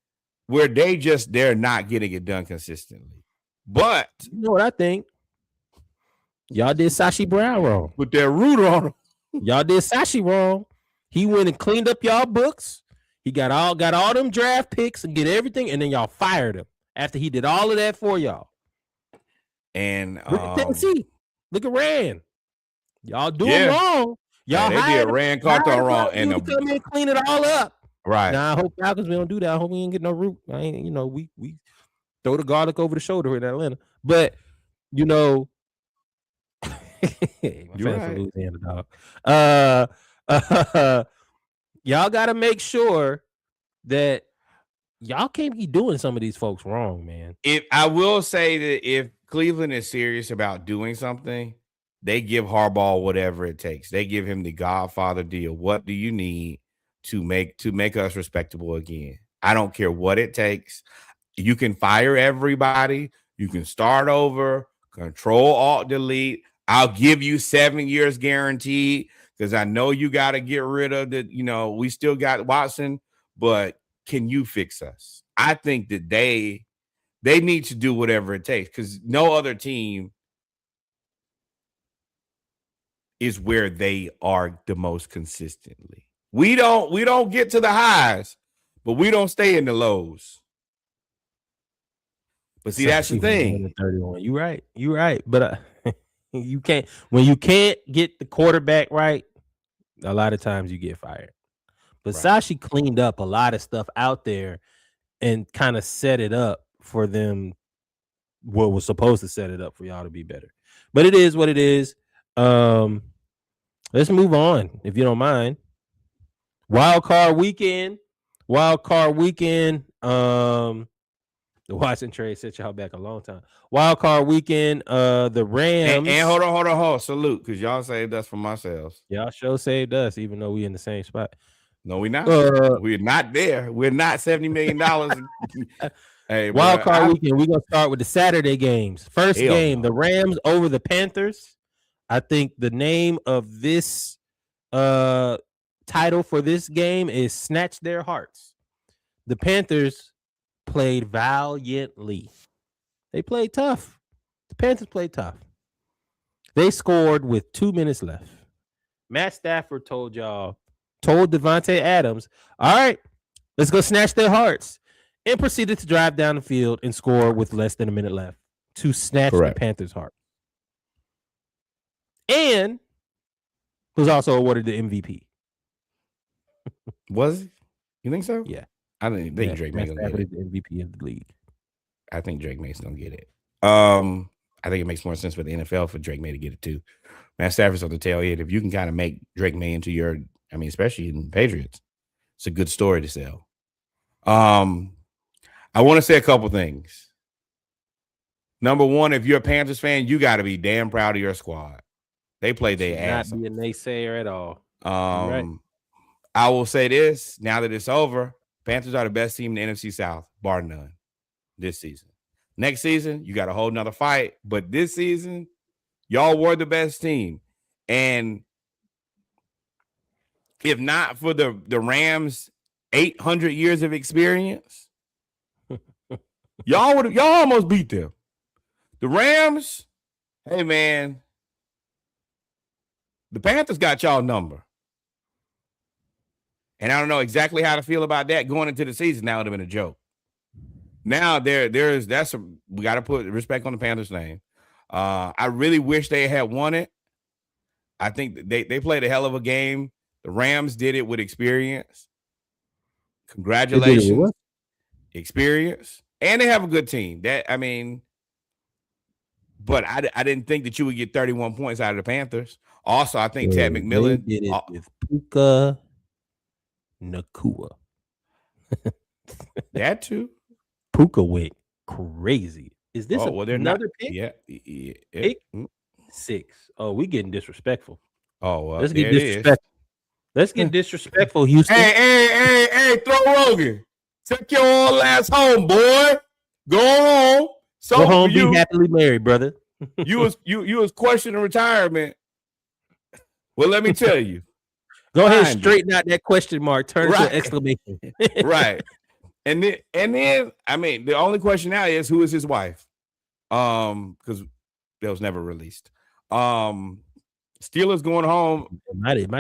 where they're not getting it done consistently. But
you know what I think? Y'all did Sashi Brown wrong.
Put that root on him.
Y'all did Sashi wrong. He went and cleaned up y'all books. He got all them draft picks and get everything, and then y'all fired him after he did all of that for y'all.
And
look at Tennessee. Look at Rand. Y'all doing wrong. Y'all
they did Rand Carter wrong and
come in and clean it all up.
Right.
Now I hope Falcons we don't do that. I hope we ain't get no root. I ain't, we throw the garlic over the shoulder in Atlanta. But you're right. Louisiana, dog. Y'all got to make sure that y'all can't be doing some of these folks wrong, man.
If I will say that if Cleveland is serious about doing something, they give Harbaugh whatever it takes. They give him the Godfather deal. What do you need to make us respectable again? I don't care what it takes. You can fire everybody. You can start over. Control Alt Delete. I'll give you 7 years guaranteed because I know you got to get rid of the. We still got Watson, but can you fix us? I think that they need to do whatever it takes because no other team is where they are the most consistently. We don't get to the highs, but we don't stay in the lows. But see, that's the thing.
31. You're right. But you can't get the quarterback right. A lot of times you get fired. But right. Sashi cleaned up a lot of stuff out there and kind of set it up for them. What was supposed to set it up for y'all to be better. But it is what it is. Let's move on, if you don't mind. Wild card weekend. The Watson trade set y'all back a long time. Wild card weekend. The Rams.
And hold on. Salute, because y'all saved us from ourselves.
Y'all sure saved us, even though we in the same spot.
No, we're not.
Uh,
We're not there. We're not $70 million. Hey,
Wild
bro,
card weekend. We're gonna start with the Saturday games. First game, the Rams over the Panthers. I think the name of this title for this game is Snatch Their Hearts. The Panthers played valiantly. They played tough. The Panthers played tough. They scored with 2 minutes left. Matt Stafford told Devontae Adams, all right, let's go snatch their hearts, and proceeded to drive down the field and score with less than a minute left to snatch the Panthers' heart. And was also awarded the MVP.
Was he? You think so?
Yeah.
I think Drake May's gonna get it.
The MVP of the league.
I think Drake May's gonna get it. I think it makes more sense for the NFL for Drake May to get it too. Matt Stafford's on the tail end. If you can kind of make Drake May into your, I mean, especially in Patriots, it's a good story to sell. I want to say a couple things. Number one, if you're a Panthers fan, you got to be damn proud of your squad. They played their ass.
Not be a naysayer at all.
Right. I will say this, now that it's over, Panthers are the best team in the NFC South, bar none, this season. Next season, you got a whole nother fight. But this season, y'all were the best team. And if not for the Rams' 800 years of experience, y'all almost beat them. The Rams, hey, man, the Panthers got y'all number. And I don't know exactly how to feel about that going into the season. Now it would have been a joke. Now we got to put respect on the Panthers' name. I really wish they had won it. I think they played a hell of a game. The Rams did it with experience. Congratulations, experience, and they have a good team. But I didn't think that you would get 31 points out of the Panthers. Also, I think Tad McMillan
did it with Puka Nacua.
That too.
Puka went crazy. Is this another pick?
Yeah.
Pick 6. Oh, we getting disrespectful.
Oh, well,
let's get disrespectful. Let's get disrespectful, Houston.
Hey, throw Rogan. Take your old ass home, boy. Go home.
Go home, be happily married, brother.
you was questioning retirement. Well, let me tell you.
Go ahead and straighten out that question mark. Turn to an exclamation.
Right. And then, I mean, the only question now is who is his wife? Because that was never released. Steelers going home.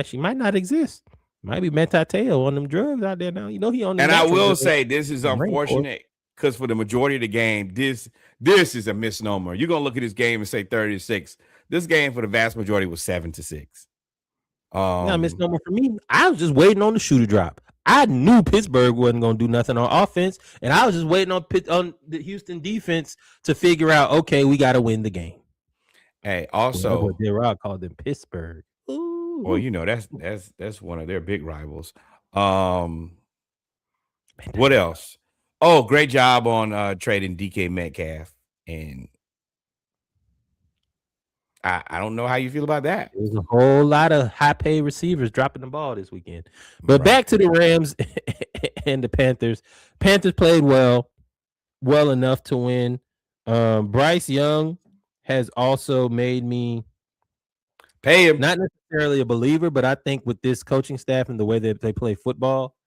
She might not exist. Might be Metateo on them drugs out there now. You know he on.
And I will say this is unfortunate because for the majority of the game, this is a misnomer. You're gonna look at this game and say 30-6. This game for the vast majority was 7-6.
Not a misnomer for me. I was just waiting on the shoe to drop. I knew Pittsburgh wasn't going to do nothing on offense, and I was just waiting on the Houston defense to figure out, okay, we got to win the game.
Hey, also,
Rock called them Pittsburgh. Ooh.
Well, you know that's one of their big rivals. What else? Oh, great job on trading DK Metcalf, and I don't know how you feel about that.
There's a whole lot of high-paid receivers dropping the ball this weekend. But back to the Rams and the Panthers. Panthers played well enough to win. Bryce Young has also made me
pay him.
Not necessarily a believer, but I think with this coaching staff and the way that they play football,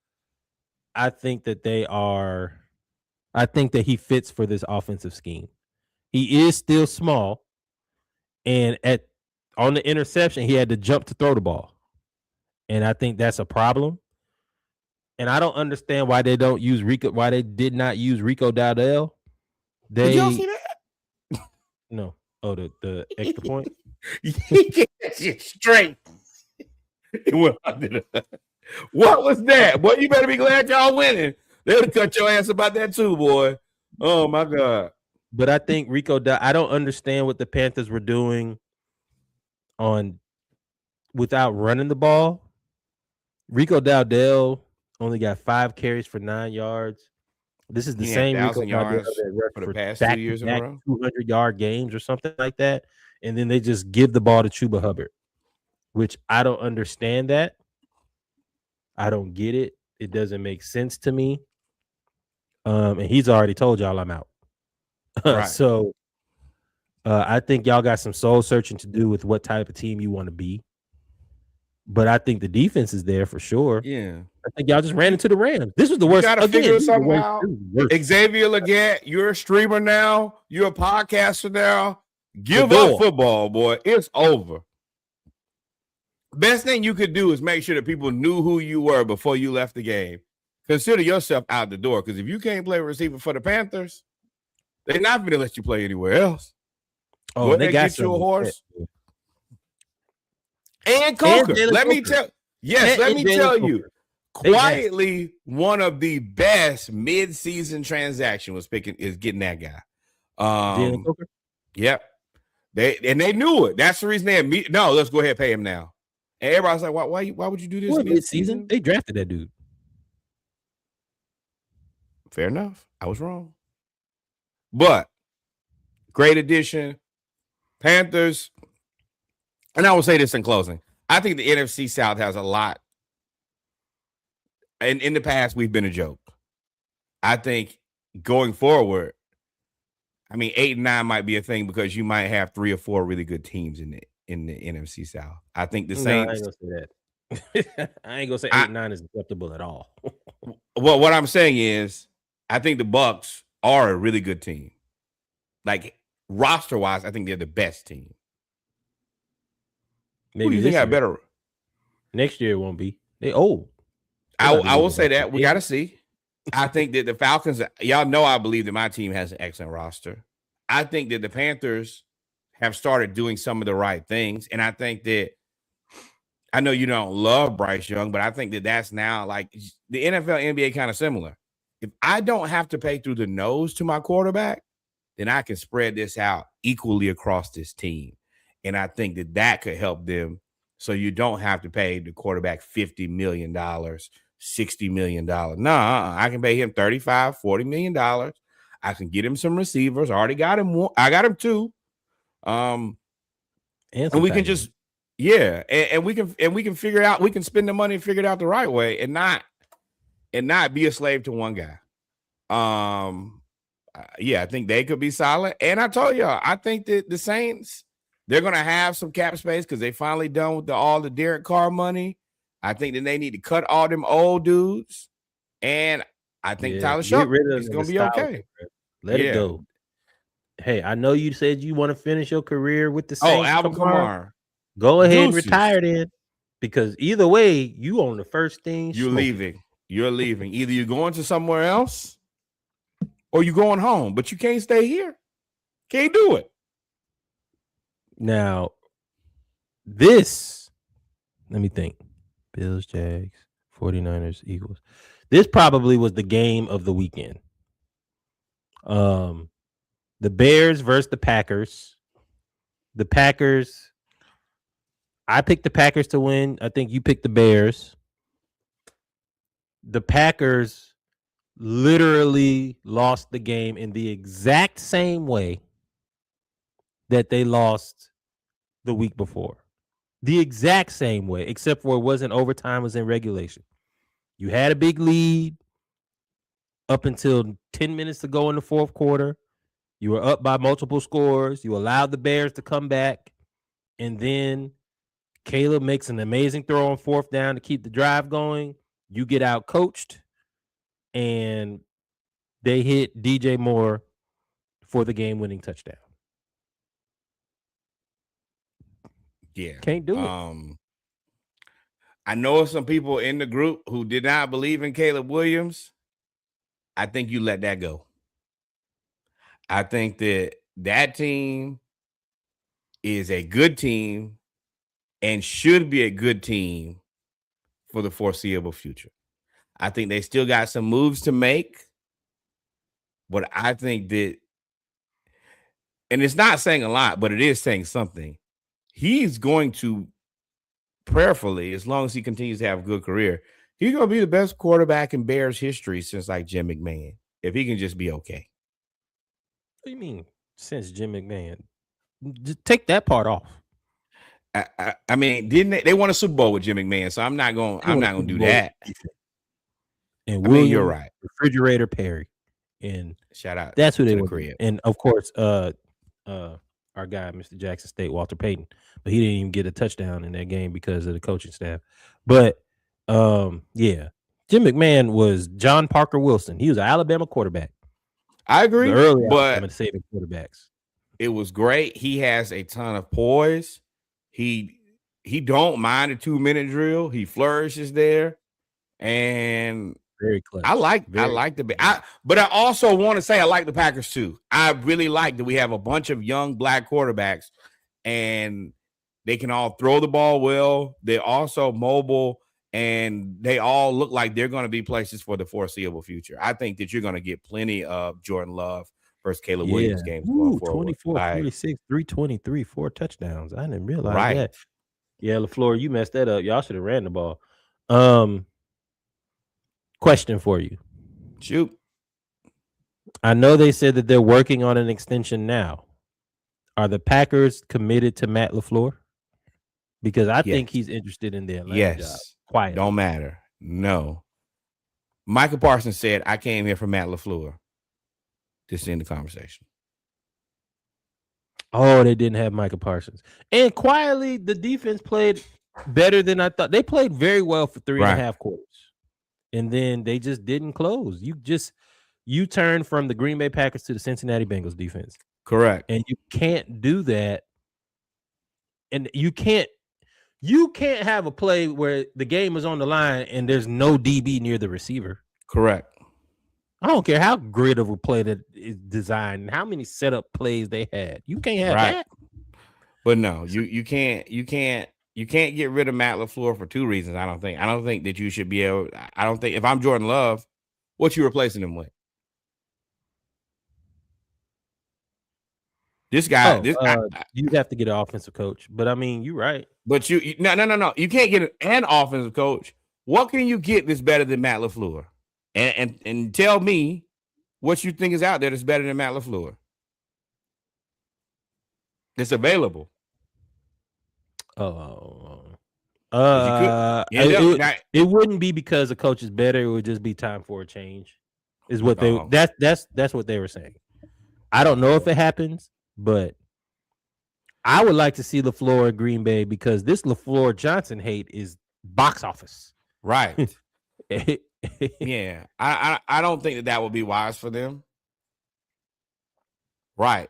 I think that he fits for this offensive scheme. He is still small. And on the interception, he had to jump to throw the ball. And I think that's a problem. And I don't understand why they did not use Rico Dowdell.
Did y'all see that?
No. Oh, the extra point?
He gets it straight. What was that? Boy, you better be glad y'all winning. They would have cut your ass about that too, boy. Oh my God.
But I think I don't understand what the Panthers were doing without running the ball. Rico Dowdell only got 5 carries for 9 yards. This is the same Rico
yards for the past 2 years in a row.
200-yard games or something like that. And then they just give the ball to Chuba Hubbard, which I don't understand that. I don't get it. It doesn't make sense to me. And he's already told y'all I'm out.
Right.
So I think y'all got some soul searching to do with what type of team you want to be. But I think the defense is there for sure.
Yeah.
I think y'all just ran into the Rams. This was the worst.
You gotta figure something out.
Worst.
Xavier Leggett, you're a streamer now. You're a podcaster now. Give up football, boy. It's over. Best thing you could do is make sure that people knew who you were before you left the game. Consider yourself out the door, because if you can't play receiver for the Panthers, they're not going to let you play anywhere else.
Oh, they got
get you a horse. And Coker. Let me tell you, quietly, one of the best mid-season transactions is getting that guy. Yep. They knew it. That's the reason they had no, let's go ahead and pay him now. And everybody's like, why would you do this
mid-season? They drafted that dude.
Fair enough. I was wrong. But great addition. Panthers. And I will say this in closing. I think the NFC South has a lot. And in the past, we've been a joke. I think going forward, 8 and 9 might be a thing because you might have 3 or 4 really good teams in the NFC South. I think the Saints.
I ain't gonna say that. I ain't gonna say 8 and 9 is acceptable at all.
Well, what I'm saying is, I think the Bucs are a really good team. Like roster-wise, I think they're the best team.
Maybe
Who do you think got better?
Next year it won't be. They old.
I will say that. We got to see. I think that the Falcons, y'all know I believe that my team has an excellent roster. I think that the Panthers have started doing some of the right things. And I think that, I know you don't love Bryce Young, but I think that that's now like the NFL, NBA kind of similar. If I don't have to pay through the nose to my quarterback, then I can spread this out equally across this team. And I think that that could help them. So you don't have to pay the quarterback $50 million, $60 million. Nah, I can pay him $35, $40 million. I can get him some receivers. I already got him one. I got him 2. And we can just, and we can figure out, we can spend the money and figure it out the right way and not be a slave to one guy. I think they could be solid. And I told y'all, I think that the Saints, they're going to have some cap space because they finally done with all the Derek Carr money. I think that they need to cut all them old dudes. And I think Tyler Shuck is going to be okay.
Let it go. Hey, I know you said you want to finish your career with the Saints.
Alvin Kamara.
Go ahead and retire then. Because either way, you on the first thing.
You're leaving. Either you're going to somewhere else or you're going home. But you can't stay here. Can't do it.
Now, let me think. Bills, Jags, 49ers, Eagles. This probably was the game of the weekend. The Bears versus the Packers. The Packers. I picked the Packers to win. I think you picked the Bears. The Packers literally lost the game in the exact same way that they lost the week before. The exact same way, except for it wasn't overtime, it was in regulation. You had a big lead up until 10 minutes to go in the fourth quarter. You were up by multiple scores. You allowed the Bears to come back. And then Caleb makes an amazing throw on 4th down to keep the drive going. You get out coached. And they hit DJ Moore for the game-winning touchdown.
Yeah.
Can't do it.
I know some people in the group who did not believe in Caleb Williams. I think you let that go. I think that team is a good team and should be a good team for the foreseeable future. I think they still got some moves to make, but I think that, and it's not saying a lot, but it is saying something. He's going to, prayerfully, as long as he continues to have a good career, he's going to be the best quarterback in Bears history since like Jim McMahon, if he can just be okay.
What do you mean since Jim McMahon? Just take that part off.
I mean, didn't they won a Super Bowl with Jim McMahon? So I'm not gonna do that.
And
I mean, you're right.
Refrigerator Perry, and
shout out.
That's who they
the
were.
crib.
And of course, our guy, Mr. Jackson State, Walter Payton, but he didn't even get a touchdown in that game because of the coaching staff. But yeah, Jim McMahon was John Parker Wilson. He was an Alabama quarterback.
I agree,
the early
but
Alabama saving quarterbacks.
It was great. He has a ton of poise. He don't mind a 2-minute drill. He flourishes there, and
very clutch.
I like but I also want to say I like the Packers too. I really like that we have a bunch of young black quarterbacks, and they can all throw the ball well. They're also mobile, and they all look like they're going to be places for the foreseeable future. I think that you're going to get plenty of Jordan Love versus Caleb Williams games going forward.
24, 46, 323, 4 touchdowns. I didn't realize that. Yeah, LaFleur, you messed that up. Y'all should have ran the ball. Question for you.
Shoot.
I know they said that they're working on an extension now. Are the Packers committed to Matt LaFleur? Because I think he's interested in the Atlanta job. Quiet.
Don't matter. No. Michael Parsons said, I came here for Matt LaFleur. Just end the conversation.
Oh, they didn't have Michael Parsons. And quietly, the defense played better than I thought. They played very well for 3.5 quarters. And then they just didn't close. You turned from the Green Bay Packers to the Cincinnati Bengals defense.
Correct.
And you can't do that. And you can't have a play where the game is on the line and there's no DB near the receiver.
Correct.
I don't care how great of a play that is designed and how many setup plays they had. You can't have that.
But no, you can't get rid of Matt LaFleur for 2 reasons. I don't think that you should be able. I don't think if I'm Jordan Love, what you replacing him with? This guy,
you'd have to get an offensive coach. But I mean, you're right.
But no. You can't get an offensive coach. What can you get that's better than Matt LaFleur? And tell me what you think is out there that's better than Matt LaFleur. It's available.
It wouldn't be because the coach is better. It would just be time for a change. Is what that's what they were saying. I don't know if it happens, but I would like to see LaFleur in Green Bay because this LaFleur Johnson hate is box office.
Right. Yeah. I don't think that would be wise for them. Right.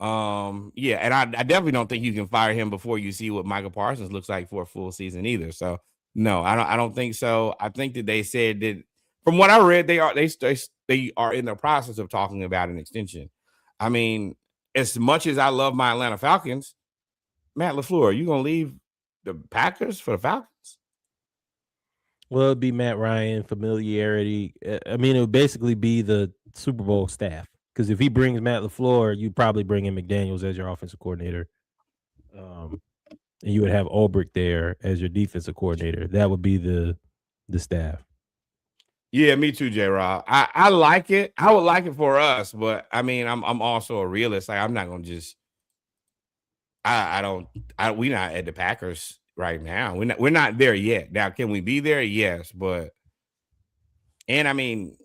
Yeah, and I definitely don't think you can fire him before you see what Michael Parsons looks like for a full season either. So no, I don't think so. I think that they said that from what I read, they are in the process of talking about an extension. I mean, as much as I love my Atlanta Falcons, Matt LaFleur, are you gonna leave the Packers for the Falcons?
Well, it'd be Matt Ryan, familiarity. I mean, it would basically be the Super Bowl staff. Because if he brings Matt LaFleur, you'd probably bring in McDaniels as your offensive coordinator. And you would have Ulbrich there as your defensive coordinator. That would be the staff.
Yeah, me too, J-Rob. I like it. I would like it for us, but I mean, I'm also a realist. Like, I'm not gonna just we're not at the Packers right now. We're not there yet. Now, can we be there? Yes, and I mean,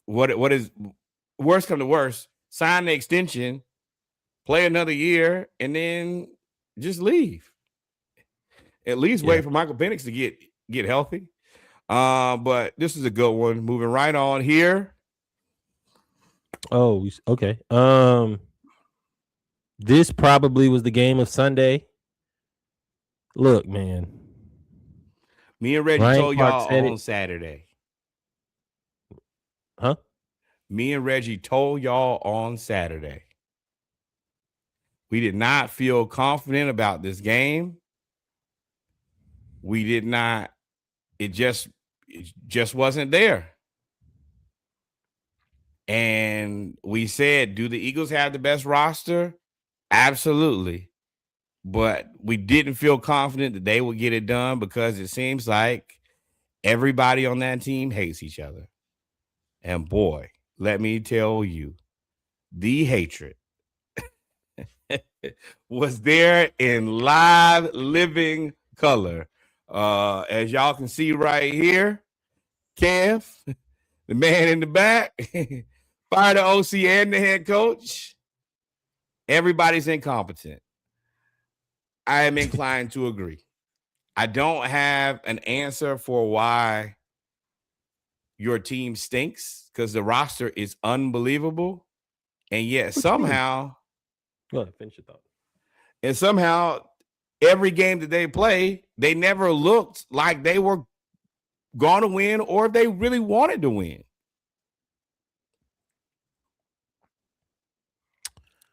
what is worst come to worst, sign the extension, play another year, and then just leave. At least wait for Michael Penix to get healthy. But this is a good one. Moving right on here.
Oh, okay. This probably was the game of Sunday. Look, man.
Me and Reggie told y'all on Saturday.
Huh?
Me and Reggie told y'all on Saturday. We did not feel confident about this game. We did not. It just wasn't there. And we said, do the Eagles have the best roster? Absolutely. But we didn't feel confident that they would get it done because it seems like everybody on that team hates each other. And boy, let me tell you, the hatred was there in live living color. As y'all can see right here, Kev, the man in the back, fired the OC and the head coach. Everybody's incompetent. I am inclined to agree. I don't have an answer for why your team stinks because the roster is unbelievable. And yet somehow,
go ahead, finish your thought.
And somehow every game that they play, they never looked like they were going to win or if they really wanted to win.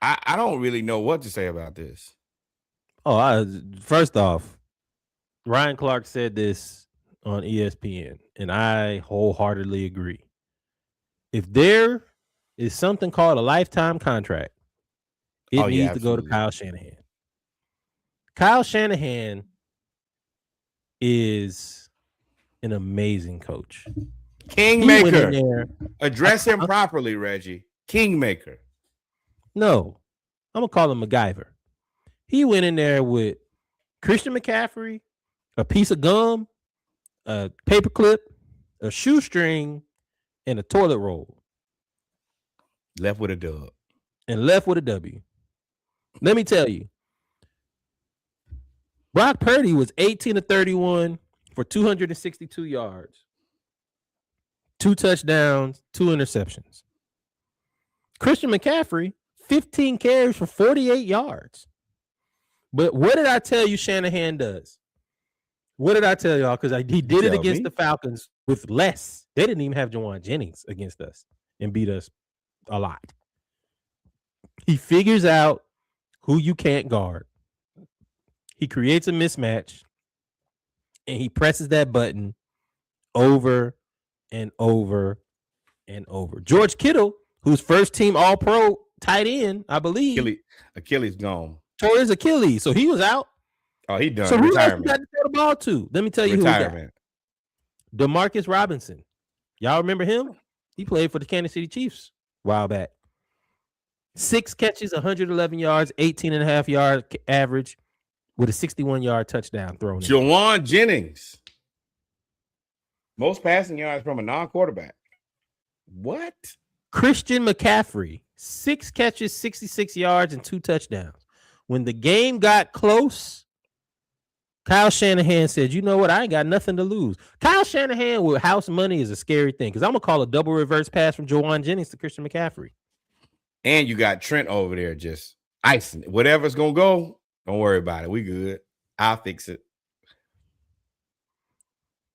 I don't really know what to say about this.
First off, Ryan Clark said this on ESPN, and I wholeheartedly agree. If there is something called a lifetime contract, it needs to go to Kyle Shanahan. Kyle Shanahan is an amazing coach.
Kingmaker. Address him properly, Reggie. Kingmaker.
No, I'm going to call him MacGyver. He went in there with Christian McCaffrey, a piece of gum, a paperclip, a shoestring, and a toilet roll.
Left with a dub.
And left with a W. Let me tell you. Brock Purdy was 18 of 31 for 262 yards, 2 touchdowns, 2 interceptions. Christian McCaffrey, 15 carries for 48 yards. But what did I tell you Shanahan does? What did I tell y'all? Because he did it against the Falcons with less. They didn't even have Jawan Jennings against us and beat us a lot. He figures out who you can't guard. He creates a mismatch, and he presses that button over and over and over. George Kittle, who's first team All-Pro tight end, I believe.
Achilles gone.
Tore his Achilles, so he was out.
Oh, he done.
So who else you got to throw the ball to? Let me tell you who we got. Demarcus Robinson. Y'all remember him? He played for the Kansas City Chiefs a while back. 6 catches, 111 yards, 18.5 yard average with a 61-yard touchdown thrown in.
Jawan Jennings. Most passing yards from a non-quarterback. What?
Christian McCaffrey. 6 catches, 66 yards, and 2 touchdowns. When the game got close, Kyle Shanahan said, you know what? I ain't got nothing to lose. Kyle Shanahan with house money is a scary thing because I'm going to call a double reverse pass from Jawan Jennings to Christian McCaffrey.
And you got Trent over there just icing it. Whatever's going to go, don't worry about it. We good. I'll fix it.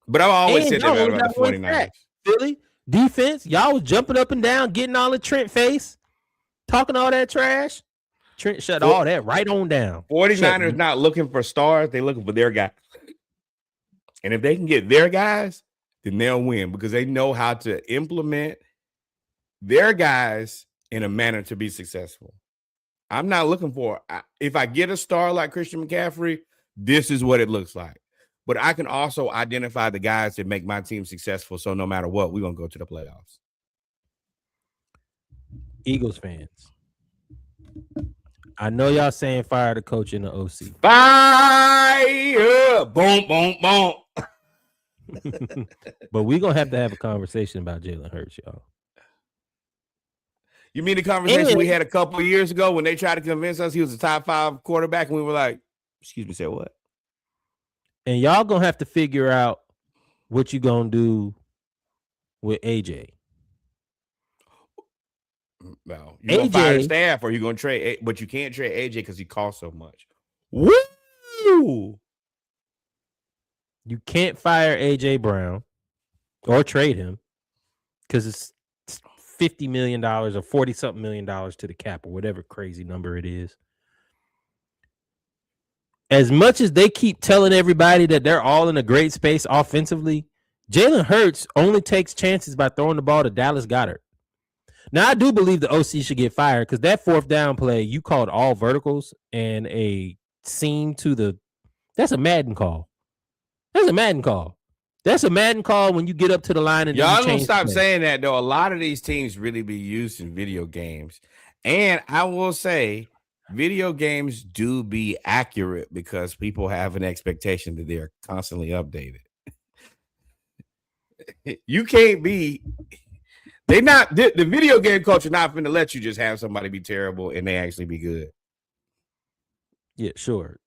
But I've always said that about the 49ers.
Philly, defense, y'all was jumping up and down, getting all in Trent face, talking all that trash. Trent shut all that right on down.
49ers not looking for stars. They're looking for their guys. And if they can get their guys, then they'll win because they know how to implement their guys in a manner to be successful. I'm not looking for, if I get a star like Christian McCaffrey, this is what it looks like. But I can also identify the guys that make my team successful. So no matter what, we're going to go to the playoffs.
Eagles fans. I know y'all saying fire the coach in the OC.
Fire! Boom, boom, boom.
But we're going to have a conversation about Jalen Hurts, y'all.
You mean the conversation we had a couple of years ago when they tried to convince us he was a top 5 quarterback and we were like, excuse me, say what?
And y'all going to have to figure out what you going to do with AJ.
Well, you're going to fire the staff or you're going to trade, but you can't trade AJ because he costs so much. Woo!
You can't fire AJ Brown or trade him because it's $50 million or $40-something million to the cap or whatever crazy number it is. As much as they keep telling everybody that they're all in a great space offensively, Jalen Hurts only takes chances by throwing the ball to Dallas Goedert. Now, I do believe the OC should get fired because that 4th down play, you called all verticals and a seam to the – that's a Madden call. That's a Madden call. That's a Madden call when you get up to the line and
y'all don't stop saying that, though. A lot of these teams really be used in video games. And I will say video games do be accurate because people have an expectation that they're constantly updated. You can't be. They not the video game culture not going to let you just have somebody be terrible and they actually be good.
Yeah, sure.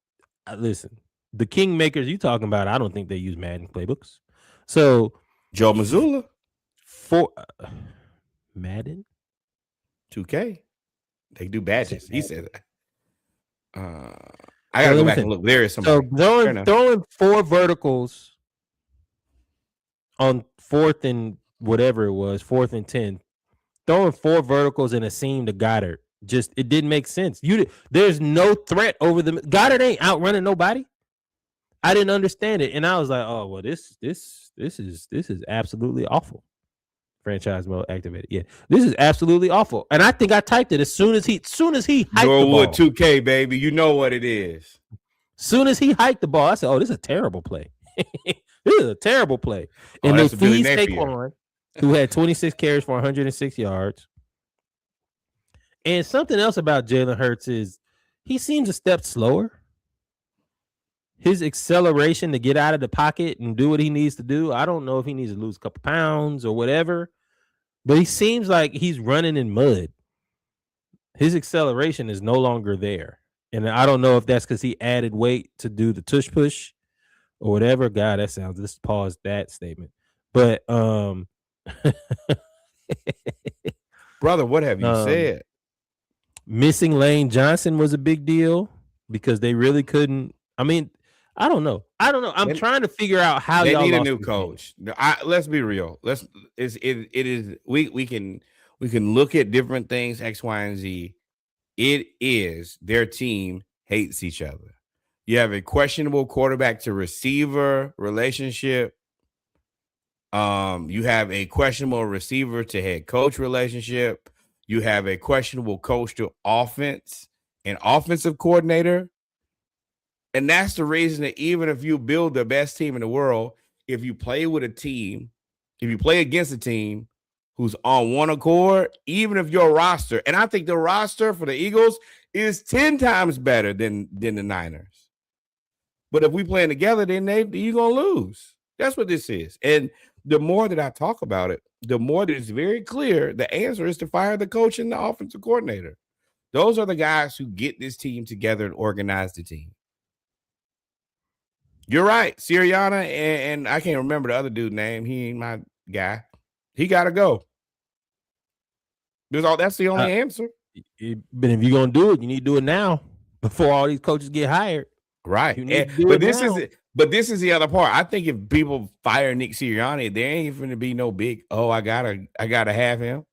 Listen, the Kingmakers you talking about, I don't think they use Madden playbooks. So
Joe Mazzulla
for Madden
2K, they do badges. He said that. I gotta go back and look. There is somebody.
So throwing 4 verticals on 4th and whatever it was, 4th and 10, throwing 4 verticals in a seam to Goddard. Just it didn't make sense. There's no threat over them. Goddard ain't outrunning nobody. I didn't understand it, and I was like, "Oh well, this is absolutely awful." Franchise mode activated. Yeah, this is absolutely awful. And I think I typed it as soon as he hiked
Norwood
the ball.
2K, baby. You know what it is.
Soon as he hiked the ball, I said, "Oh, this is a terrible play. This is a terrible play." And they feed Saquon, who had 26 carries for 106 yards. And something else about Jalen Hurts is he seems a step slower. His acceleration to get out of the pocket and do what he needs to do. I don't know if he needs to lose a couple pounds or whatever, but he seems like he's running in mud. His acceleration is no longer there. And I don't know if that's because he added weight to do the tush push or whatever. God, that sounds, let's pause that statement. But
brother, what have you said?
Missing Lane Johnson was a big deal because they really couldn't. I mean, I don't know. I'm trying to figure out how
they
y'all
need a new coach. Let's be real. We can look at different things, X, Y, and Z. It is their team hates each other. You have a questionable quarterback to receiver relationship. You have a questionable receiver to head coach relationship. You have a questionable coach to offense and offensive coordinator. And that's the reason that even if you build the best team in the world, if you play with a team, if you play against a team who's on one accord, even if your roster, and I think the roster for the Eagles is 10 times better than the Niners. But if we playing together, then you're going to lose. That's what this is. And the more that I talk about it, the more that it's very clear the answer is to fire the coach and the offensive coordinator. Those are the guys who get this team together and organize the team. You're right. Sirianni and I can't remember the other dude's name. He ain't my guy. He got to go. That's the only answer.
But if you're going to do it, you need to do it now before all these coaches get hired.
Right. But this is the other part. I think if people fire Nick Sirianni, there ain't going to be no big, I gotta have him.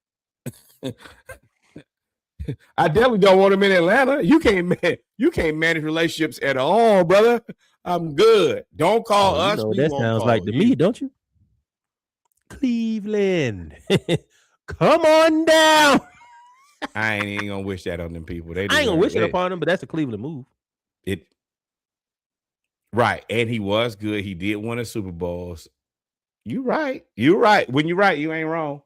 I definitely don't want him in Atlanta. You can't manage relationships at all, brother. I'm good. Don't call us.
That sounds like to me, don't you? Cleveland. Come on down.
I ain't even gonna wish that on them people.
I ain't gonna wish it upon them, but that's a Cleveland move.
Right. And he was good. He did win a Super Bowl. You're right. You're right. When you're right, you ain't wrong.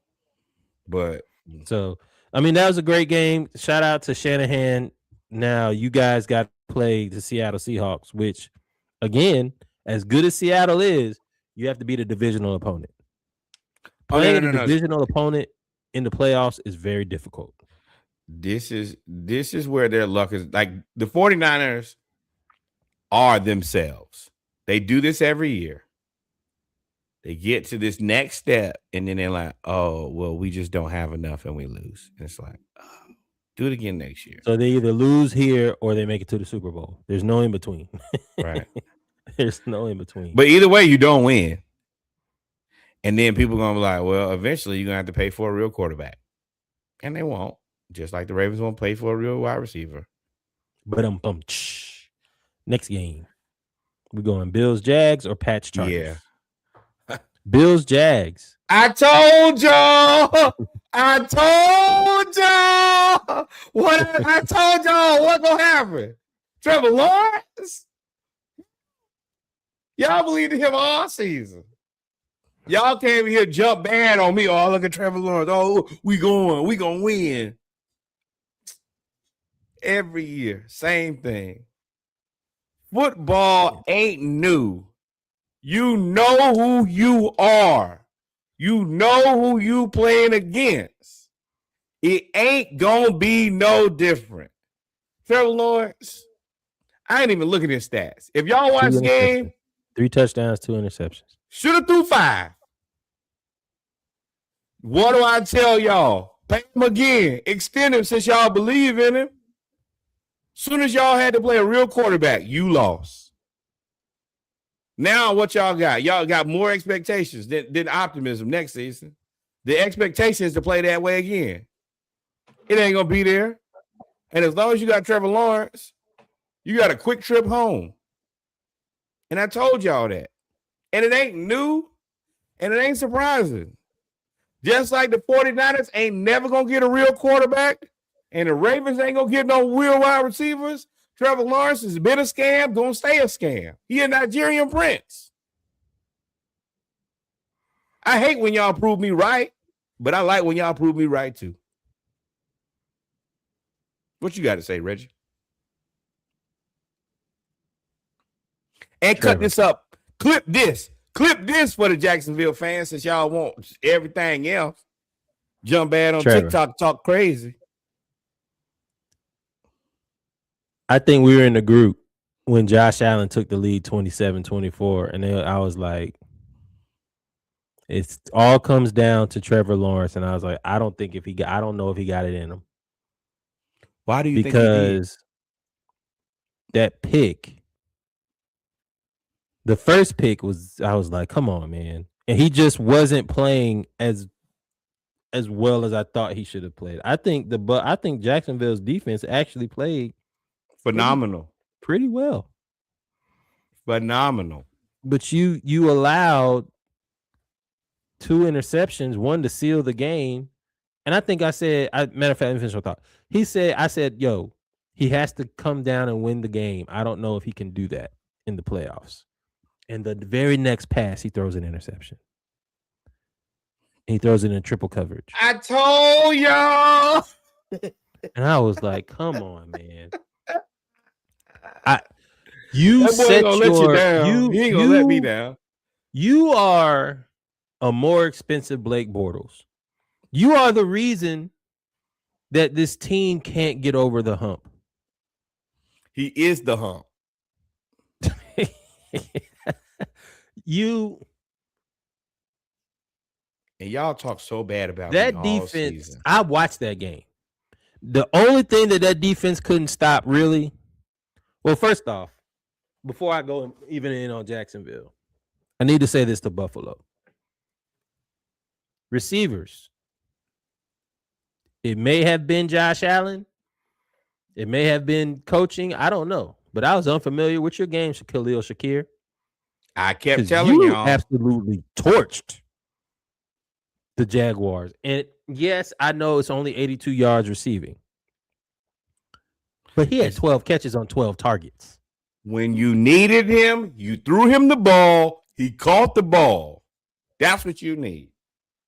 But
so, I mean, that was a great game. Shout out to Shanahan. Now, you guys got to play the Seattle Seahawks, which, again, as good as Seattle is, you have to beat a divisional opponent. Playing a divisional opponent in the playoffs is very difficult.
This is where their luck is. Like, the 49ers are themselves. They do this every year. They get to this next step, and then they're like, oh, well, we just don't have enough, and we lose. And it's like, do it again next year.
So they either lose here or they make it to the Super Bowl. There's no in between.
Right.
There's no in between.
But either way, you don't win. And then people are going to be like, well, eventually you're going to have to pay for a real quarterback. And they won't. Just like the Ravens won't pay for a real wide receiver.
But next game. We're going Bills, Jags, or Pats, Chargers?
Yeah.
Bills, Jags.
I told y'all. What I told y'all what gonna happen. Trevor Lawrence. Y'all believed in him all season. Y'all came here jump bad on me. Oh, look at Trevor Lawrence. Oh, we gonna win. Every year, same thing. Football ain't new. You know who you are. You know who you playing against. It ain't gonna be no different. Trevor Lawrence, I ain't even looking at stats. If y'all watch the game,
3 touchdowns, 2 interceptions.
should have threw 5. What do I tell y'all? Pay him again. Extend him since y'all believe in him. Soon as y'all had to play a real quarterback, you lost. Now what y'all got? Y'all got more expectations than optimism next season. The expectation is to play that way again. It ain't going to be there. And as long as you got Trevor Lawrence, you got a quick trip home. And I told y'all that. And it ain't new, and it ain't surprising. Just like the 49ers ain't never going to get a real quarterback, and the Ravens ain't going to get no real wide receivers, Trevor Lawrence has been a scam, going to stay a scam. He a Nigerian prince. I hate when y'all prove me right, but I like when y'all prove me right too. What you got to say, Reggie? And
Trevor.
cut this up. Clip this for the Jacksonville fans since y'all want everything else. Jump bad on
Trevor.
TikTok, talk crazy.
I think we were in the group when Josh Allen took the lead 27-24, and I was like, it all comes down to Trevor Lawrence, and I was like, I don't know if he got it in him.
Why do you think he did?
Because that pick, the first pick I was like, come on, man. And he just wasn't playing as well as I thought he should have played. I think Jacksonville's defense actually played
Phenomenal.
Pretty well.
Phenomenal.
But you allowed 2 interceptions, one to seal the game. And I think I said, matter of fact, let me finish my thought. I said, yo, he has to come down and win the game. I don't know if he can do that in the playoffs. And the very next pass, he throws an interception. He throws it in triple coverage.
I told y'all.
And I was like, come on, man. You set
gonna let you down. He ain't gonna let me down.
You are a more expensive Blake Bortles. You are the reason that this team can't get over the hump.
He is the hump. And y'all talk so bad about
that defense. I watched that game. The only thing that defense couldn't stop, really. Well, first off, before I go even in on Jacksonville, I need to say this to Buffalo. Receivers. It may have been Josh Allen. It may have been coaching. I don't know. But I was unfamiliar with your game, Khalil Shakir.
I kept telling y'all.
Absolutely torched the Jaguars. And yes, I know it's only 82 yards receiving. But he had 12 catches on 12 targets.
When you needed him, you threw him the ball. He caught the ball. That's what you need.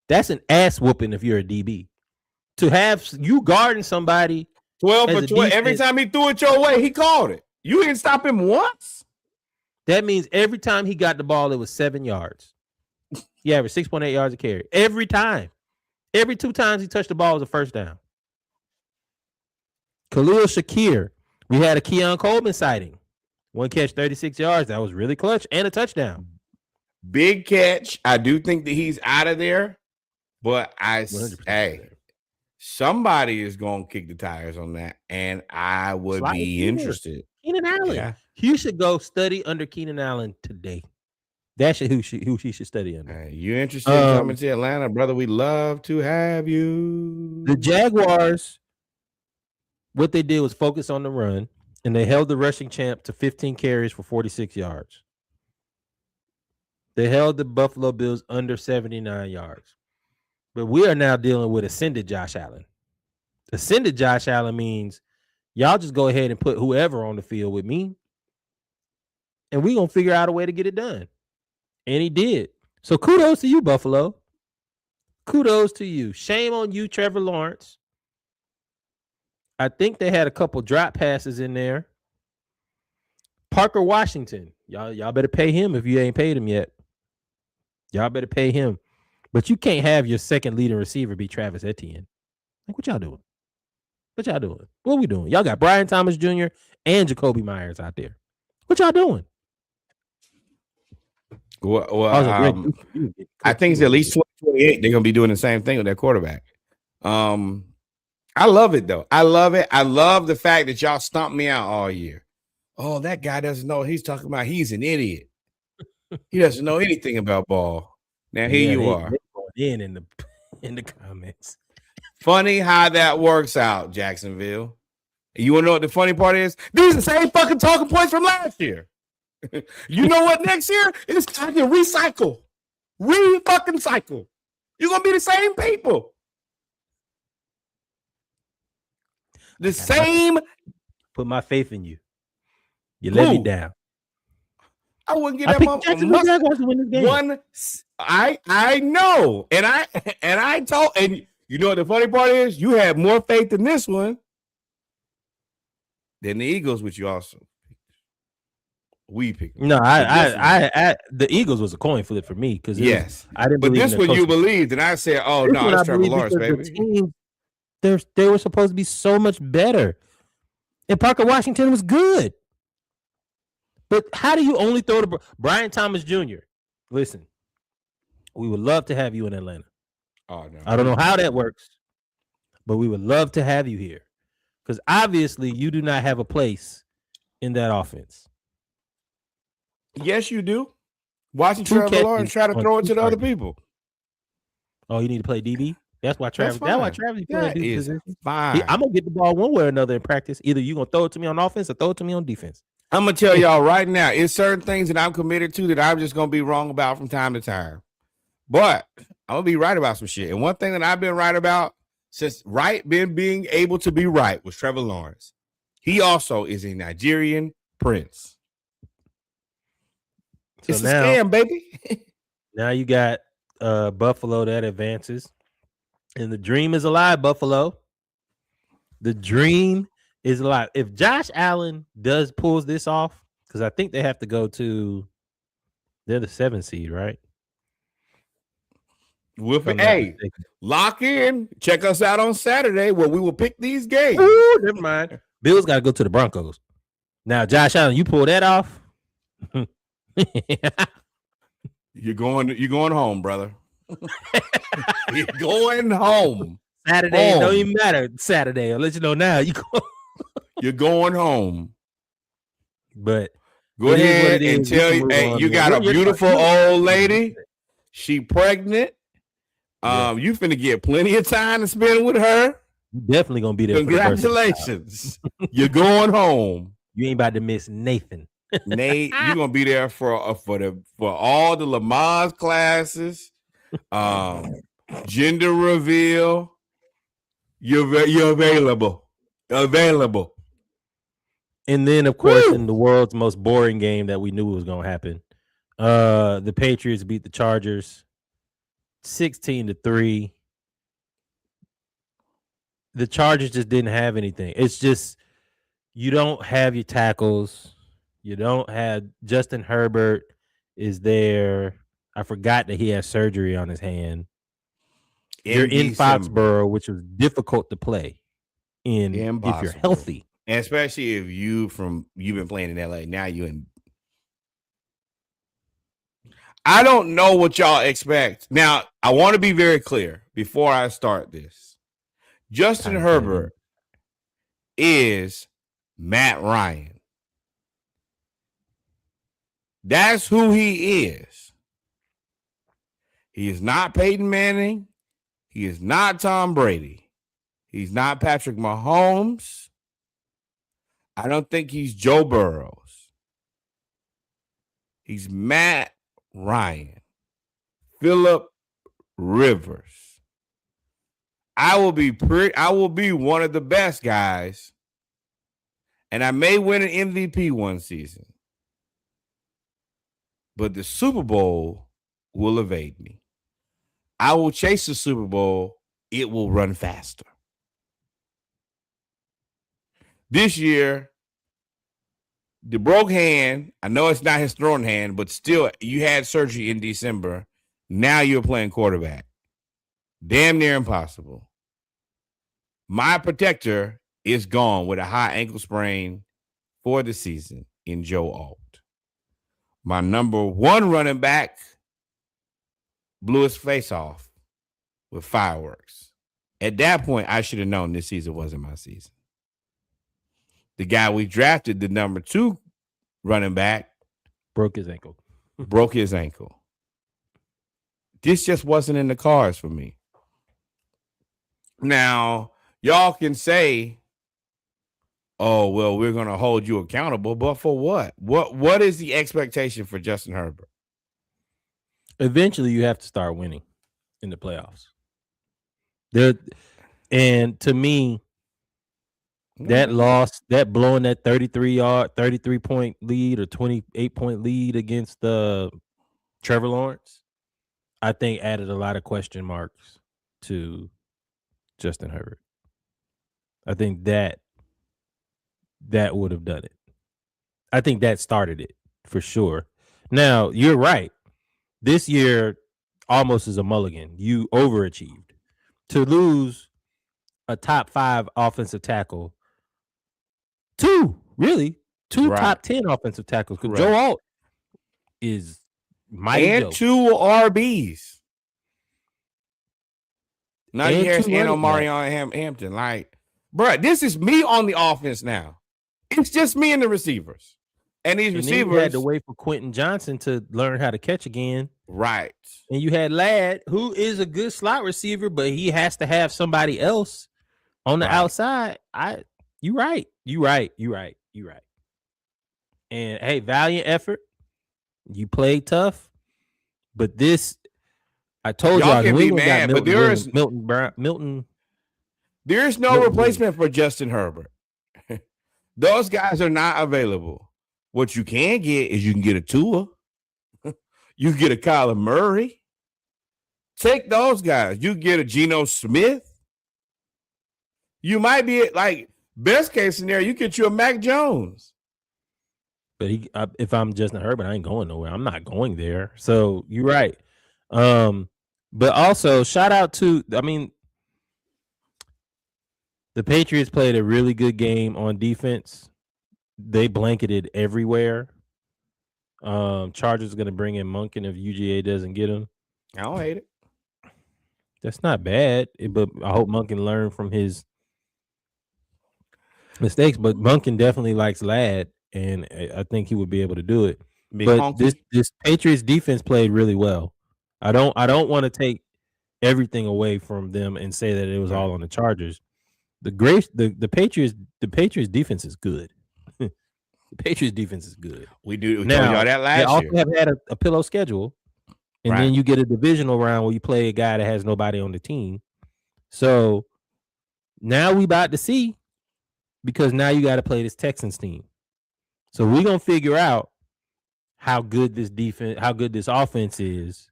That's an ass whooping if you're a DB. To have you guarding somebody
12 for 12. Every time he threw it your way, he caught it. You didn't stop him once.
That means every time he got the ball, it was 7 yards. He averaged 6.8 yards a carry. Every time. Every 2 times he touched the ball was a first down. Khalil Shakir, we had a Keon Coleman sighting. 1 catch, 36 yards. That was really clutch and a touchdown.
Big catch. I do think that he's out of there, but somebody is going to kick the tires on that, and I would be interested.
Keenan Allen. Yeah. You should go study under Keenan Allen today. That's who he should study under.
You interested in coming to Atlanta, brother? We'd love to have you.
The Jaguars, what they did was focus on the run, and they held the rushing champ to 15 carries for 46 yards. They held the Buffalo Bills under 79 yards. But we are now dealing with ascended Josh Allen. Ascended Josh Allen means y'all just go ahead and put whoever on the field with me, and we're going to figure out a way to get it done. And he did. So kudos to you, Buffalo. Kudos to you. Shame on you, Trevor Lawrence. I think they had a couple drop passes in there. Parker Washington, y'all better pay him if you ain't paid him yet. Y'all better pay him. But you can't have your second leading receiver be Travis Etienne. Like, what y'all doing? What y'all doing? What we doing? Y'all got Brian Thomas Jr. and Jacoby Myers out there. What y'all doing?
Well, I think it's at least 2028. They're gonna be doing the same thing with their quarterback. I love it though. I love it. I love the fact that y'all stomped me out all year. Oh, that guy doesn't know what he's talking about. He's an idiot. He doesn't know anything about ball. Now here you are.
In the comments.
Funny how that works out, Jacksonville. You want to know what the funny part is? These are the same fucking talking points from last year. You know what? Next year it's time to recycle. Re-fucking cycle. You're gonna be the same people. The same.
Put my faith in you. You let me down.
I wouldn't get that one. I know, and I told, and you know what the funny part is? You had more faith in this one than the Eagles, which you also we picked.
No, I the Eagles was a coin flip for me because
yes,
I didn't.
But this one you believed, and I said, "Oh no, it's Trevor Lawrence, baby."
They were supposed to be so much better, and Parker Washington was good. But how do you only throw to Brian Thomas Jr.? Listen, we would love to have you in Atlanta.
Oh no,
I don't know how that works, but we would love to have you here because obviously you do not have a place in that offense.
Yes, you do. Watching Trevor Lawrence try to throw it to the other people.
Oh, you need to play DB? That's why Travis. That's why Travis playing DB
position.
Fine. I'm gonna get the ball one way or another in practice. Either you gonna throw it to me on offense or throw it to me on defense.
I'm gonna tell y'all right now, it's certain things that I'm committed to that I'm just gonna be wrong about from time to time. But I'm gonna be right about some shit. And one thing that I've been right about since being able to be right was Trevor Lawrence. He also is a Nigerian prince. So it's now, a scam, baby.
Now you got Buffalo that advances. And the dream is alive, Buffalo. The dream is alive. If Josh Allen pulls this off, because I think they have to go to they're the 7th seed, right?
Hey, lock in. Check us out on Saturday where we will pick these games.
Ooh, never mind. Bills got to go to the Broncos. Now, Josh Allen, you pull that off.
You're going home, brother. You're going home.
Saturday don't even matter. Saturday, I'll let you know now.
You're going home.
But
go ahead and tell you, hey, you got a beautiful old lady. She pregnant. You finna get plenty of time to spend with her.
You definitely gonna be there.
Congratulations. You're going home.
You ain't about to miss Nathan.
Nate, you're gonna be there for all the Lamaze classes, gender reveal. You're available.
And then, of course, in the world's most boring game that we knew was gonna happen, the Patriots beat the Chargers 16-3. The Chargers just didn't have anything. It's just you don't have your tackles. You don't have Justin Herbert is there. I forgot that he had surgery on his hand. You're in Foxborough, which was difficult to play in if you're healthy.
And especially if you've been playing in LA. Now you in. I don't know what y'all expect. Now, I want to be very clear before I start this. Justin Herbert is Matt Ryan. That's who he is. He is not Peyton Manning. He is not Tom Brady. He's not Patrick Mahomes. I don't think he's Joe Burrows. He's Matt Ryan. Phillip Rivers. I will be one of the best guys, and I may win an MVP one season. But the Super Bowl will evade me. I will chase the Super Bowl. It will run faster. This year, the broke hand, I know it's not his throwing hand, but still, you had surgery in December. Now you're playing quarterback. Damn near impossible. My protector is gone with a high ankle sprain for the season in Joe Alt. My number one running back blew his face off with fireworks. At that point, I should have known this season wasn't my season. The guy we drafted, the number 2 running back,
broke his ankle.
This just wasn't in the cards for me. Now, y'all can say, oh, well, we're going to hold you accountable, but for what? What is the expectation for Justin Herbert?
Eventually, you have to start winning in the playoffs. And to me, that loss, that blowing that 33-point lead or 28-point lead against Trevor Lawrence, I think added a lot of question marks to Justin Herbert. I think that would have done it. I think that started it for sure. Now, you're right. This year almost is a mulligan. You overachieved. To lose a top 5 offensive tackle, 2 right. Top 10 offensive tackles, because Joe Alt is mighty
and
dope.
2 RBs. Now you hear and Omarion Hampton. Like, bro, this is me on the offense now. It's just me and the receivers. And these receivers
you had to wait for Quentin Johnson to learn how to catch again.
Right.
And you had Ladd, who is a good slot receiver, but he has to have somebody else on the outside. You right. And hey, valiant effort. You played tough, but this, I told y'all
can be mad, but there is
Milton.
There is no replacement for Justin Herbert. Those guys are not available. What you can get is you can get a Tua. You can get a Kyler Murray. Take those guys. You get a Geno Smith. You might be like best case scenario. You get you a Mac Jones.
But if I'm Justin Herbert, I ain't going nowhere. I'm not going there. So you're right. But also shout out to, the Patriots played a really good game on defense. They blanketed everywhere. Chargers are going to bring in Monken if UGA doesn't get him.
I don't hate it.
That's not bad, but I hope Monken learned from his mistakes. But Monken definitely likes Ladd, and I think he would be able to do it. But this Patriots defense played really well. I don't want to take everything away from them and say that it was all on the Chargers. The Patriots defense is good. The Patriots defense is good.
We told y'all that last year.
They also have had a pillow schedule, and then you get a divisional round where you play a guy that has nobody on the team. So now we about to see, because now you got to play this Texans team. So we're gonna figure out how good this offense is.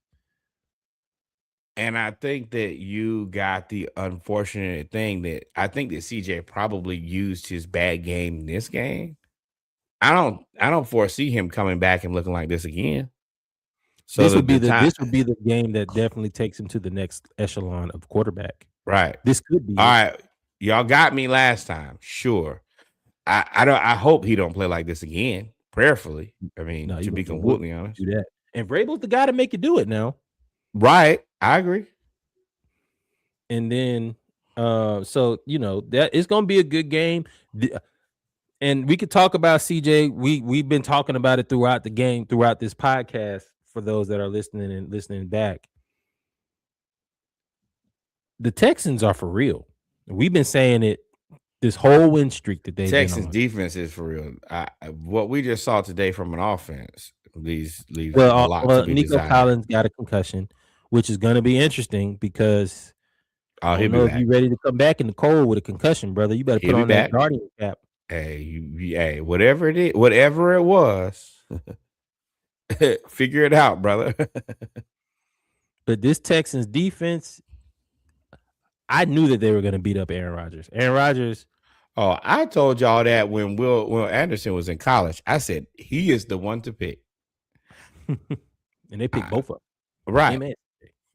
And I think that you got the unfortunate thing that I think that CJ probably used his bad game in this game. I don't foresee him coming back and looking like this again. So
this would be the game that definitely takes him to the next echelon of quarterback.
Right.
This could be.
All right. Y'all got me last time. Sure. I hope he don't play like this again. Prayerfully. To be completely honest.
Do that. And Vrabel's the guy to make you do it now.
Right. I agree.
And then so that it's gonna be a good game. And we could talk about CJ. We've been talking about it throughout the game, throughout this podcast, for those that are listening back. The Texans are for real. We've been saying it this whole win streak that they
Texans defense is for real. What we just saw today from an offense leaves a lot to be
Nico
desired.
Collins got a concussion, which is going to be interesting because I don't know if you're ready to come back in the cold with a concussion, brother. You better put on that Guardian cap.
Hey, whatever it was, figure it out, brother.
But this Texans defense, I knew that they were going to beat up Aaron Rodgers. Aaron Rodgers,
Oh, I told y'all that when Will Anderson was in college. I said he is the one to pick.
And they picked both of them.
Right.
Amen.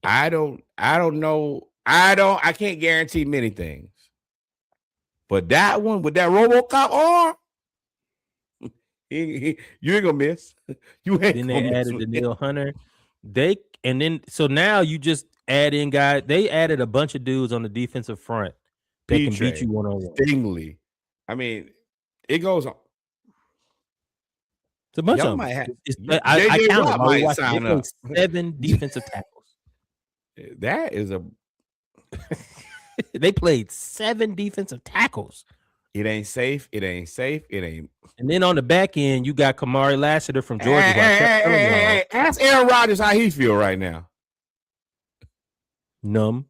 I don't know. I can't guarantee many things. But that one with that RoboCop arm, you ain't gonna miss. You ain't
Then
gonna
they
miss.
added Daniil Hunter. So now you just add in guys. They added a bunch of dudes on the defensive front that can beat you one-on-one.
Stingley. I mean, it goes on.
It's a bunch of them. I counted.
Might sign up.
7 defensive tackles.
That is a.
They played 7 defensive tackles.
It ain't safe. It ain't safe. It ain't.
And then on the back end, you got Kamari Lassiter from Georgia.
Hey, ask Aaron Rodgers how he feel right now.
Numb.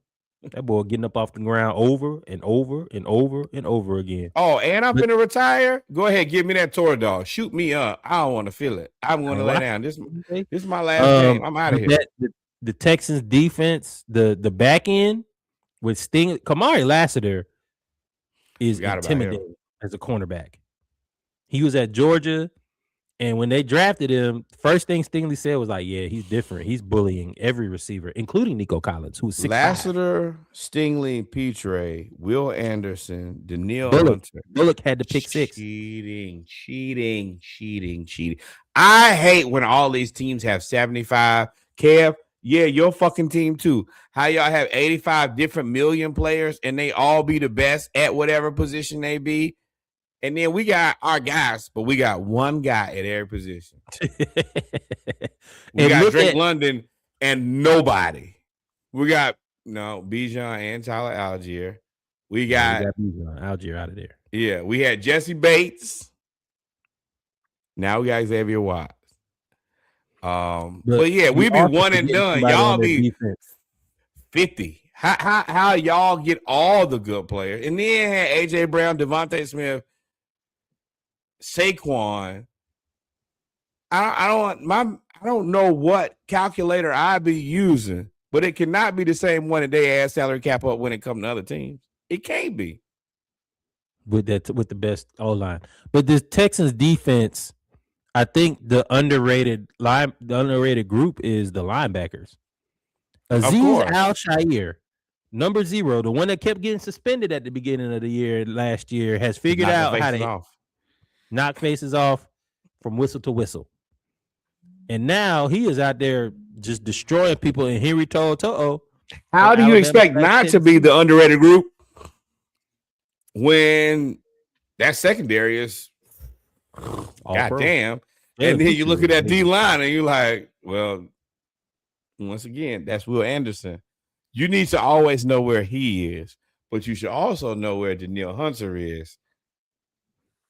That boy getting up off the ground over and over and over and over again.
Oh, and I'm gonna retire. Go ahead, give me that Toradol. Shoot me up. I don't want to feel it. I'm going to lay down. This is my last game. I'm out of here.
The Texans defense, the back end with Kamari Lassiter is intimidating as a cornerback. He was at Georgia, and when they drafted him, first thing Stingley said was like, "Yeah, he's different. He's bullying every receiver, including Nico Collins, who's 6'5".
Lassiter, Stingley, Trae, Will Anderson, Daniil
Hunter. Bullock had to pick 6.
Cheating. I hate when all these teams have 75. Kev, yeah, your fucking team too. How y'all have 85 different million players and they all be the best at whatever position they be. And then we got our guys, but we got one guy at every position. We got Drake London and nobody. We got Bijan and Tyler Algier. We got
Bijan, Algier out of there.
Yeah, we had Jesse Bates. Now we got Xavier Watts. But yeah, we be one and done. Y'all be 50. How y'all get all the good players? And then had AJ Brown, Devontae Smith, Saquon. I don't know what calculator I be using, but it cannot be the same one that they add salary cap up when it comes to other teams. It can't be
with the best O-line. But the Texans defense, I think the underrated group is the linebackers. Azeez Al-Shaair, number 0, the one that kept getting suspended at the beginning of the year last year, has figured out how to knock faces off from whistle to whistle. And now he is out there just destroying people. And Henry To'o.
How do you expect not to be the underrated group when that secondary is goddamn? And then you look at that D line and you're like, well, once again, that's Will Anderson. You need to always know where he is, but you should also know where Daniil Hunter is.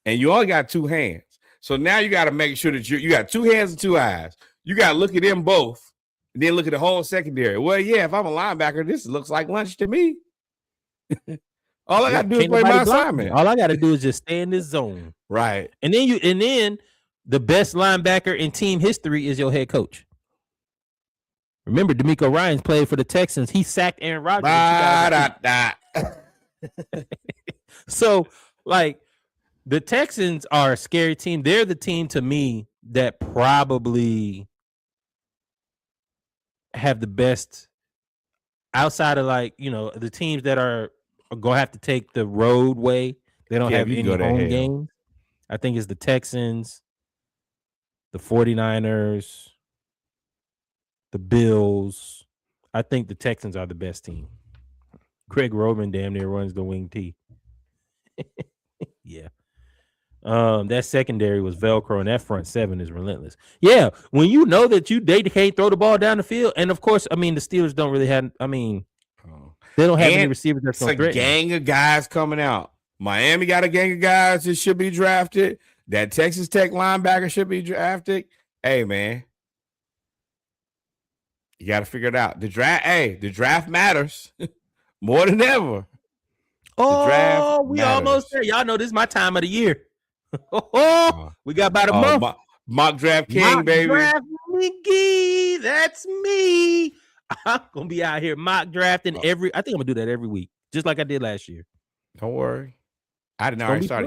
And you only got 2 hands. So now you got to make sure that you got 2 hands and 2 eyes. You got to look at them both and then look at the whole secondary. Well, yeah, if I'm a linebacker, this looks like lunch to me. All I got to do is play my assignment.
All I got to do is just stay in this zone.
Right.
And then the best linebacker in team history is your head coach. Remember, DeMeco Ryans played for the Texans. He sacked Aaron Rodgers. So, like, the Texans are a scary team. They're the team to me that probably have the best outside of the teams that are going to have to take the road way. They don't have any home games. I think it's the Texans, the 49ers, the Bills. I think the Texans are the best team. Greg Roman damn near runs the wing T. Yeah. That secondary was Velcro, and that front 7 is relentless. Yeah, when you know that they can't throw the ball down the field, and of course, the Steelers don't really have. They don't have any receivers that's
a gang of guys coming out. Miami got a gang of guys that should be drafted. That Texas Tech linebacker should be drafted. Hey, man, you got to figure it out. The draft matters more than ever.
Oh, we almost there. Y'all know this is my time of the year. We got about a month.
Mock draft king, baby.
Draft Mickey, that's me. I'm gonna be out here mock drafting I think I'm gonna do that every week, just like I did last year.
Don't worry. I didn't already start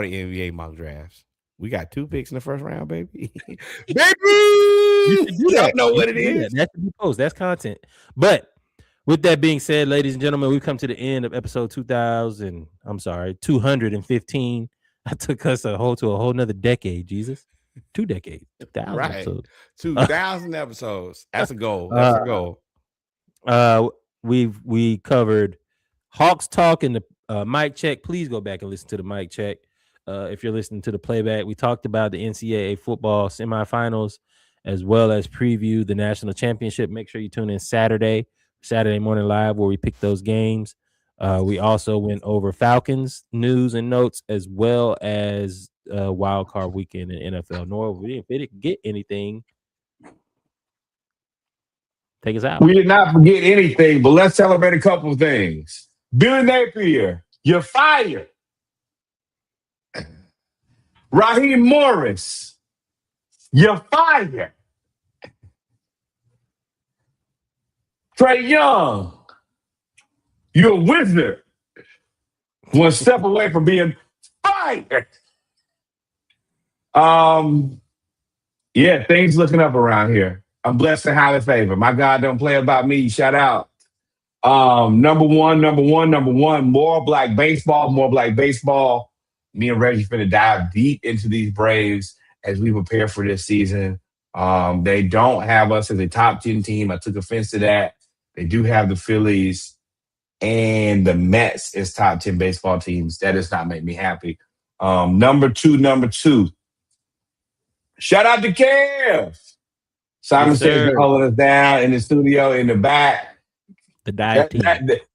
NBA mock drafts. We got 2 picks in the first round, baby. Baby,
You should do
y'all
that.
know
You
what
should
it
do
is.
that. That should be post. That's content. But with that being said, ladies and gentlemen, we've come to the end of episode 215. That took us to a whole nother decade, Jesus. 2 decades. 2,000
Right.
episodes.
2,000 episodes. That's a goal. That's a goal.
We covered Hawks Talk and the mic check. Please go back and listen to the mic check. If you're listening to the playback, we talked about the NCAA football semifinals as well as preview the national championship. Make sure you tune in Saturday morning live where we pick those games. We also went over Falcons news and notes as well as wild card weekend in NFL. Nor we didn't get anything. Take us out.
We did not forget anything, but let's celebrate a couple of things. Billy Napier, you're fired. Raheem Morris, you're fired. Trae Young, you're a wizard. One step away from being fired. Yeah, things looking up around here. I'm blessed and highly favored. My God don't play about me. Shout out. Number one, more black baseball. Me and Reggie finna dive deep into these Braves as we prepare for this season. They don't have us as a top 10 team. I took offense to that. They do have the Phillies and the Mets as top 10 baseball teams. That does not make me happy. Number two. Shout out to Kev. Simon says holding us down in the studio in the back.
The dive team.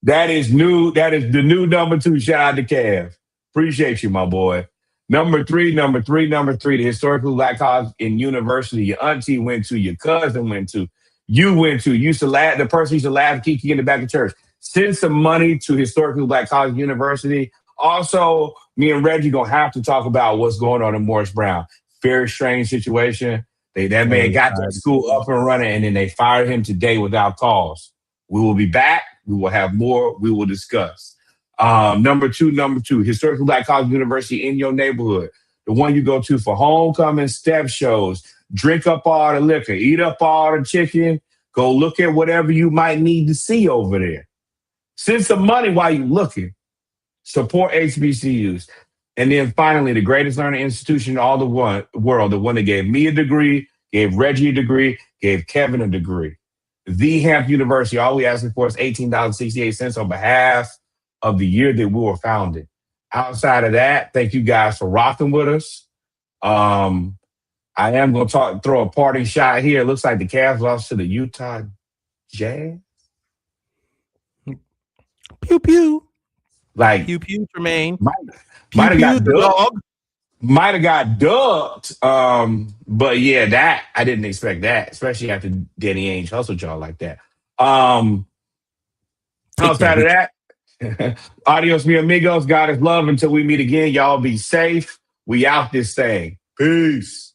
That is new. That is the new number 2. Shout out to Kev. Appreciate you, my boy. Number three. The historically black college and university your auntie went to, your cousin went to, you went to. Used to laugh. The person used to laugh, kiki in the back of church. Send some money to historically black college and university. Also, me and Reggie gonna have to talk about what's going on in Morris Brown. Very strange situation. That man got that school up and running, and then they fired him today without cause. We will be back. We will have more. We will discuss. Number two, historically black college university in your neighborhood. The one you go to for homecoming, step shows, drink up all the liquor, eat up all the chicken, go look at whatever you might need to see over there. Send some money while you're looking. Support HBCUs. And then finally, the greatest learning institution in all the world, the one that gave me a degree, gave Reggie a degree, gave Kevin a degree. The Hampton University, all we asking for is $18.68 on behalf of the year that we were founded. Outside of that, thank you guys for rocking with us. I am going to throw a parting shot here. It looks like the Cavs lost to the Utah Jazz.
Pew, pew.
Like,
pew, pew, Tremaine.
Might have got dubbed. But yeah, that I didn't expect that, especially after Danny Ainge hustled y'all like that. Outside of that, adios, mi amigos. God is love. Until we meet again, y'all be safe. We out this thing. Peace.